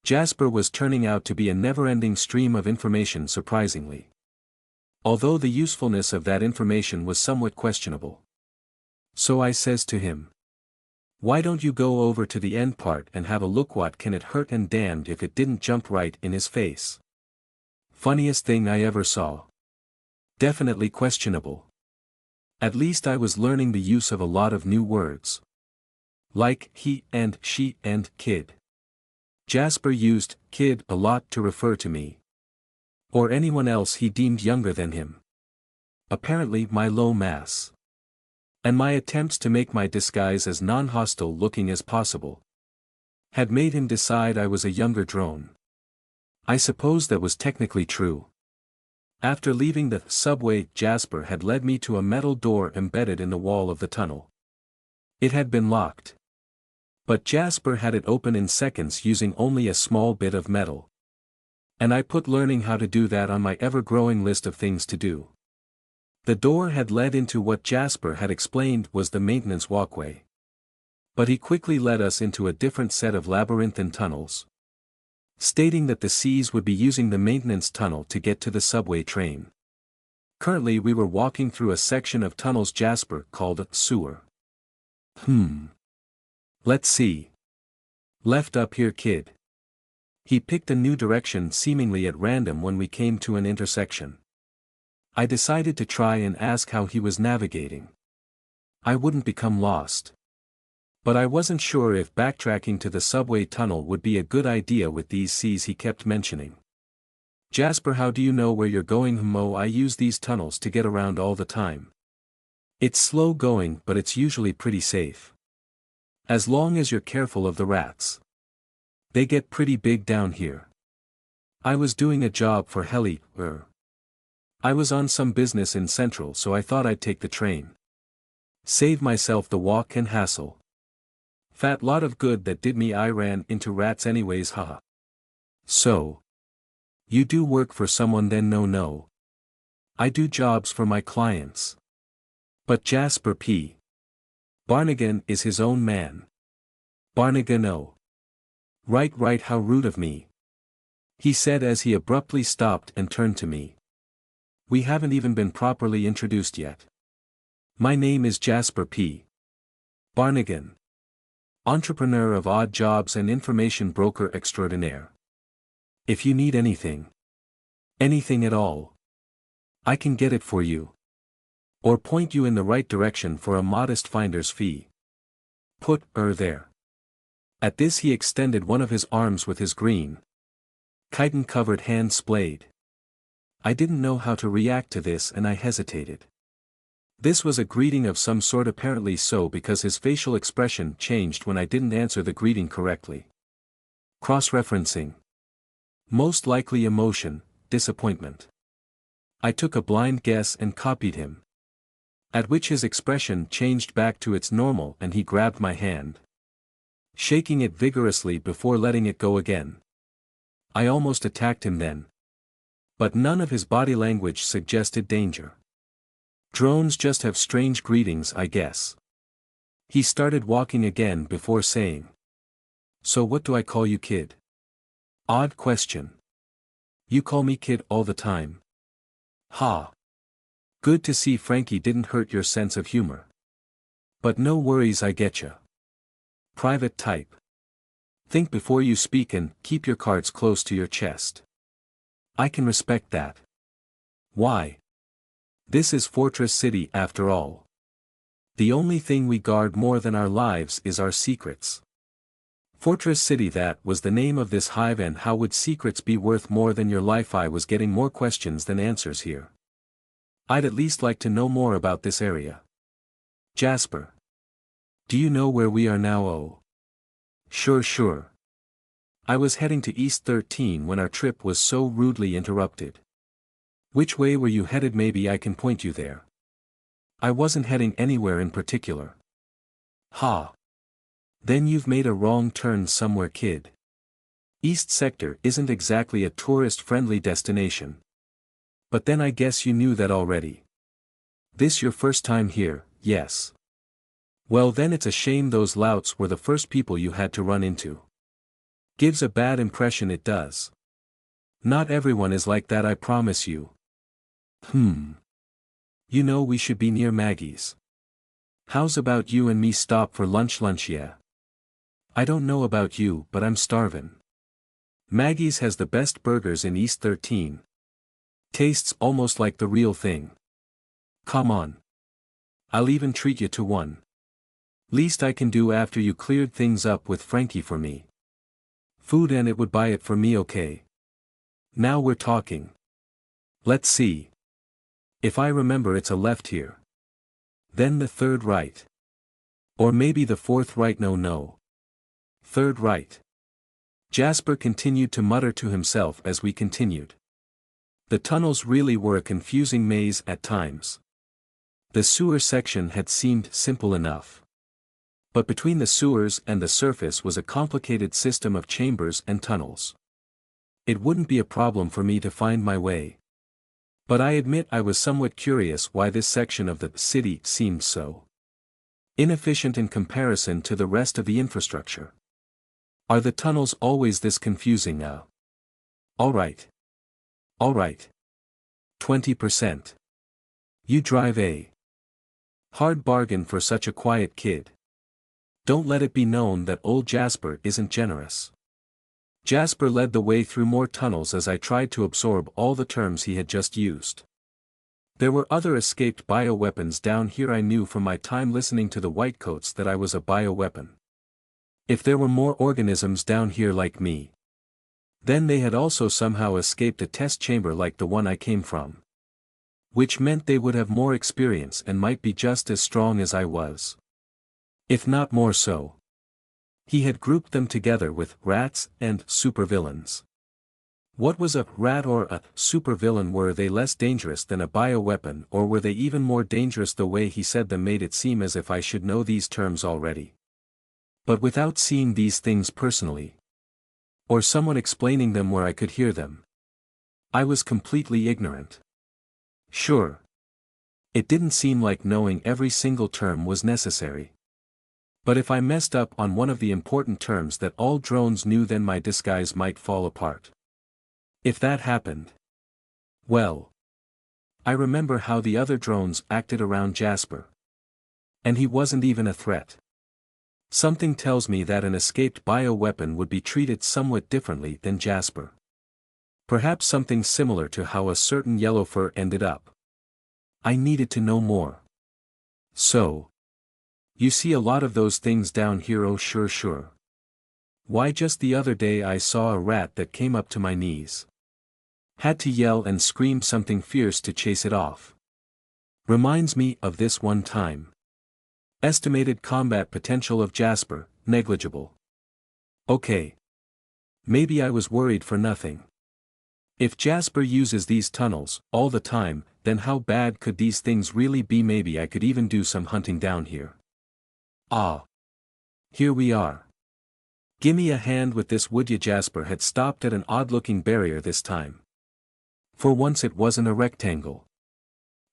Jasper was turning out to be a never-ending stream of information, surprisingly. Although the usefulness of that information was somewhat questionable. So I says to him. Why don't you go over to the end part and have a look? What can it hurt? And damned if it didn't jump right in his face. Funniest thing I ever saw. Definitely questionable. At least I was learning the use of a lot of new words. Like he and she and kid. Jasper used kid a lot to refer to me. Or anyone else he deemed younger than him. Apparently my low mass. And my attempts to make my disguise as non-hostile looking as possible had made him decide I was a younger drone. I suppose that was technically true. After leaving the subway, Jasper had led me to a metal door embedded in the wall of the tunnel. It had been locked. But Jasper had it open in seconds using only a small bit of metal. And I put learning how to do that on my ever-growing list of things to do. The door had led into what Jasper had explained was the maintenance walkway. But he quickly led us into a different set of labyrinthine tunnels. Stating that the C's would be using the maintenance tunnel to get to the subway train. Currently we were walking through a section of tunnels Jasper called a sewer. Let's see. Left up here, kid. He picked a new direction seemingly at random when we came to an intersection. I decided to try and ask how he was navigating. I wouldn't become lost. But I wasn't sure if backtracking to the subway tunnel would be a good idea with these C's he kept mentioning. Jasper, how do you know where you're going? I use these tunnels to get around all the time. It's slow going, but it's usually pretty safe. As long as you're careful of the rats. They get pretty big down here. I was doing a job for I was on some business in Central, so I thought I'd take the train. Save myself the walk and hassle. Fat lot of good that did me. I ran into rats anyways, haha. So. You do work for someone then? No. I do jobs for my clients. But Jasper P. Barnegan is his own man. Barnegan, oh. Right, how rude of me. He said as he abruptly stopped and turned to me. We haven't even been properly introduced yet. My name is Jasper P. Barnegan. Entrepreneur of odd jobs and information broker extraordinaire. If you need anything at all, I can get it for you. Or point you in the right direction for a modest finder's fee. Put there. At this he extended one of his arms with his green, chitin-covered hand splayed. I didn't know how to react to this and I hesitated. This was a greeting of some sort, apparently so, because his facial expression changed when I didn't answer the greeting correctly. Cross-referencing. Most likely emotion, disappointment. I took a blind guess and copied him. At which his expression changed back to its normal and he grabbed my hand, shaking it vigorously before letting it go again. I almost attacked him then. But none of his body language suggested danger. Drones just have strange greetings, I guess. He started walking again before saying, So what do I call you, kid? Odd question. You call me kid all the time. Ha. Good to see Frankie didn't hurt your sense of humor. But no worries, I getcha. Private type. Think before you speak and keep your cards close to your chest. I can respect that. Why? This is Fortress City after all. The only thing we guard more than our lives is our secrets. Fortress City, that was the name of this hive, and how would secrets be worth more than your life? I was getting more questions than answers here. I'd at least like to know more about this area. Jasper. Do you know where we are now? Oh. Sure. I was heading to East 13 when our trip was so rudely interrupted. Which way were you headed? Maybe I can point you there. I wasn't heading anywhere in particular. Ha. Then you've made a wrong turn somewhere, kid. East Sector isn't exactly a tourist-friendly destination. But then I guess you knew that already. This your first time here? Yes. Well then it's a shame those louts were the first people you had to run into. Gives a bad impression, it does. Not everyone is like that, I promise you. You know we should be near Maggie's. How's about you and me stop for lunch, yeah? I don't know about you, but I'm starvin'. Maggie's has the best burgers in East 13. Tastes almost like the real thing. Come on. I'll even treat you to one. Least I can do after you cleared things up with Frankie for me. Food, and it would buy it for me, okay? Now we're talking. Let's see. If I remember, it's a left here. Then the third right. Or maybe the fourth right. No. Third right. Jasper continued to mutter to himself as we continued. The tunnels really were a confusing maze at times. The sewer section had seemed simple enough. But between the sewers and the surface was a complicated system of chambers and tunnels. It wouldn't be a problem for me to find my way. But I admit I was somewhat curious why this section of the city seemed so inefficient in comparison to the rest of the infrastructure. Are the tunnels always this confusing now? Alright. 20%. You drive a hard bargain for such a quiet kid. Don't let it be known that old Jasper isn't generous. Jasper led the way through more tunnels as I tried to absorb all the terms he had just used. There were other escaped bioweapons down here. I knew from my time listening to the Whitecoats that I was a bioweapon. If there were more organisms down here like me, then they had also somehow escaped a test chamber like the one I came from. Which meant they would have more experience and might be just as strong as I was. If not more so. He had grouped them together with rats and supervillains. What was a rat or a supervillain? Were they less dangerous than a bioweapon, or were they even more dangerous? The way he said them made it seem as if I should know these terms already. But without seeing these things personally, or someone explaining them where I could hear them, I was completely ignorant. Sure. It didn't seem like knowing every single term was necessary. But if I messed up on one of the important terms that all drones knew, then my disguise might fall apart. If that happened, well, I remember how the other drones acted around Jasper. And he wasn't even a threat. Something tells me that an escaped bioweapon would be treated somewhat differently than Jasper. Perhaps something similar to how a certain yellow fur ended up. I needed to know more. So, you see a lot of those things down here? Oh sure. Why, just the other day I saw a rat that came up to my knees. Had to yell and scream something fierce to chase it off. Reminds me of this one time. Estimated combat potential of Jasper, negligible. Okay. Maybe I was worried for nothing. If Jasper uses these tunnels all the time, then how bad could these things really be? Maybe I could even do some hunting down here. Ah. Here we are. Gimme a hand with this, would ya? Jasper had stopped at an odd-looking barrier this time. For once it wasn't a rectangle.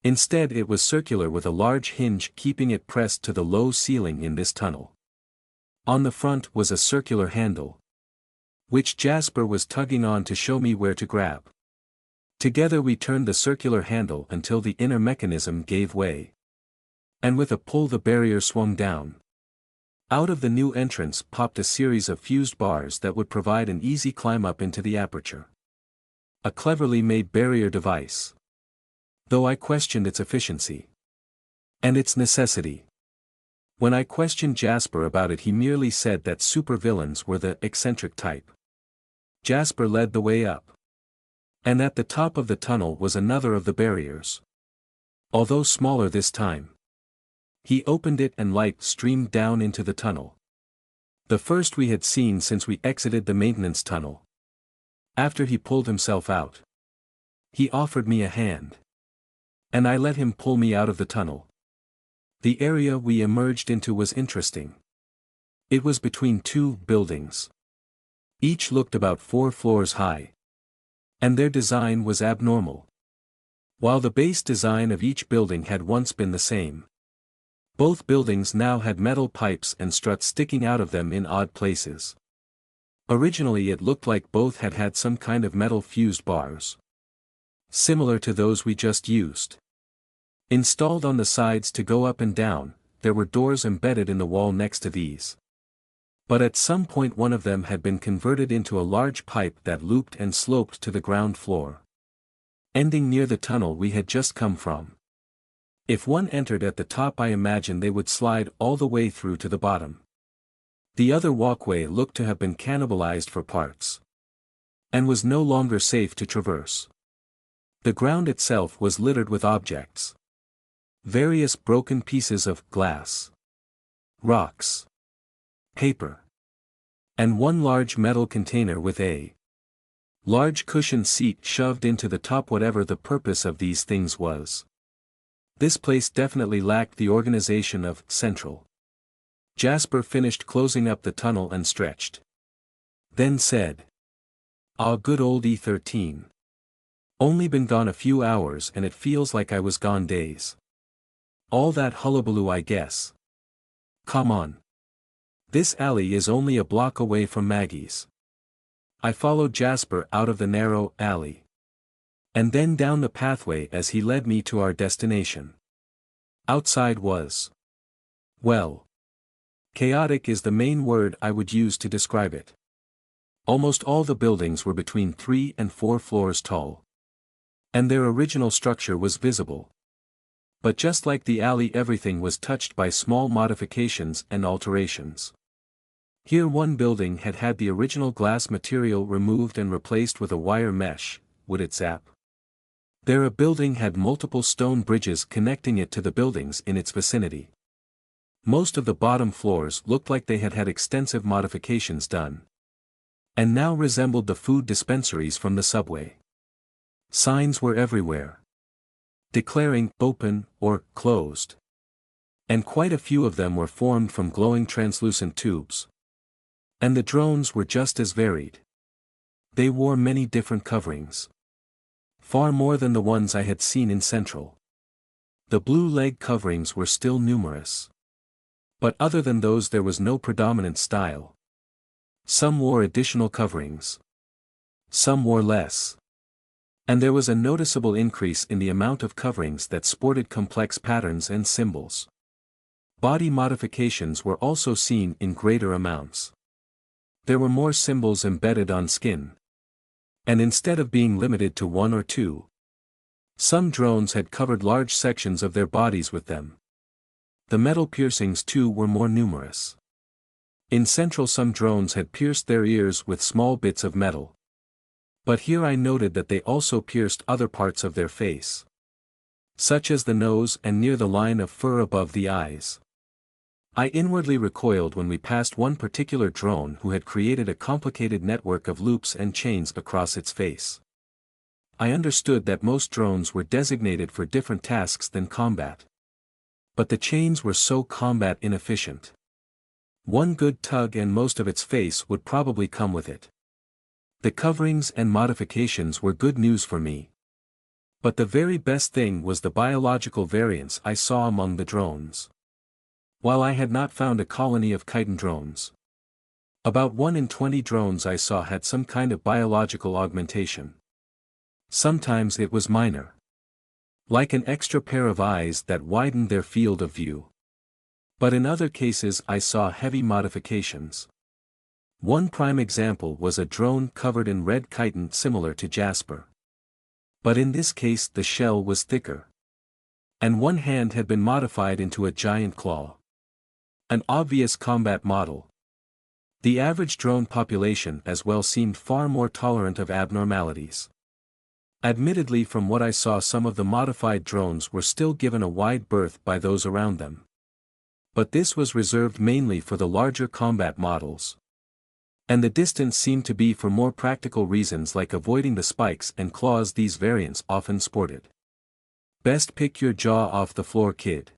Instead it was circular with a large hinge keeping it pressed to the low ceiling in this tunnel. On the front was a circular handle, which Jasper was tugging on to show me where to grab. Together we turned the circular handle until the inner mechanism gave way. And with a pull the barrier swung down. Out of the new entrance popped a series of fused bars that would provide an easy climb up into the aperture. A cleverly made barrier device. Though I questioned its efficiency. And its necessity. When I questioned Jasper about it, he merely said that supervillains were the eccentric type. Jasper led the way up. And at the top of the tunnel was another of the barriers. Although smaller this time. He opened it and light streamed down into the tunnel. The first we had seen since we exited the maintenance tunnel. After he pulled himself out, he offered me a hand. And I let him pull me out of the tunnel. The area we emerged into was interesting. It was between two buildings. Each looked about 4 floors high. And their design was abnormal. While the base design of each building had once been the same. Both buildings now had metal pipes and struts sticking out of them in odd places. Originally it looked like both had had some kind of metal fused bars. Similar to those we just used. Installed on the sides to go up and down, there were doors embedded in the wall next to these. But at some point one of them had been converted into a large pipe that looped and sloped to the ground floor. Ending near the tunnel we had just come from. If one entered at the top, I imagine they would slide all the way through to the bottom. The other walkway looked to have been cannibalized for parts. And was no longer safe to traverse. The ground itself was littered with objects. Various broken pieces of glass, rocks, paper, and one large metal container with a large cushioned seat shoved into the top. Whatever the purpose of these things was. This place definitely lacked the organization of Central. Jasper finished closing up the tunnel and stretched. Then said, "Ah, good old E13. Only been gone a few hours and it feels like I was gone days. All that hullabaloo, I guess. Come on. This alley is only a block away from Maggie's." I followed Jasper out of the narrow alley. And then down the pathway as he led me to our destination. Outside was, well, chaotic is the main word I would use to describe it. Almost all the buildings were between 3 and 4 floors tall. And their original structure was visible. But just like the alley, everything was touched by small modifications and alterations. Here one building had had the original glass material removed and replaced with a wire mesh, would it zap? There a building had multiple stone bridges connecting it to the buildings in its vicinity. Most of the bottom floors looked like they had had extensive modifications done. and now resembled the food dispensaries from the subway. Signs were everywhere, declaring open or closed. And quite a few of them were formed from glowing translucent tubes. And the drones were just as varied. They wore many different coverings. Far more than the ones I had seen in Central. The blue leg coverings were still numerous. But other than those there was no predominant style. Some wore additional coverings. Some wore less. And there was a noticeable increase in the amount of coverings that sported complex patterns and symbols. Body modifications were also seen in greater amounts. There were more symbols embedded on skin. And instead of being limited to one or two, some drones had covered large sections of their bodies with them. The metal piercings too were more numerous. In Central some drones had pierced their ears with small bits of metal. But here I noted that they also pierced other parts of their face, such as the nose and near the line of fur above the eyes. I inwardly recoiled when we passed one particular drone who had created a complicated network of loops and chains across its face. I understood that most drones were designated for different tasks than combat. But the chains were so combat inefficient. One good tug and most of its face would probably come with it. The coverings and modifications were good news for me. But the very best thing was the biological variance I saw among the drones. While I had not found a colony of chitin drones, about 1 in 20 drones I saw had some kind of biological augmentation. Sometimes it was minor, like an extra pair of eyes that widened their field of view. But in other cases I saw heavy modifications. One prime example was a drone covered in red chitin similar to jasper. But in this case the shell was thicker. And one hand had been modified into a giant claw. An obvious combat model. The average drone population as well seemed far more tolerant of abnormalities. Admittedly, from what I saw, some of the modified drones were still given a wide berth by those around them. But this was reserved mainly for the larger combat models. And the distance seemed to be for more practical reasons like avoiding the spikes and claws these variants often sported. Best pick your jaw off the floor, kid.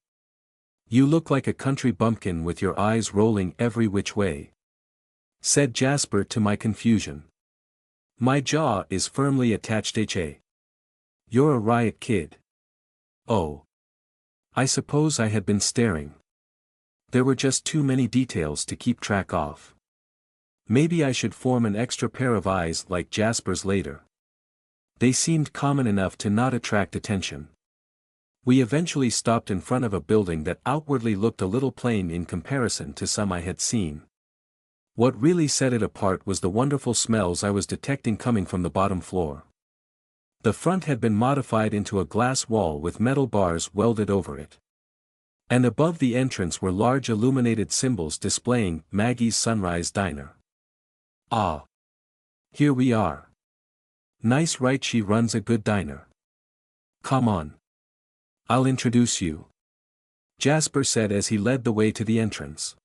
You look like a country bumpkin with your eyes rolling every which way, said Jasper to my confusion. My jaw is firmly attached. You're a riot, kid. Oh. I suppose I had been staring. There were just too many details to keep track of. Maybe I should form an extra pair of eyes like Jasper's later. They seemed common enough to not attract attention. We eventually stopped in front of a building that outwardly looked a little plain in comparison to some I had seen. What really set it apart was the wonderful smells I was detecting coming from the bottom floor. The front had been modified into a glass wall with metal bars welded over it. And above the entrance were large illuminated symbols displaying Maggie's Sunrise Diner. Ah. Here we are. Nice, right? She runs a good diner. Come on. I'll introduce you, Jasper said as he led the way to the entrance.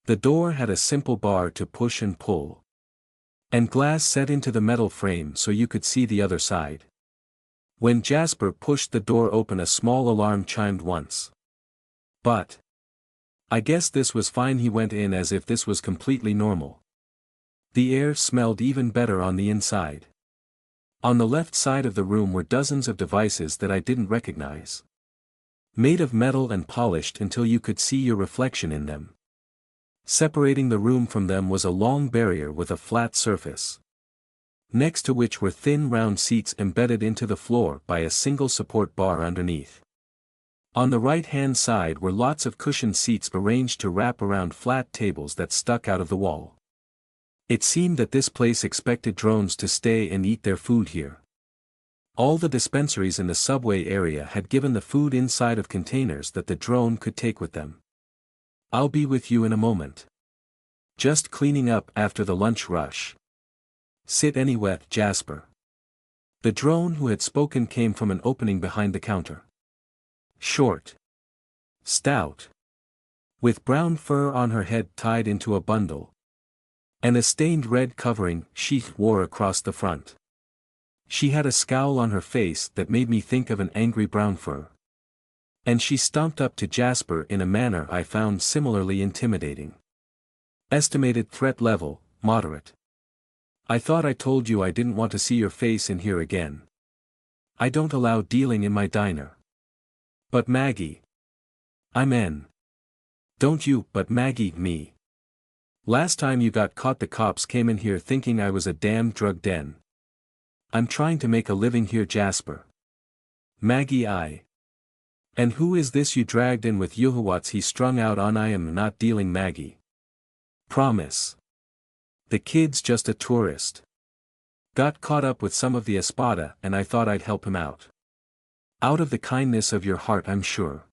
The door had a simple bar to push and pull, and glass set into the metal frame so you could see the other side. When Jasper pushed the door open, a small alarm chimed once. But I guess this was fine. He went in as if this was completely normal. The air smelled even better on the inside. On the left side of the room were dozens of devices that I didn't recognize. Made of metal and polished until you could see your reflection in them. Separating the room from them was a long barrier with a flat surface, next to which were thin round seats embedded into the floor by a single support bar underneath. On the right-hand side were lots of cushioned seats arranged to wrap around flat tables that stuck out of the wall. It seemed that this place expected drones to stay and eat their food here. All the dispensaries in the subway area had given the food inside of containers that the drone could take with them. I'll be with you in a moment. Just cleaning up after the lunch rush. Sit anywhere, Jasper. The drone who had spoken came from an opening behind the counter. Short. Stout. With brown fur on her head tied into a bundle. and a stained red covering she wore across the front. She had a scowl on her face that made me think of an angry brown fur. And she stomped up to Jasper in a manner I found similarly intimidating. Estimated threat level, moderate. I thought I told you I didn't want to see your face in here again. I don't allow dealing in my diner. But Maggie. I'm in. Don't you, but Maggie, me. Last time you got caught the cops came in here thinking I was a damn drug den. I'm trying to make a living here, Jasper. Maggie, I. And who is this you dragged in with you? What's he strung out on? I am not dealing, Maggie. Promise. The kid's just a tourist. Got caught up with some of the espada and I thought I'd help him out. Out of the kindness of your heart, I'm sure.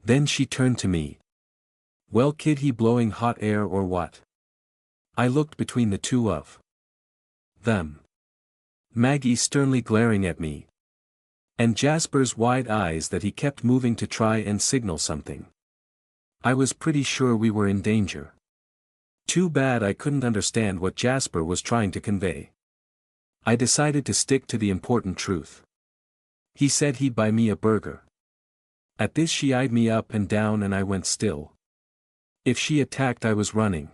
Then she turned to me. Well, kid, he blowing hot air or what? I looked between the two of them. Maggie sternly glaring at me. And Jasper's wide eyes that he kept moving to try and signal something. I was pretty sure we were in danger. Too bad I couldn't understand what Jasper was trying to convey. I decided to stick to the important truth. He said he'd buy me a burger. At this she eyed me up and down and I went still. If she attacked, I was running.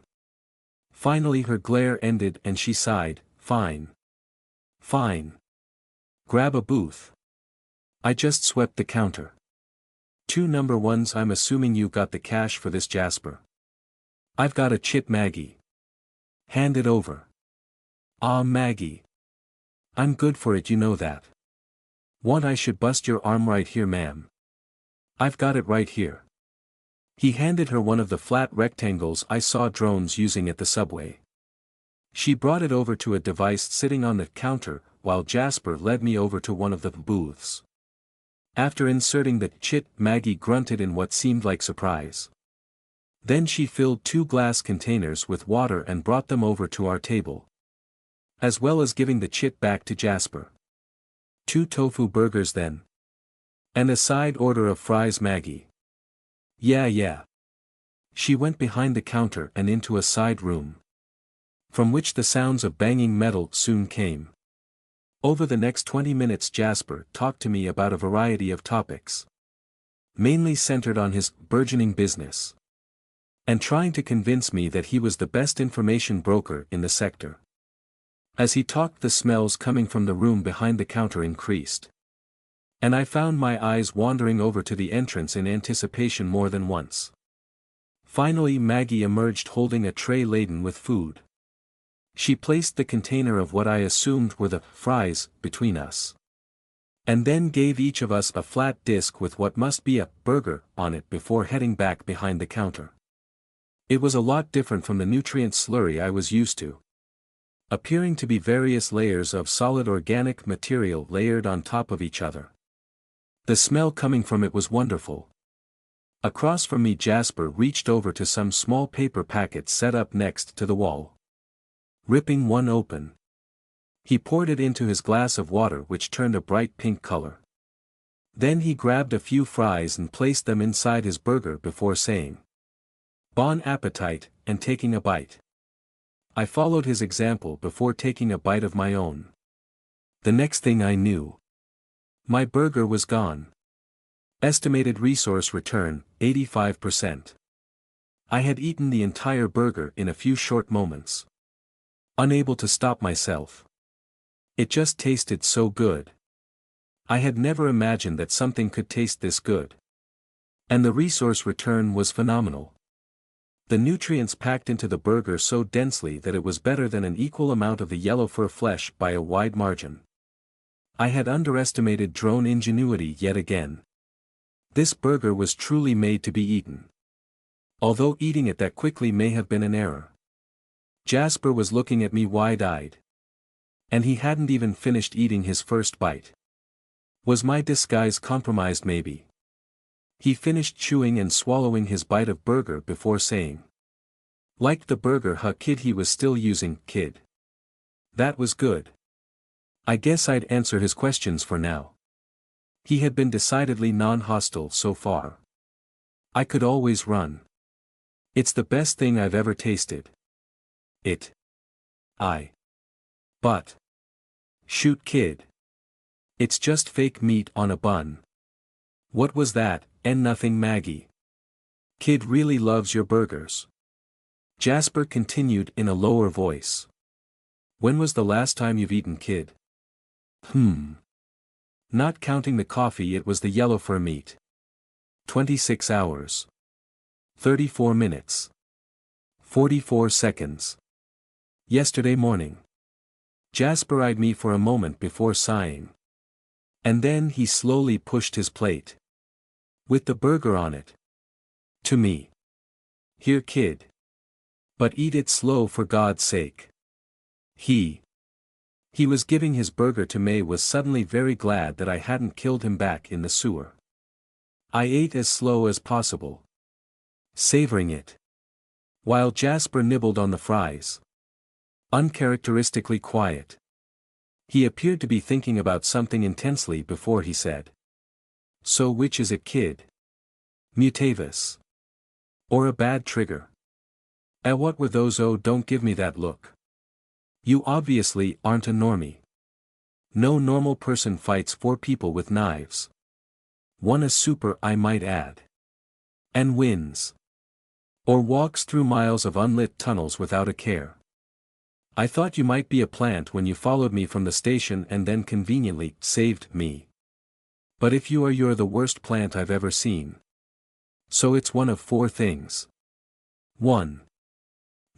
Finally her glare ended and she sighed, fine. Fine. Grab a booth. I just swept the counter. 2 number ones. I'm assuming you got the cash for this, Jasper. I've got a chit, Maggie. Hand it over. Ah, Maggie. I'm good for it, you know that. Want I should bust your arm? Right here, ma'am. I've got it right here. He handed her one of the flat rectangles I saw drones using at the subway. She brought it over to a device sitting on the counter, while Jasper led me over to one of the booths. After inserting the chit, Maggie grunted in what seemed like surprise. Then she filled 2 glass containers with water and brought them over to our table. As well as giving the chit back to Jasper. 2 tofu burgers then. And a side order of fries, Maggie. Yeah. She went behind the counter and into a side room, from which the sounds of banging metal soon came. Over the next 20 minutes Jasper talked to me about a variety of topics. Mainly centered on his burgeoning business. And trying to convince me that he was the best information broker in the sector. As he talked, the smells coming from the room behind the counter increased. And I found my eyes wandering over to the entrance in anticipation more than once. Finally Maggie emerged holding a tray laden with food. She placed the container of what I assumed were the fries between us. And then gave each of us a flat disc with what must be a burger on it before heading back behind the counter. It was a lot different from the nutrient slurry I was used to. Appearing to be various layers of solid organic material layered on top of each other. The smell coming from it was wonderful. Across from me Jasper reached over to some small paper packets set up next to the wall. Ripping one open. He poured it into his glass of water, which turned a bright pink color. Then he grabbed a few fries and placed them inside his burger before saying, "Bon appetit," and taking a bite. I followed his example before taking a bite of my own. The next thing I knew, my burger was gone. Estimated resource return, 85%. I had eaten the entire burger in a few short moments. Unable to stop myself. It just tasted so good. I had never imagined that something could taste this good. And the resource return was phenomenal. The nutrients packed into the burger so densely that it was better than an equal amount of the yellow fur flesh by a wide margin. I had underestimated drone ingenuity yet again. This burger was truly made to be eaten. Although eating it that quickly may have been an error. Jasper was looking at me wide-eyed. And he hadn't even finished eating his first bite. Was my disguise compromised maybe? He finished chewing and swallowing his bite of burger before saying, "Liked the burger, huh, kid?" He was still using "kid." That was good. I guess I'd answer his questions for now. He had been decidedly non-hostile so far. I could always run. It's the best thing I've ever tasted. it. But. Shoot kid. It's just fake meat on a bun. What was that, and nothing Maggie. Kid really loves your burgers. Jasper continued in a lower voice. When was the last time you've eaten kid? Not counting the coffee, it was the yellow fur meat. 26 hours. 34 minutes. 44 seconds. Yesterday morning. Jasper eyed me for a moment before sighing. And then he slowly pushed his plate. With the burger on it. To me. Here kid. But eat it slow for God's sake. He was giving his burger to May, was suddenly very glad that I hadn't killed him back in the sewer. I ate as slow as possible. Savoring it. While Jasper nibbled on the fries. Uncharacteristically quiet. He appeared to be thinking about something intensely before he said. So which is it kid? Mutavis. Or a bad trigger? What were those? Oh, don't give me that look. You obviously aren't a normie. No normal person fights 4 people with knives. One a super, I might add. And wins. Or walks through miles of unlit tunnels without a care. I thought you might be a plant when you followed me from the station and then conveniently saved me. But if you are, you're the worst plant I've ever seen. So it's one of 4 things. 1.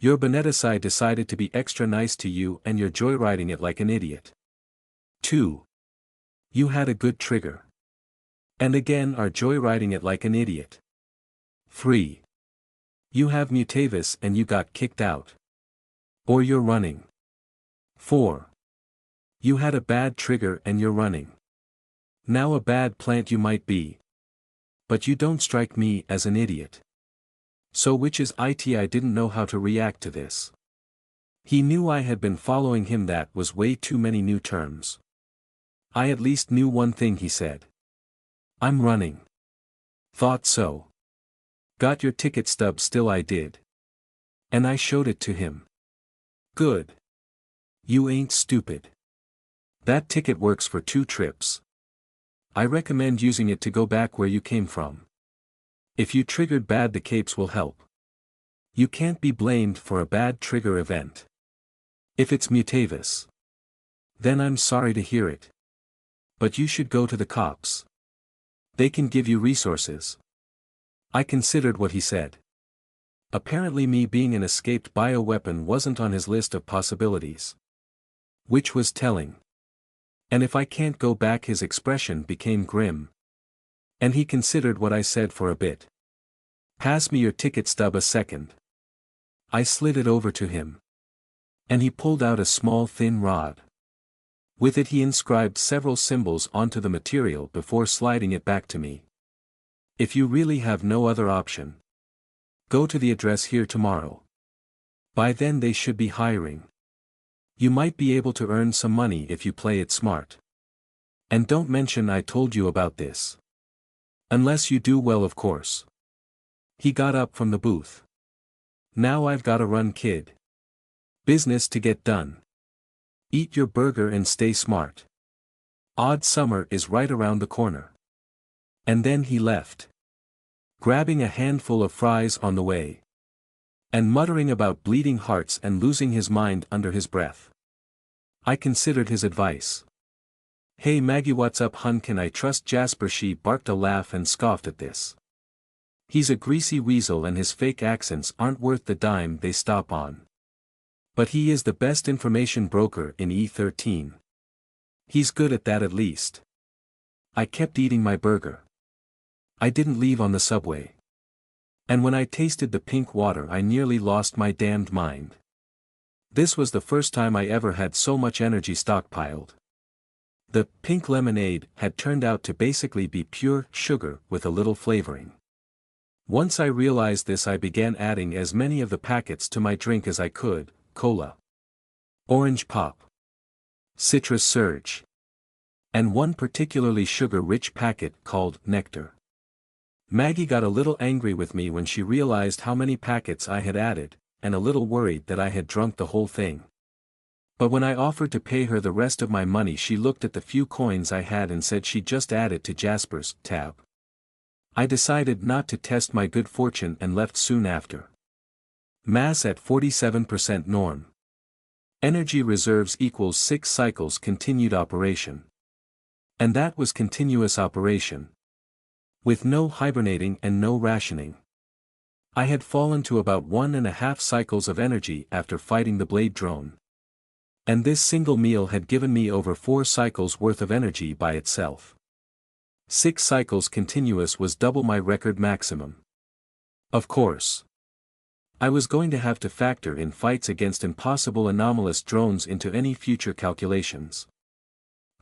Your Beneticide decided to be extra nice to you and you're joyriding it like an idiot. 2. You had a good trigger. And again are joyriding it like an idiot. 3. You have Mutavis and you got kicked out. Or you're running. 4. You had a bad trigger and you're running. Now a bad plant you might be. But you don't strike me as an idiot. So which is it? I didn't know how to react to this. He knew I had been following him, that was way too many new terms. I at least knew one thing, he said. I'm running. Thought so. Got your ticket stub still? I did. And I showed it to him. Good. You ain't stupid. That ticket works for 2 trips. I recommend using it to go back where you came from. If you triggered bad, the capes will help. You can't be blamed for a bad trigger event. If it's Mutavis. Then I'm sorry to hear it. But you should go to the cops. They can give you resources. I considered what he said. Apparently me being an escaped bioweapon wasn't on his list of possibilities. Which was telling. And if I can't go back, his expression became grim. And he considered what I said for a bit. Pass me your ticket stub a second. I slid it over to him. And he pulled out a small thin rod. With it he inscribed several symbols onto the material before sliding it back to me. If you really have no other option, go to the address here tomorrow. By then they should be hiring. You might be able to earn some money if you play it smart. And don't mention I told you about this. Unless you do well, of course. He got up from the booth. Now I've gotta run, kid. Business to get done. Eat your burger and stay smart. Odd summer is right around the corner. And then he left. Grabbing a handful of fries on the way. And muttering about bleeding hearts and losing his mind under his breath. I considered his advice. Hey Maggie, what's up hun, can I trust Jasper? She barked a laugh and scoffed at this. He's a greasy weasel and his fake accents aren't worth the dime they stop on. But he is the best information broker in E13. He's good at that at least. I kept eating my burger. I didn't leave on the subway. And when I tasted the pink water I nearly lost my damned mind. This was the first time I ever had so much energy stockpiled. The pink lemonade had turned out to basically be pure sugar with a little flavoring. Once I realized this, I began adding as many of the packets to my drink as I could: cola, orange pop, citrus surge, and one particularly sugar-rich packet called nectar. Maggie got a little angry with me when she realized how many packets I had added, and a little worried that I had drunk the whole thing. But when I offered to pay her the rest of my money, she looked at the few coins I had and said she'd just add it to Jasper's tab. I decided not to test my good fortune and left soon after. Mass at 47% norm. Energy reserves equals 6 cycles continued operation. And that was continuous operation. With no hibernating and no rationing. I had fallen to about 1.5 cycles of energy after fighting the blade drone. And this single meal had given me over 4 cycles worth of energy by itself. 6 cycles continuous was double my record maximum. Of course. I was going to have to factor in fights against impossible anomalous drones into any future calculations.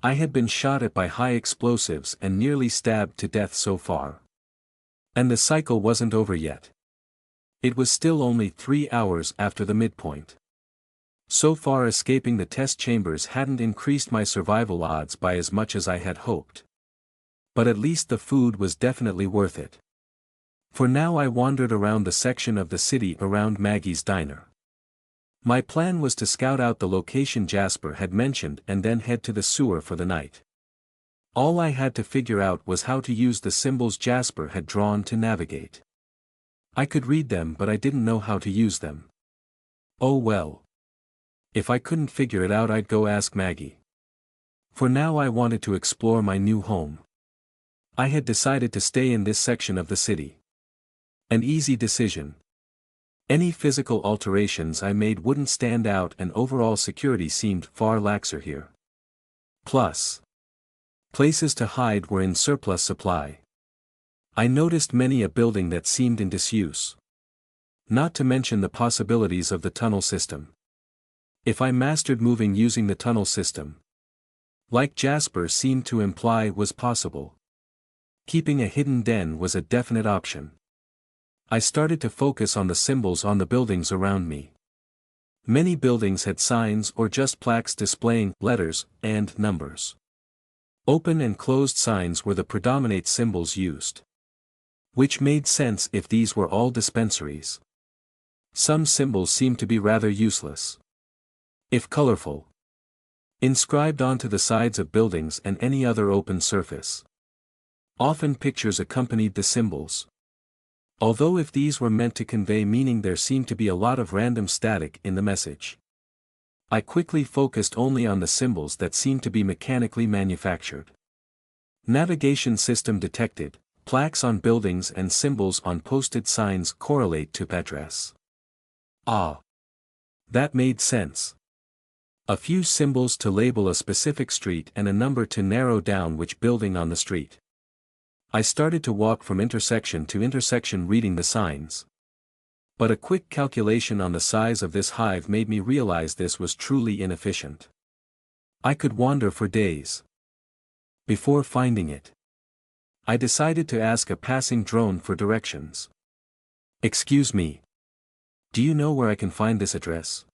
I had been shot at by high explosives and nearly stabbed to death so far. And the cycle wasn't over yet. It was still only 3 hours after the midpoint. So far escaping the test chambers hadn't increased my survival odds by as much as I had hoped. But at least the food was definitely worth it. For now I wandered around the section of the city around Maggie's diner. My plan was to scout out the location Jasper had mentioned and then head to the sewer for the night. All I had to figure out was how to use the symbols Jasper had drawn to navigate. I could read them, but I didn't know how to use them. Oh well. If I couldn't figure it out, I'd go ask Maggie. For now I wanted to explore my new home. I had decided to stay in this section of the city. An easy decision. Any physical alterations I made wouldn't stand out, and overall security seemed far laxer here. Plus, places to hide were in surplus supply. I noticed many a building that seemed in disuse. Not to mention the possibilities of the tunnel system. If I mastered moving using the tunnel system, like Jasper seemed to imply was possible, keeping a hidden den was a definite option. I started to focus on the symbols on the buildings around me. Many buildings had signs or just plaques displaying letters and numbers. Open and closed signs were the predominant symbols used. Which made sense if these were all dispensaries. Some symbols seemed to be rather useless. If colorful. Inscribed onto the sides of buildings and any other open surface. Often pictures accompanied the symbols. Although if these were meant to convey meaning, there seemed to be a lot of random static in the message. I quickly focused only on the symbols that seemed to be mechanically manufactured. Navigation system detected, plaques on buildings and symbols on posted signs correlate to address. Ah. That made sense. A few symbols to label a specific street and a number to narrow down which building on the street. I started to walk from intersection to intersection reading the signs. But a quick calculation on the size of this hive made me realize this was truly inefficient. I could wander for days before finding it. I decided to ask a passing drone for directions. "Excuse me. Do you know where I can find this address?"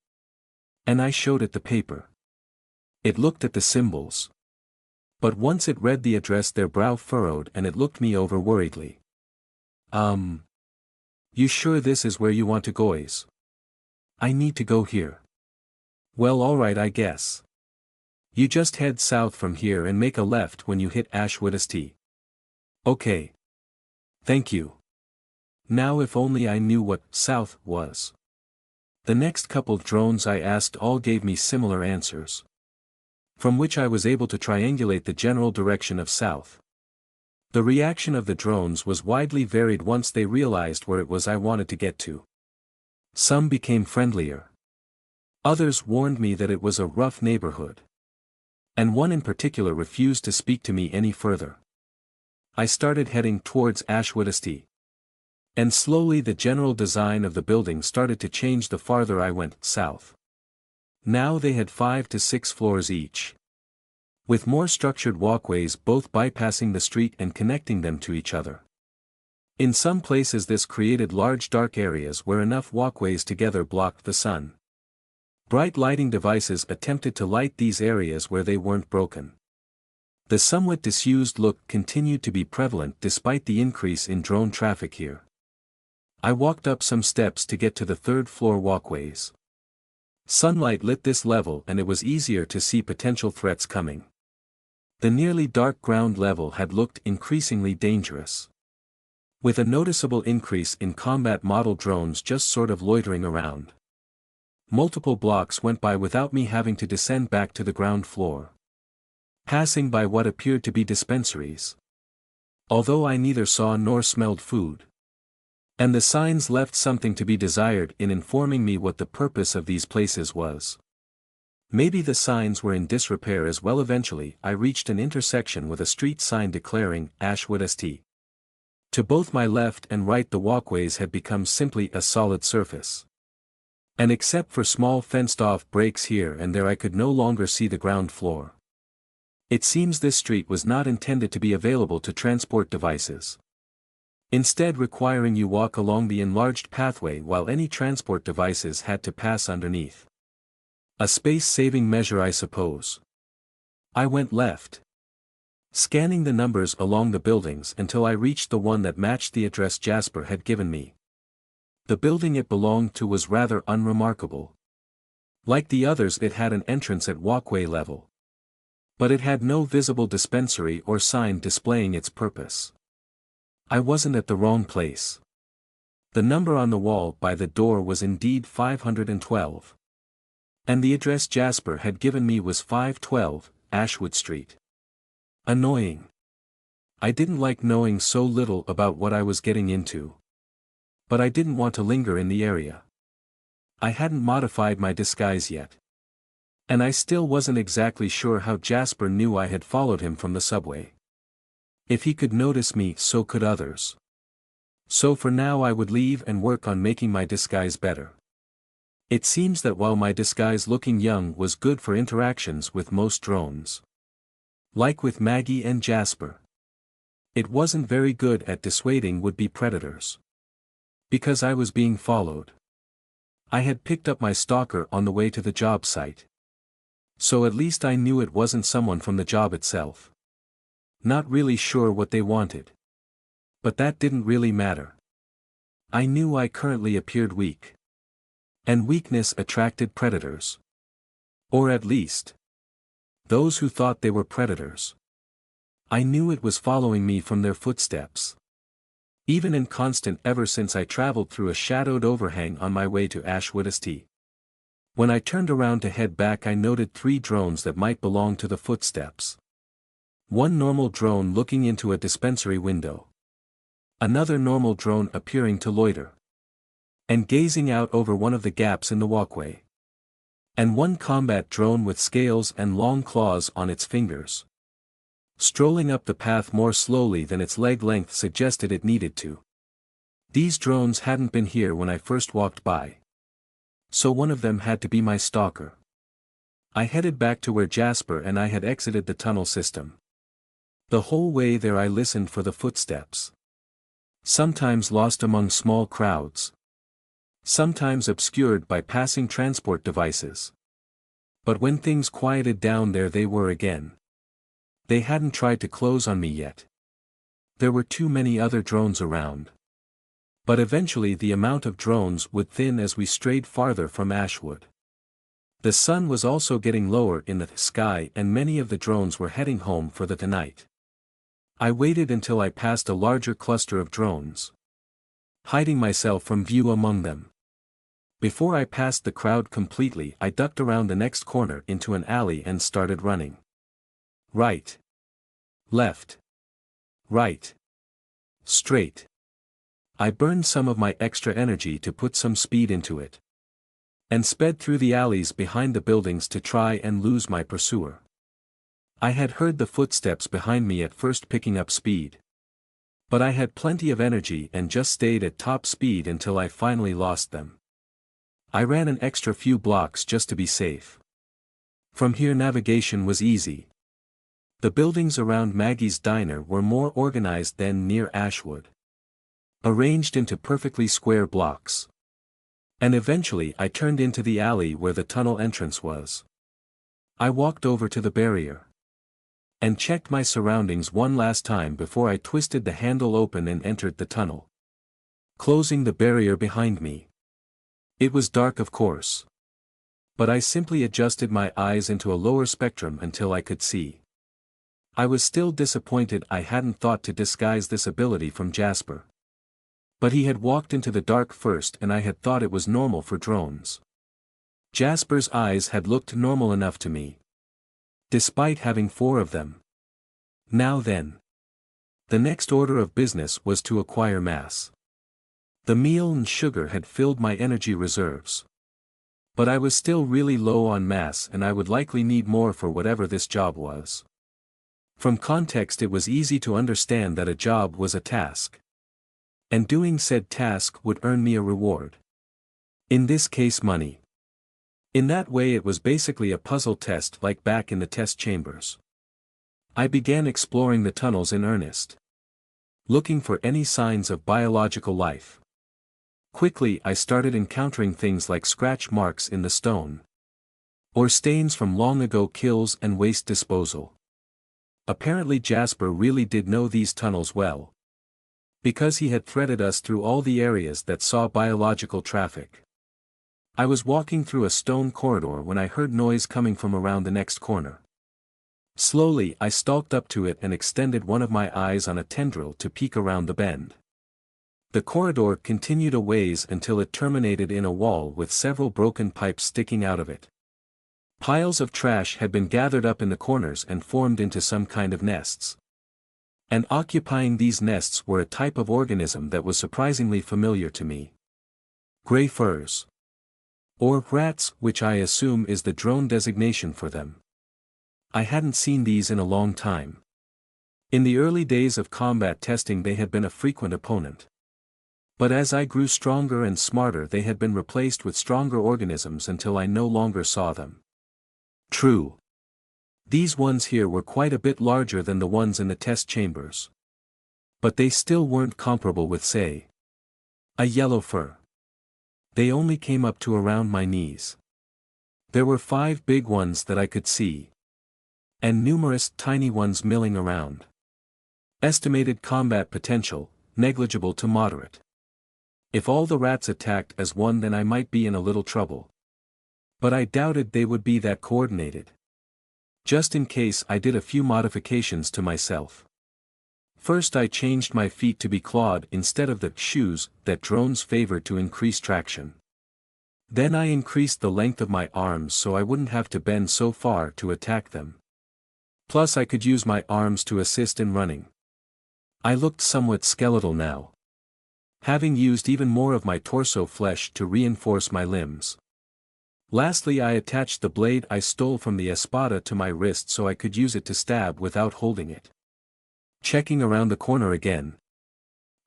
And I showed it the paper. It looked at the symbols. But once it read the address, their brow furrowed and it looked me over worriedly. You sure this is where you want to go? I need to go here." "Well, alright, I guess. You just head south from here and make a left when you hit Ashwood St. Okay. Thank you." Now if only I knew what south was. The next couple drones I asked all gave me similar answers, from which I was able to triangulate the general direction of south. The reaction of the drones was widely varied once they realized where it was I wanted to get to. Some became friendlier. Others warned me that it was a rough neighborhood. And one in particular refused to speak to me any further. I started heading towards Ashwood St. And slowly the general design of the building started to change the farther I went south. Now they had 5 to 6 floors each. With more structured walkways both bypassing the street and connecting them to each other. In some places this created large dark areas where enough walkways together blocked the sun. Bright lighting devices attempted to light these areas where they weren't broken. The somewhat disused look continued to be prevalent despite the increase in drone traffic here. I walked up some steps to get to the third-floor walkways. Sunlight lit this level and it was easier to see potential threats coming. The nearly dark ground level had looked increasingly dangerous, with a noticeable increase in combat model drones just sort of loitering around. Multiple blocks went by without me having to descend back to the ground floor, passing by what appeared to be dispensaries, although I neither saw nor smelled food. And the signs left something to be desired in informing me what the purpose of these places was. Maybe the signs were in disrepair as well. Eventually, I reached an intersection with a street sign declaring Ashwood St. To both my left and right the walkways had become simply a solid surface. And except for small fenced-off breaks here and there I could no longer see the ground floor. It seems this street was not intended to be available to transport devices, instead requiring you walk along the enlarged pathway while any transport devices had to pass underneath. A space-saving measure, I suppose. I went left, scanning the numbers along the buildings until I reached the one that matched the address Jasper had given me. The building it belonged to was rather unremarkable. Like the others, it had an entrance at walkway level, but it had no visible dispensary or sign displaying its purpose. I wasn't at the wrong place. The number on the wall by the door was indeed 512. And the address Jasper had given me was 512, Ashwood Street. Annoying. I didn't like knowing so little about what I was getting into. But I didn't want to linger in the area. I hadn't modified my disguise yet. And I still wasn't exactly sure how Jasper knew I had followed him from the subway. If he could notice me, so could others. So for now I would leave and work on making my disguise better. It seems that while my disguise looking young was good for interactions with most drones, like with Maggie and Jasper, it wasn't very good at dissuading would-be predators. Because I was being followed. I had picked up my stalker on the way to the job site. So at least I knew it wasn't someone from the job itself. Not really sure what they wanted. But that didn't really matter. I knew I currently appeared weak. And weakness attracted predators. Or at least, those who thought they were predators. I knew it was following me from their footsteps. Even and constant ever since I traveled through a shadowed overhang on my way to Ashwood St. When I turned around to head back I noted 3 drones that might belong to the footsteps. One normal drone looking into a dispensary window. Another normal drone appearing to loiter, and gazing out over one of the gaps in the walkway. And one combat drone with scales and long claws on its fingers, strolling up the path more slowly than its leg length suggested it needed to. These drones hadn't been here when I first walked by. So one of them had to be my stalker. I headed back to where Jasper and I had exited the tunnel system. The whole way there I listened for the footsteps. Sometimes lost among small crowds. Sometimes obscured by passing transport devices. But when things quieted down there they were again. They hadn't tried to close on me yet. There were too many other drones around. But eventually the amount of drones would thin as we strayed farther from Ashwood. The sun was also getting lower in the sky and many of the drones were heading home for the night. I waited until I passed a larger cluster of drones, hiding myself from view among them. Before I passed the crowd completely I ducked around the next corner into an alley and started running. Right. Left. Right. Straight. I burned some of my extra energy to put some speed into it, and sped through the alleys behind the buildings to try and lose my pursuer. I had heard the footsteps behind me at first picking up speed. But I had plenty of energy and just stayed at top speed until I finally lost them. I ran an extra few blocks just to be safe. From here navigation was easy. The buildings around Maggie's diner were more organized than near Ashwood, arranged into perfectly square blocks. And eventually I turned into the alley where the tunnel entrance was. I walked over to the barrier and checked my surroundings one last time before I twisted the handle open and entered the tunnel. closing the barrier behind me. It was dark, of course. But I simply adjusted my eyes into a lower spectrum until I could see. I was still disappointed I hadn't thought to disguise this ability from Jasper. But he had walked into the dark first and I had thought it was normal for drones. Jasper's eyes had looked normal enough to me. Despite having 4 of them. Now then. The next order of business was to acquire mass. The meal and sugar had filled my energy reserves. But I was still really low on mass and I would likely need more for whatever this job was. From context it was easy to understand that a job was a task. And doing said task would earn me a reward. In this case, money. In that way it was basically a puzzle test like back in the test chambers. I began exploring the tunnels in earnest. Looking for any signs of biological life. Quickly I started encountering things like scratch marks in the stone. Or stains from long ago kills and waste disposal. Apparently Jasper really did know these tunnels well. Because he had threaded us through all the areas that saw biological traffic. I was walking through a stone corridor when I heard noise coming from around the next corner. Slowly I stalked up to it and extended one of my eyes on a tendril to peek around the bend. The corridor continued a ways until it terminated in a wall with several broken pipes sticking out of it. Piles of trash had been gathered up in the corners and formed into some kind of nests. And occupying these nests were a type of organism that was surprisingly familiar to me. Gray furs. Or rats, which I assume is the drone designation for them. I hadn't seen these in a long time. In the early days of combat testing they had been a frequent opponent. But as I grew stronger and smarter they had been replaced with stronger organisms until I no longer saw them. True. These ones here were quite a bit larger than the ones in the test chambers. But they still weren't comparable with, say, a yellow fur. They only came up to around my knees. There were 5 big ones that I could see. And numerous tiny ones milling around. Estimated combat potential, negligible to moderate. If all the rats attacked as one then I might be in a little trouble. But I doubted they would be that coordinated. Just in case I did a few modifications to myself. First I changed my feet to be clawed instead of the shoes that drones favor to increase traction. Then I increased the length of my arms so I wouldn't have to bend so far to attack them. Plus I could use my arms to assist in running. I looked somewhat skeletal now. Having used even more of my torso flesh to reinforce my limbs. Lastly I attached the blade I stole from the espada to my wrist so I could use it to stab without holding it. Checking around the corner again.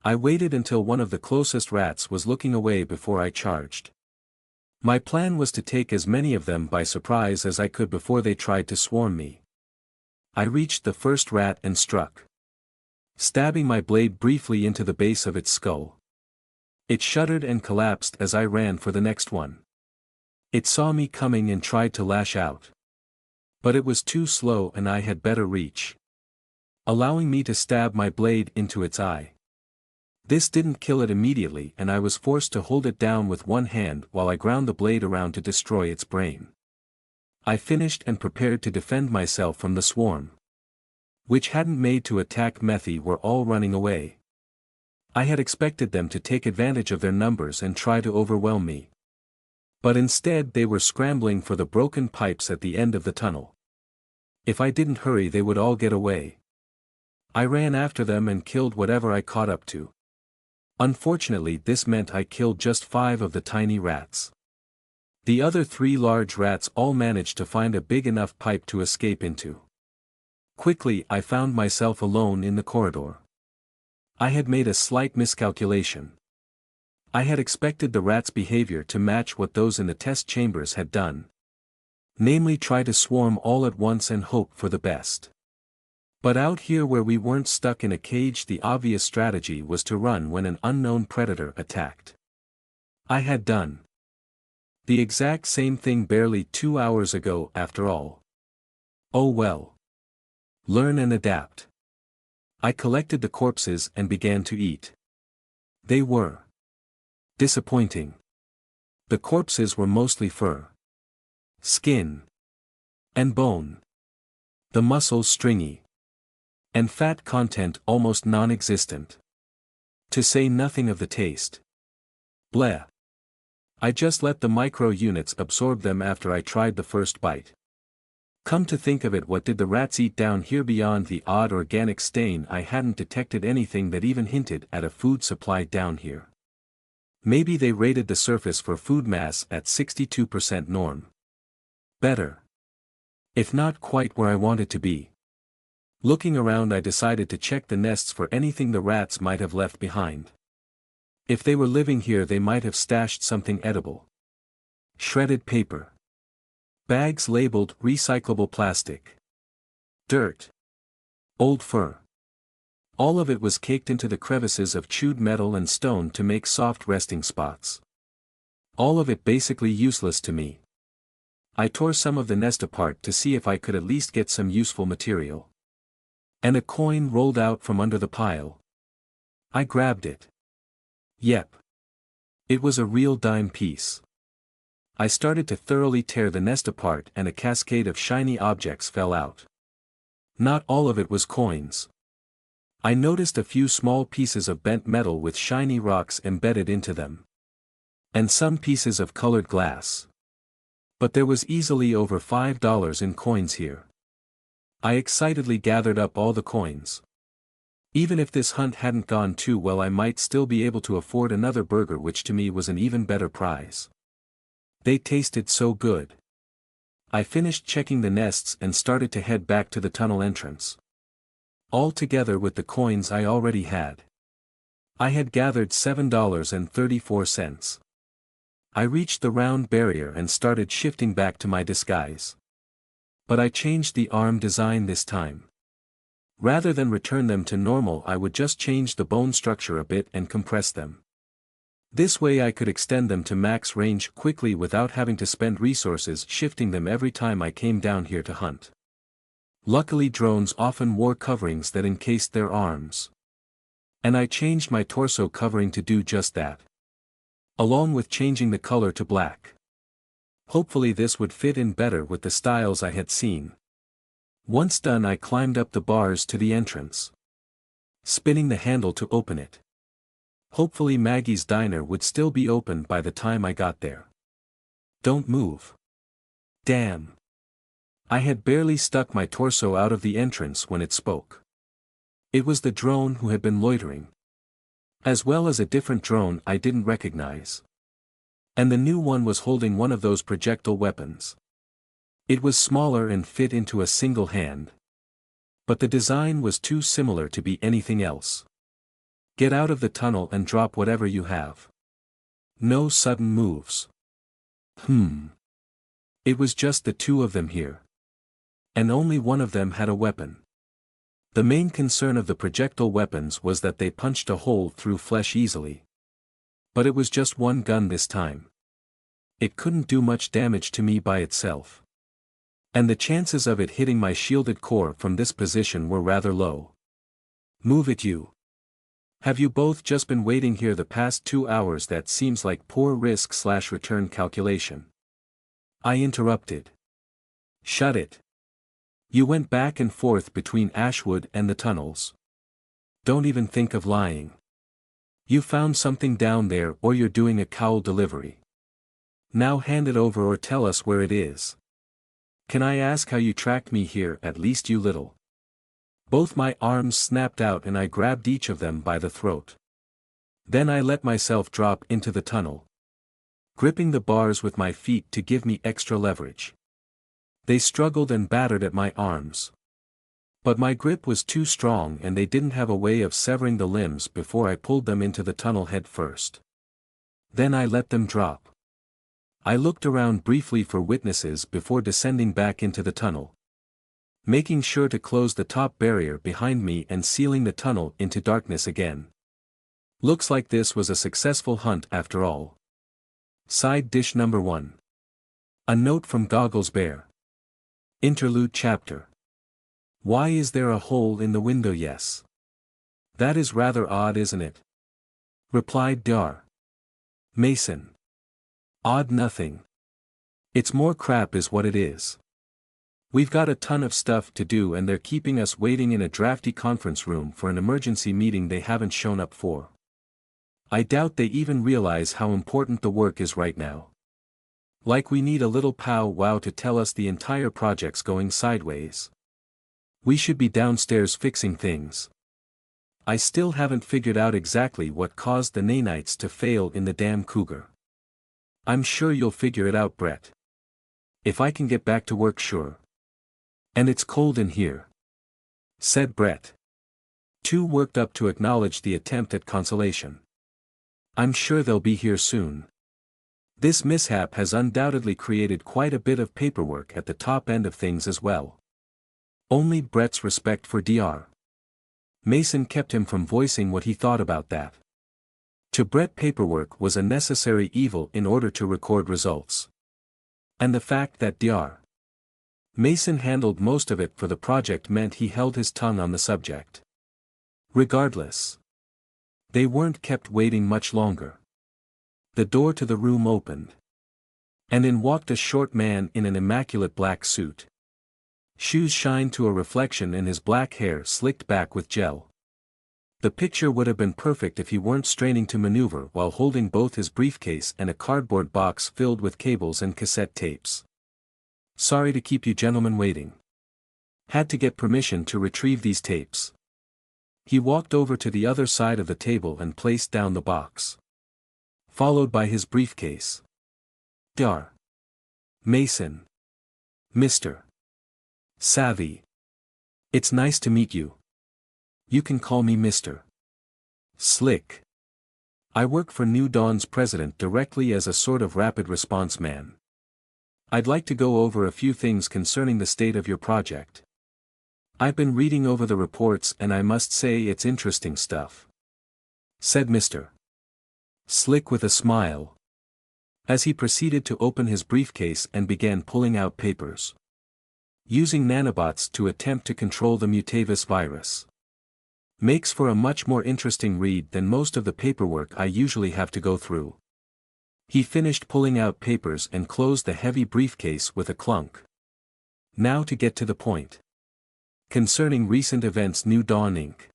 I waited until one of the closest rats was looking away before I charged. My plan was to take as many of them by surprise as I could before they tried to swarm me. I reached the first rat and struck. Stabbing my blade briefly into the base of its skull. It shuddered and collapsed as I ran for the next one. It saw me coming and tried to lash out. But it was too slow and I had better reach. Allowing me to stab my blade into its eye. This didn't kill it immediately and I was forced to hold it down with one hand while I ground the blade around to destroy its brain. I finished and prepared to defend myself from the swarm. Which hadn't made to attack Methy were all running away. I had expected them to take advantage of their numbers and try to overwhelm me. But instead they were scrambling for the broken pipes at the end of the tunnel. If I didn't hurry they would all get away. I ran after them and killed whatever I caught up to. Unfortunately this meant I killed just 5 of the tiny rats. The other 3 large rats all managed to find a big enough pipe to escape into. Quickly I found myself alone in the corridor. I had made a slight miscalculation. I had expected the rats' behavior to match what those in the test chambers had done. Namely try to swarm all at once and hope for the best. But out here where we weren't stuck in a cage the obvious strategy was to run when an unknown predator attacked. I had done the exact same thing barely 2 hours ago after all. Oh well. Learn and adapt. I collected the corpses and began to eat. They were Disappointing. The corpses were mostly fur, skin, and bone. The muscles stringy. And fat content almost non-existent. To say nothing of the taste. Bleh. I just let the micro-units absorb them after I tried the first bite. Come to think of it, what did the rats eat down here beyond the odd organic stain? I hadn't detected anything that even hinted at a food supply down here. Maybe they rated the surface for food mass at 62% norm. Better. If not quite where I wanted to be. Looking around, I decided to check the nests for anything the rats might have left behind. If they were living here, they might have stashed something edible. Shredded paper. Bags labeled recyclable plastic. Dirt. Old fur. All of it was caked into the crevices of chewed metal and stone to make soft resting spots. All of it basically useless to me. I tore some of the nest apart to see if I could at least get some useful material. And a coin rolled out from under the pile. I grabbed it. Yep. It was a real dime piece. I started to thoroughly tear the nest apart and a cascade of shiny objects fell out. Not all of it was coins. I noticed a few small pieces of bent metal with shiny rocks embedded into them. And some pieces of colored glass. But there was easily over $5 in coins here. I excitedly gathered up all the coins. Even if this hunt hadn't gone too well, I might still be able to afford another burger, which to me was an even better prize. They tasted so good. I finished checking the nests and started to head back to the tunnel entrance. All together with the coins I already had, I had gathered $7.34. I reached the round barrier and started shifting back to my disguise. But I changed the arm design this time. Rather than return them to normal, I would just change the bone structure a bit and compress them. This way I could extend them to max range quickly without having to spend resources shifting them every time I came down here to hunt. Luckily, drones often wore coverings that encased their arms. And I changed my torso covering to do just that. Along with changing the color to black. Hopefully this would fit in better with the styles I had seen. Once done, I climbed up the bars to the entrance, spinning the handle to open it. Hopefully Maggie's diner would still be open by the time I got there. Don't move. Damn. I had barely stuck my torso out of the entrance when it spoke. It was the drone who had been loitering. As well as a different drone I didn't recognize. And the new one was holding one of those projectile weapons. It was smaller and fit into a single hand. But the design was too similar to be anything else. Get out of the tunnel and drop whatever you have. No sudden moves. It was just the two of them here. And only one of them had a weapon. The main concern of the projectile weapons was that they punched a hole through flesh easily. But it was just one gun this time. It couldn't do much damage to me by itself. And the chances of it hitting my shielded core from this position were rather low. Move it, you. Have you both just been waiting here the past 2 hours? That seems like poor risk/return calculation. I interrupted. Shut it. You went back and forth between Ashwood and the tunnels. Don't even think of lying. You found something down there, or you're doing a cowl delivery. Now hand it over or tell us where it is. Can I ask how you tracked me here, at least, you little? Both my arms snapped out and I grabbed each of them by the throat. Then I let myself drop into the tunnel, gripping the bars with my feet to give me extra leverage. They struggled and battered at my arms. But my grip was too strong and they didn't have a way of severing the limbs before I pulled them into the tunnel head first. Then I let them drop. I looked around briefly for witnesses before descending back into the tunnel, making sure to close the top barrier behind me and sealing the tunnel into darkness again. Looks like this was a successful hunt after all. Side dish number 1. A note from Goggles Bear. Interlude chapter. Why is there a hole in the window? Yes. That is rather odd, isn't it? Replied Dar. Mason. Odd nothing. It's more crap is what it is. We've got a ton of stuff to do and they're keeping us waiting in a drafty conference room for an emergency meeting they haven't shown up for. I doubt they even realize how important the work is right now. Like we need a little pow-wow to tell us the entire project's going sideways. We should be downstairs fixing things. I still haven't figured out exactly what caused the nanites to fail in the damn cougar. I'm sure you'll figure it out, Brett. If I can get back to work, sure. And it's cold in here, said Brett. Too worked up to acknowledge the attempt at consolation. I'm sure they'll be here soon. This mishap has undoubtedly created quite a bit of paperwork at the top end of things as well. Only Brett's respect for Dr. Mason kept him from voicing what he thought about that. To Brett, paperwork was a necessary evil in order to record results. And the fact that Dr. Mason handled most of it for the project meant he held his tongue on the subject. Regardless, they weren't kept waiting much longer. The door to the room opened. And in walked a short man in an immaculate black suit. Shoes shined to a reflection in his black hair slicked back with gel. The picture would have been perfect if he weren't straining to maneuver while holding both his briefcase and a cardboard box filled with cables and cassette tapes. Sorry to keep you gentlemen waiting. Had to get permission to retrieve these tapes. He walked over to the other side of the table and placed down the box. Followed by his briefcase. Dr. Mason. Mr. Savvy. It's nice to meet you. You can call me Mr. Slick. I work for New Dawn's president directly as a sort of rapid response man. I'd like to go over a few things concerning the state of your project. I've been reading over the reports and I must say it's interesting stuff, said Mr. Slick with a smile, as he proceeded to open his briefcase and began pulling out papers. Using nanobots to attempt to control the Mutavis virus. Makes for a much more interesting read than most of the paperwork I usually have to go through. He finished pulling out papers and closed the heavy briefcase with a clunk. Now to get to the point. Concerning recent events, New Dawn Inc.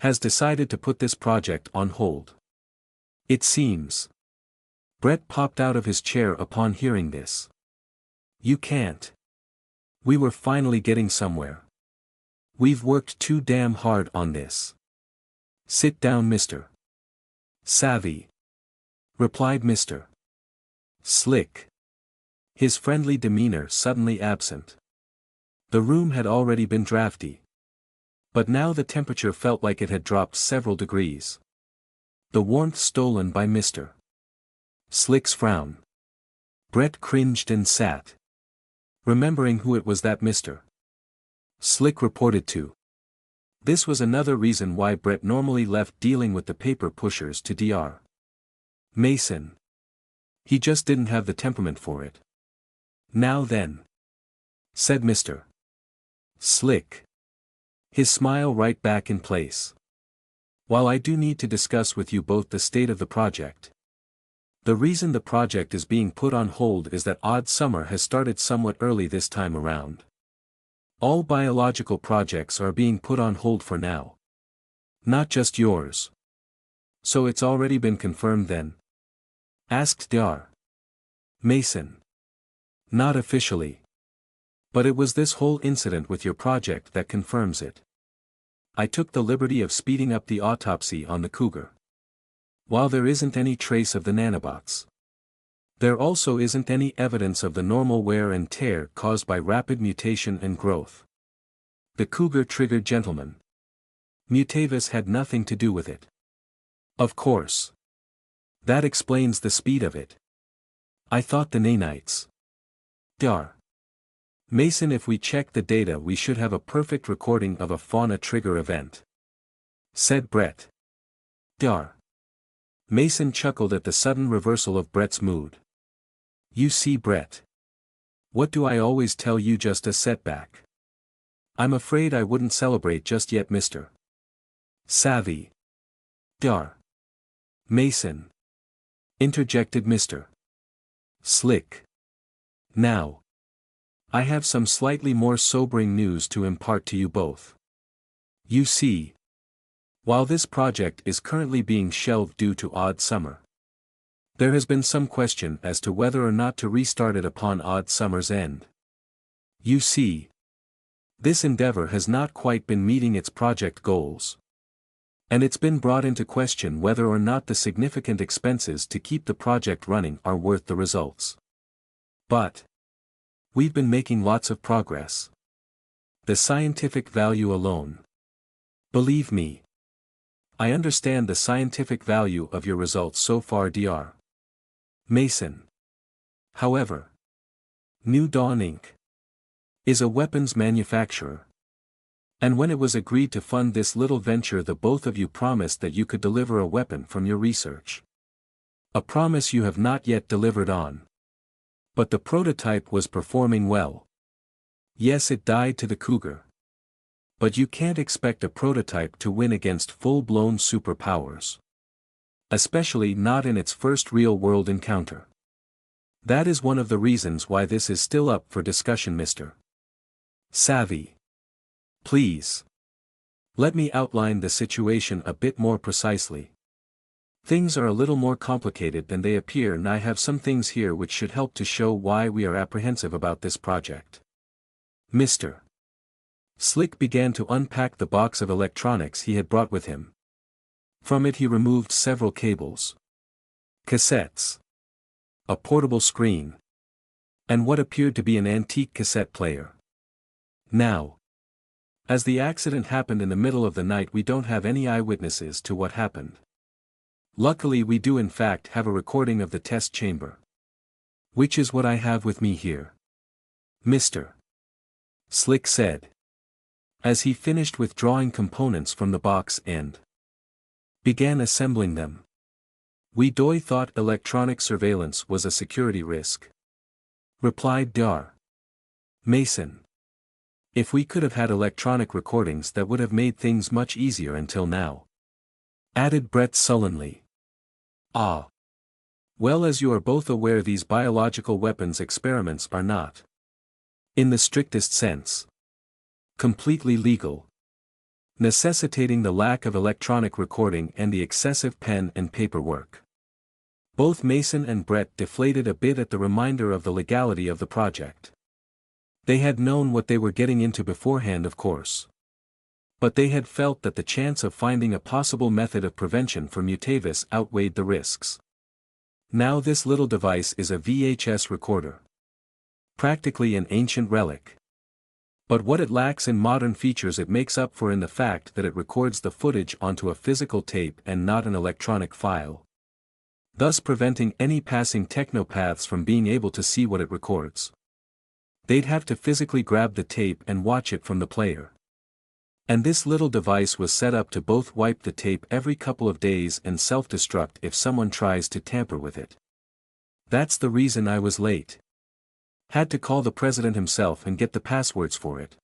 has decided to put this project on hold. It seems. Brett popped out of his chair upon hearing this. You can't. We were finally getting somewhere. We've worked too damn hard on this. Sit down, Mr. Savvy, replied Mr. Slick, his friendly demeanor suddenly absent. The room had already been drafty. But now the temperature felt like it had dropped several degrees. The warmth stolen by Mr. Slick's frown. Brett cringed and sat, remembering who it was that Mr. Slick reported to. This was another reason why Brett normally left dealing with the paper pushers to Dr. Mason. He just didn't have the temperament for it. Now then, said Mr. Slick, his smile right back in place. While I do need to discuss with you both the state of the project. The reason the project is being put on hold is that odd summer has started somewhat early this time around. All biological projects are being put on hold for now. Not just yours. So it's already been confirmed then? Asked Dr. Mason. Not officially. But it was this whole incident with your project that confirms it. I took the liberty of speeding up the autopsy on the cougar. While there isn't any trace of the nanobots, there also isn't any evidence of the normal wear and tear caused by rapid mutation and growth. The cougar-triggered gentleman. Mutavis had nothing to do with it. Of course. That explains the speed of it. I thought the nanites. Dr. Mason, if we check the data we should have a perfect recording of a fauna trigger event, said Brett. Dr. Mason chuckled at the sudden reversal of Brett's mood. You see, Brett. What do I always tell you, just a setback? I'm afraid I wouldn't celebrate just yet, Mr. Savvy. Dr. Mason. interjected Mr. Slick. Now, I have some slightly more sobering news to impart to you both. You see, while this project is currently being shelved due to odd summer, there has been some question as to whether or not to restart it upon odd summer's end. You see, this endeavor has not quite been meeting its project goals. And it's been brought into question whether or not the significant expenses to keep the project running are worth the results. But we've been making lots of progress. The scientific value alone. Believe me, I understand the scientific value of your results so far, Dr. Mason. However, New Dawn Inc. is a weapons manufacturer. And when it was agreed to fund this little venture, the both of you promised that you could deliver a weapon from your research. A promise you have not yet delivered on. But the prototype was performing well. Yes, it died to the cougar. But you can't expect a prototype to win against full-blown superpowers. Especially not in its first real-world encounter. That is one of the reasons why this is still up for discussion, Mr. Savvy. Please. Let me outline the situation a bit more precisely. Things are a little more complicated than they appear, and I have some things here which should help to show why we are apprehensive about this project. Mr. Slick began to unpack the box of electronics he had brought with him. From it he removed several cables, cassettes, a portable screen, and what appeared to be an antique cassette player. Now, as the accident happened in the middle of the night, we don't have any eyewitnesses to what happened. Luckily we do in fact have a recording of the test chamber. Which is what I have with me here. Mr. Slick said, as he finished withdrawing components from the box and began assembling them. We thought electronic surveillance was a security risk. Replied Dr. Mason. If we could have had electronic recordings, that would have made things much easier until now. Added Brett sullenly. Ah. Well, as you are both aware, these biological weapons experiments are not, in the strictest sense, completely legal. Necessitating the lack of electronic recording and the excessive pen and paper work. Both Mason and Brett deflated a bit at the reminder of the legality of the project. They had known what they were getting into beforehand, of course. But they had felt that the chance of finding a possible method of prevention for Mutavis outweighed the risks. Now this little device is a VHS recorder. Practically an ancient relic. But what it lacks in modern features it makes up for in the fact that it records the footage onto a physical tape and not an electronic file. Thus preventing any passing technopaths from being able to see what it records. They'd have to physically grab the tape and watch it from the player. And this little device was set up to both wipe the tape every couple of days and self-destruct if someone tries to tamper with it. That's the reason I was late. Had to call the president himself and get the passwords for it.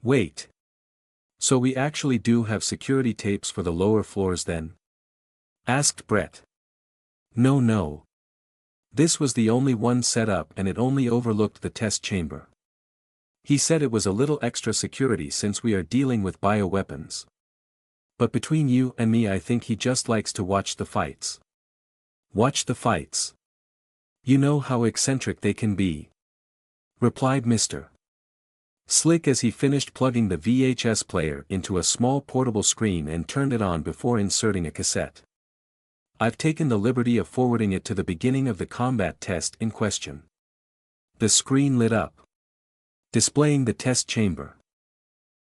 Wait. So we actually do have security tapes for the lower floors then? Asked Brett. No. This was the only one set up and it only overlooked the test chamber. He said it was a little extra security since we are dealing with bioweapons. But between you and me, I think he just likes to watch the fights. Watch the fights. You know how eccentric they can be. Replied Mr. Slick as he finished plugging the VHS player into a small portable screen and turned it on before inserting a cassette. I've taken the liberty of forwarding it to the beginning of the combat test in question. The screen lit up, displaying the test chamber.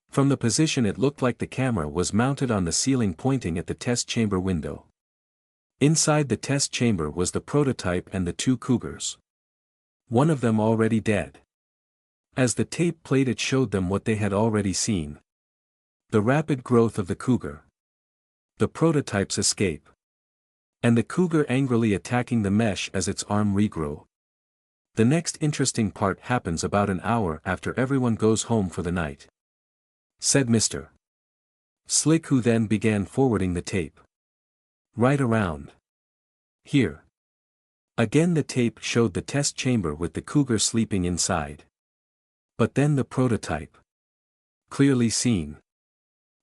From the position it looked like the camera was mounted on the ceiling pointing at the test chamber window. Inside the test chamber was the prototype and the two cougars. One of them already dead. As the tape played it showed them what they had already seen. The rapid growth of the cougar. The prototype's escape. And the cougar angrily attacking the mesh as its arm regrew. The next interesting part happens about an hour after everyone goes home for the night. Said Mr. Slick, who then began forwarding the tape. Right around here. Again the tape showed the test chamber with the cougar sleeping inside. But then the prototype, clearly seen,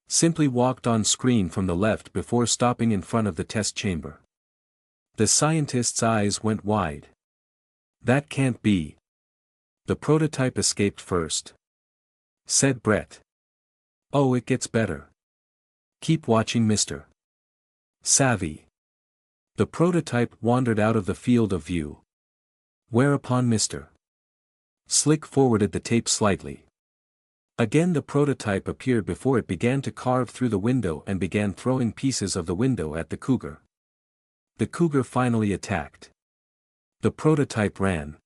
simply walked on screen from the left before stopping in front of the test chamber. The scientist's eyes went wide. That can't be. The prototype escaped first, said Brett. Oh, it gets better. Keep watching, Mr. Savvy. The prototype wandered out of the field of view. Whereupon Mr. Slick forwarded the tape slightly. Again the prototype appeared before it began to carve through the window and began throwing pieces of the window at the cougar. The cougar finally attacked. The prototype ran.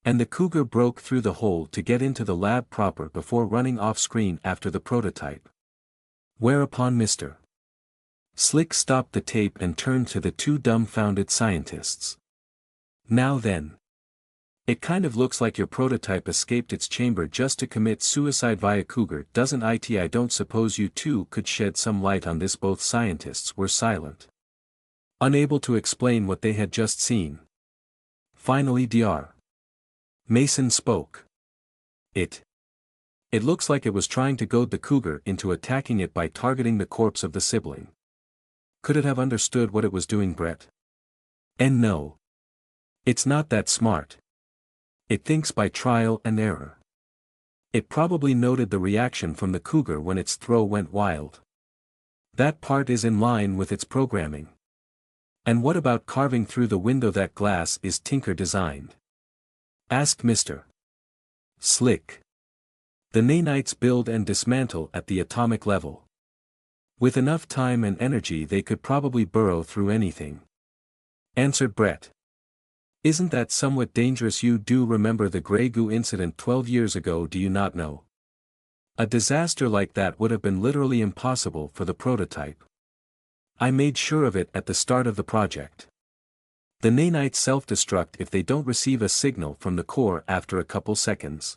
And the cougar broke through the hole to get into the lab proper before running off screen after the prototype. Whereupon Mr. Slick stopped the tape and turned to the two dumbfounded scientists. Now then. It kind of looks like your prototype escaped its chamber just to commit suicide via cougar, doesn't it? I don't suppose you two could shed some light on this. Both scientists were silent, unable to explain what they had just seen. Finally Dr. Mason spoke. It looks like it was trying to goad the cougar into attacking it by targeting the corpse of the sibling. Could it have understood what it was doing, Brett? And no. It's not that smart. It thinks by trial and error. It probably noted the reaction from the cougar when its throw went wild. That part is in line with its programming. And what about carving through the window? That glass is Tinker designed, asked Mr. Slick. The nanites build and dismantle at the atomic level. With enough time and energy they could probably burrow through anything, answered Brett. Isn't that somewhat dangerous? You do remember the Grey Goo incident 12 years ago, do you not know? A disaster like that would have been literally impossible for the prototype. I made sure of it at the start of the project. The nanites self-destruct if they don't receive a signal from the core after a couple seconds.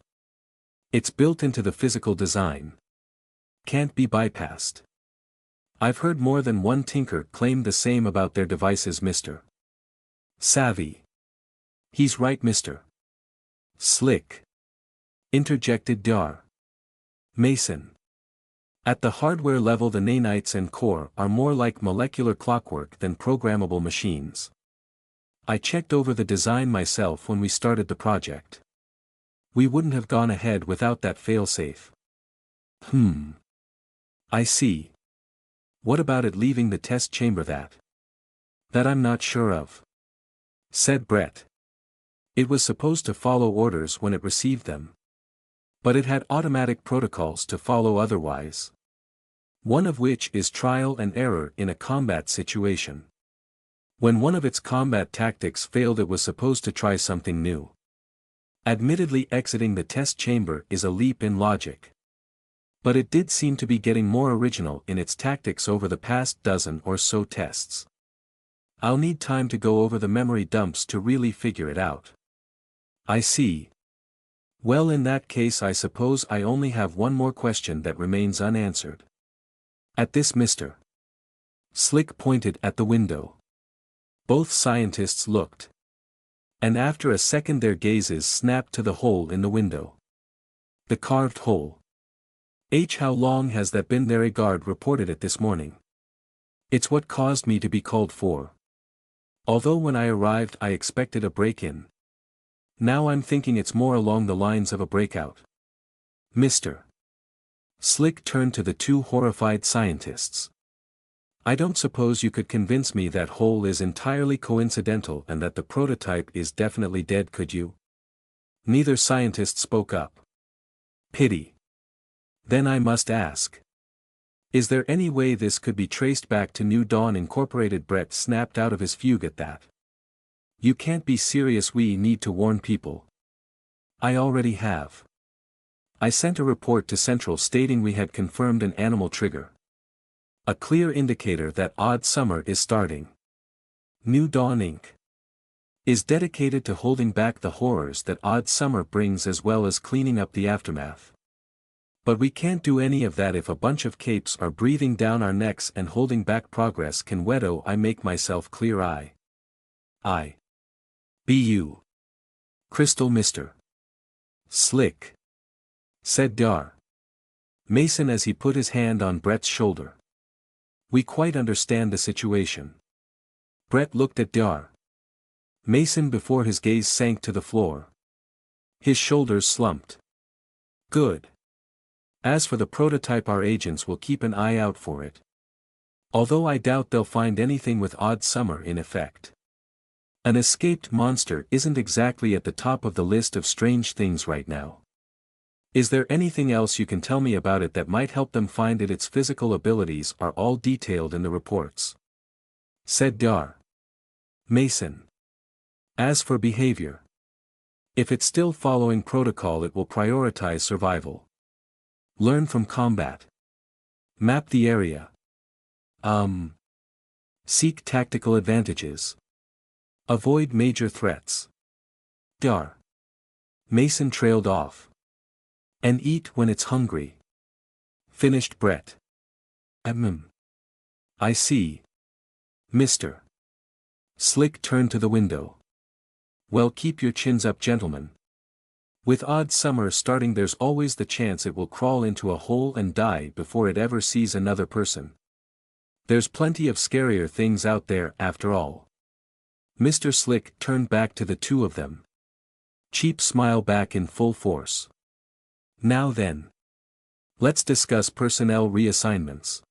It's built into the physical design. Can't be bypassed. I've heard more than one tinker claim the same about their devices, Mr. Savvy. He's right, Mr. Slick, interjected Dr. Mason. At the hardware level the nanites and core are more like molecular clockwork than programmable machines. I checked over the design myself when we started the project. We wouldn't have gone ahead without that failsafe. I see. What about it leaving the test chamber? That I'm not sure of, said Brett. It was supposed to follow orders when it received them. But it had automatic protocols to follow otherwise. One of which is trial and error in a combat situation. When one of its combat tactics failed it was supposed to try something new. Admittedly exiting the test chamber is a leap in logic. But it did seem to be getting more original in its tactics over the past dozen or so tests. I'll need time to go over the memory dumps to really figure it out. I see. Well, in that case I suppose I only have one more question that remains unanswered. At this Mr. Slick pointed at the window. Both scientists looked. And after a second their gazes snapped to the hole in the window. The carved hole. How long has that been there? A guard reported it this morning. It's what caused me to be called for. Although when I arrived I expected a break-in. Now I'm thinking it's more along the lines of a breakout. Mr. Slick turned to the two horrified scientists. I don't suppose you could convince me that hole is entirely coincidental and that the prototype is definitely dead, could you? Neither scientist spoke up. Pity. Then I must ask. Is there any way this could be traced back to New Dawn Incorporated? Brett snapped out of his fugue at that. You can't be serious, we need to warn people. I already have. I sent a report to Central stating we had confirmed an animal trigger. A clear indicator that Odd Summer is starting. New Dawn Inc. is dedicated to holding back the horrors that Odd Summer brings as well as cleaning up the aftermath. But we can't do any of that if a bunch of capes are breathing down our necks and holding back progress. Can I make myself clear? I "Bu. Crystal Mr. Slick," said Dar Mason as he put his hand on Brett's shoulder. "We quite understand the situation." Brett looked at Dar Mason before his gaze sank to the floor. His shoulders slumped. "Good. As for the prototype, our agents will keep an eye out for it. Although I doubt they'll find anything with Odd Summer in effect. An escaped monster isn't exactly at the top of the list of strange things right now. Is there anything else you can tell me about it that might help them find it? Its physical abilities are all detailed in the reports," said Dar Mason. "As for behavior, if it's still following protocol, it will prioritize survival. Learn from combat. Map the area. Seek tactical advantages. Avoid major threats." Dar Mason trailed off. "And eat when it's hungry," finished Brett. "I see. Mr. Slick turned to the window. "Well, keep your chins up, gentlemen. With Odd Summer starting, there's always the chance it will crawl into a hole and die before it ever sees another person. There's plenty of scarier things out there, after all." Mr. Slick turned back to the two of them. Cheap smile back in full force. "Now then. Let's discuss personnel reassignments.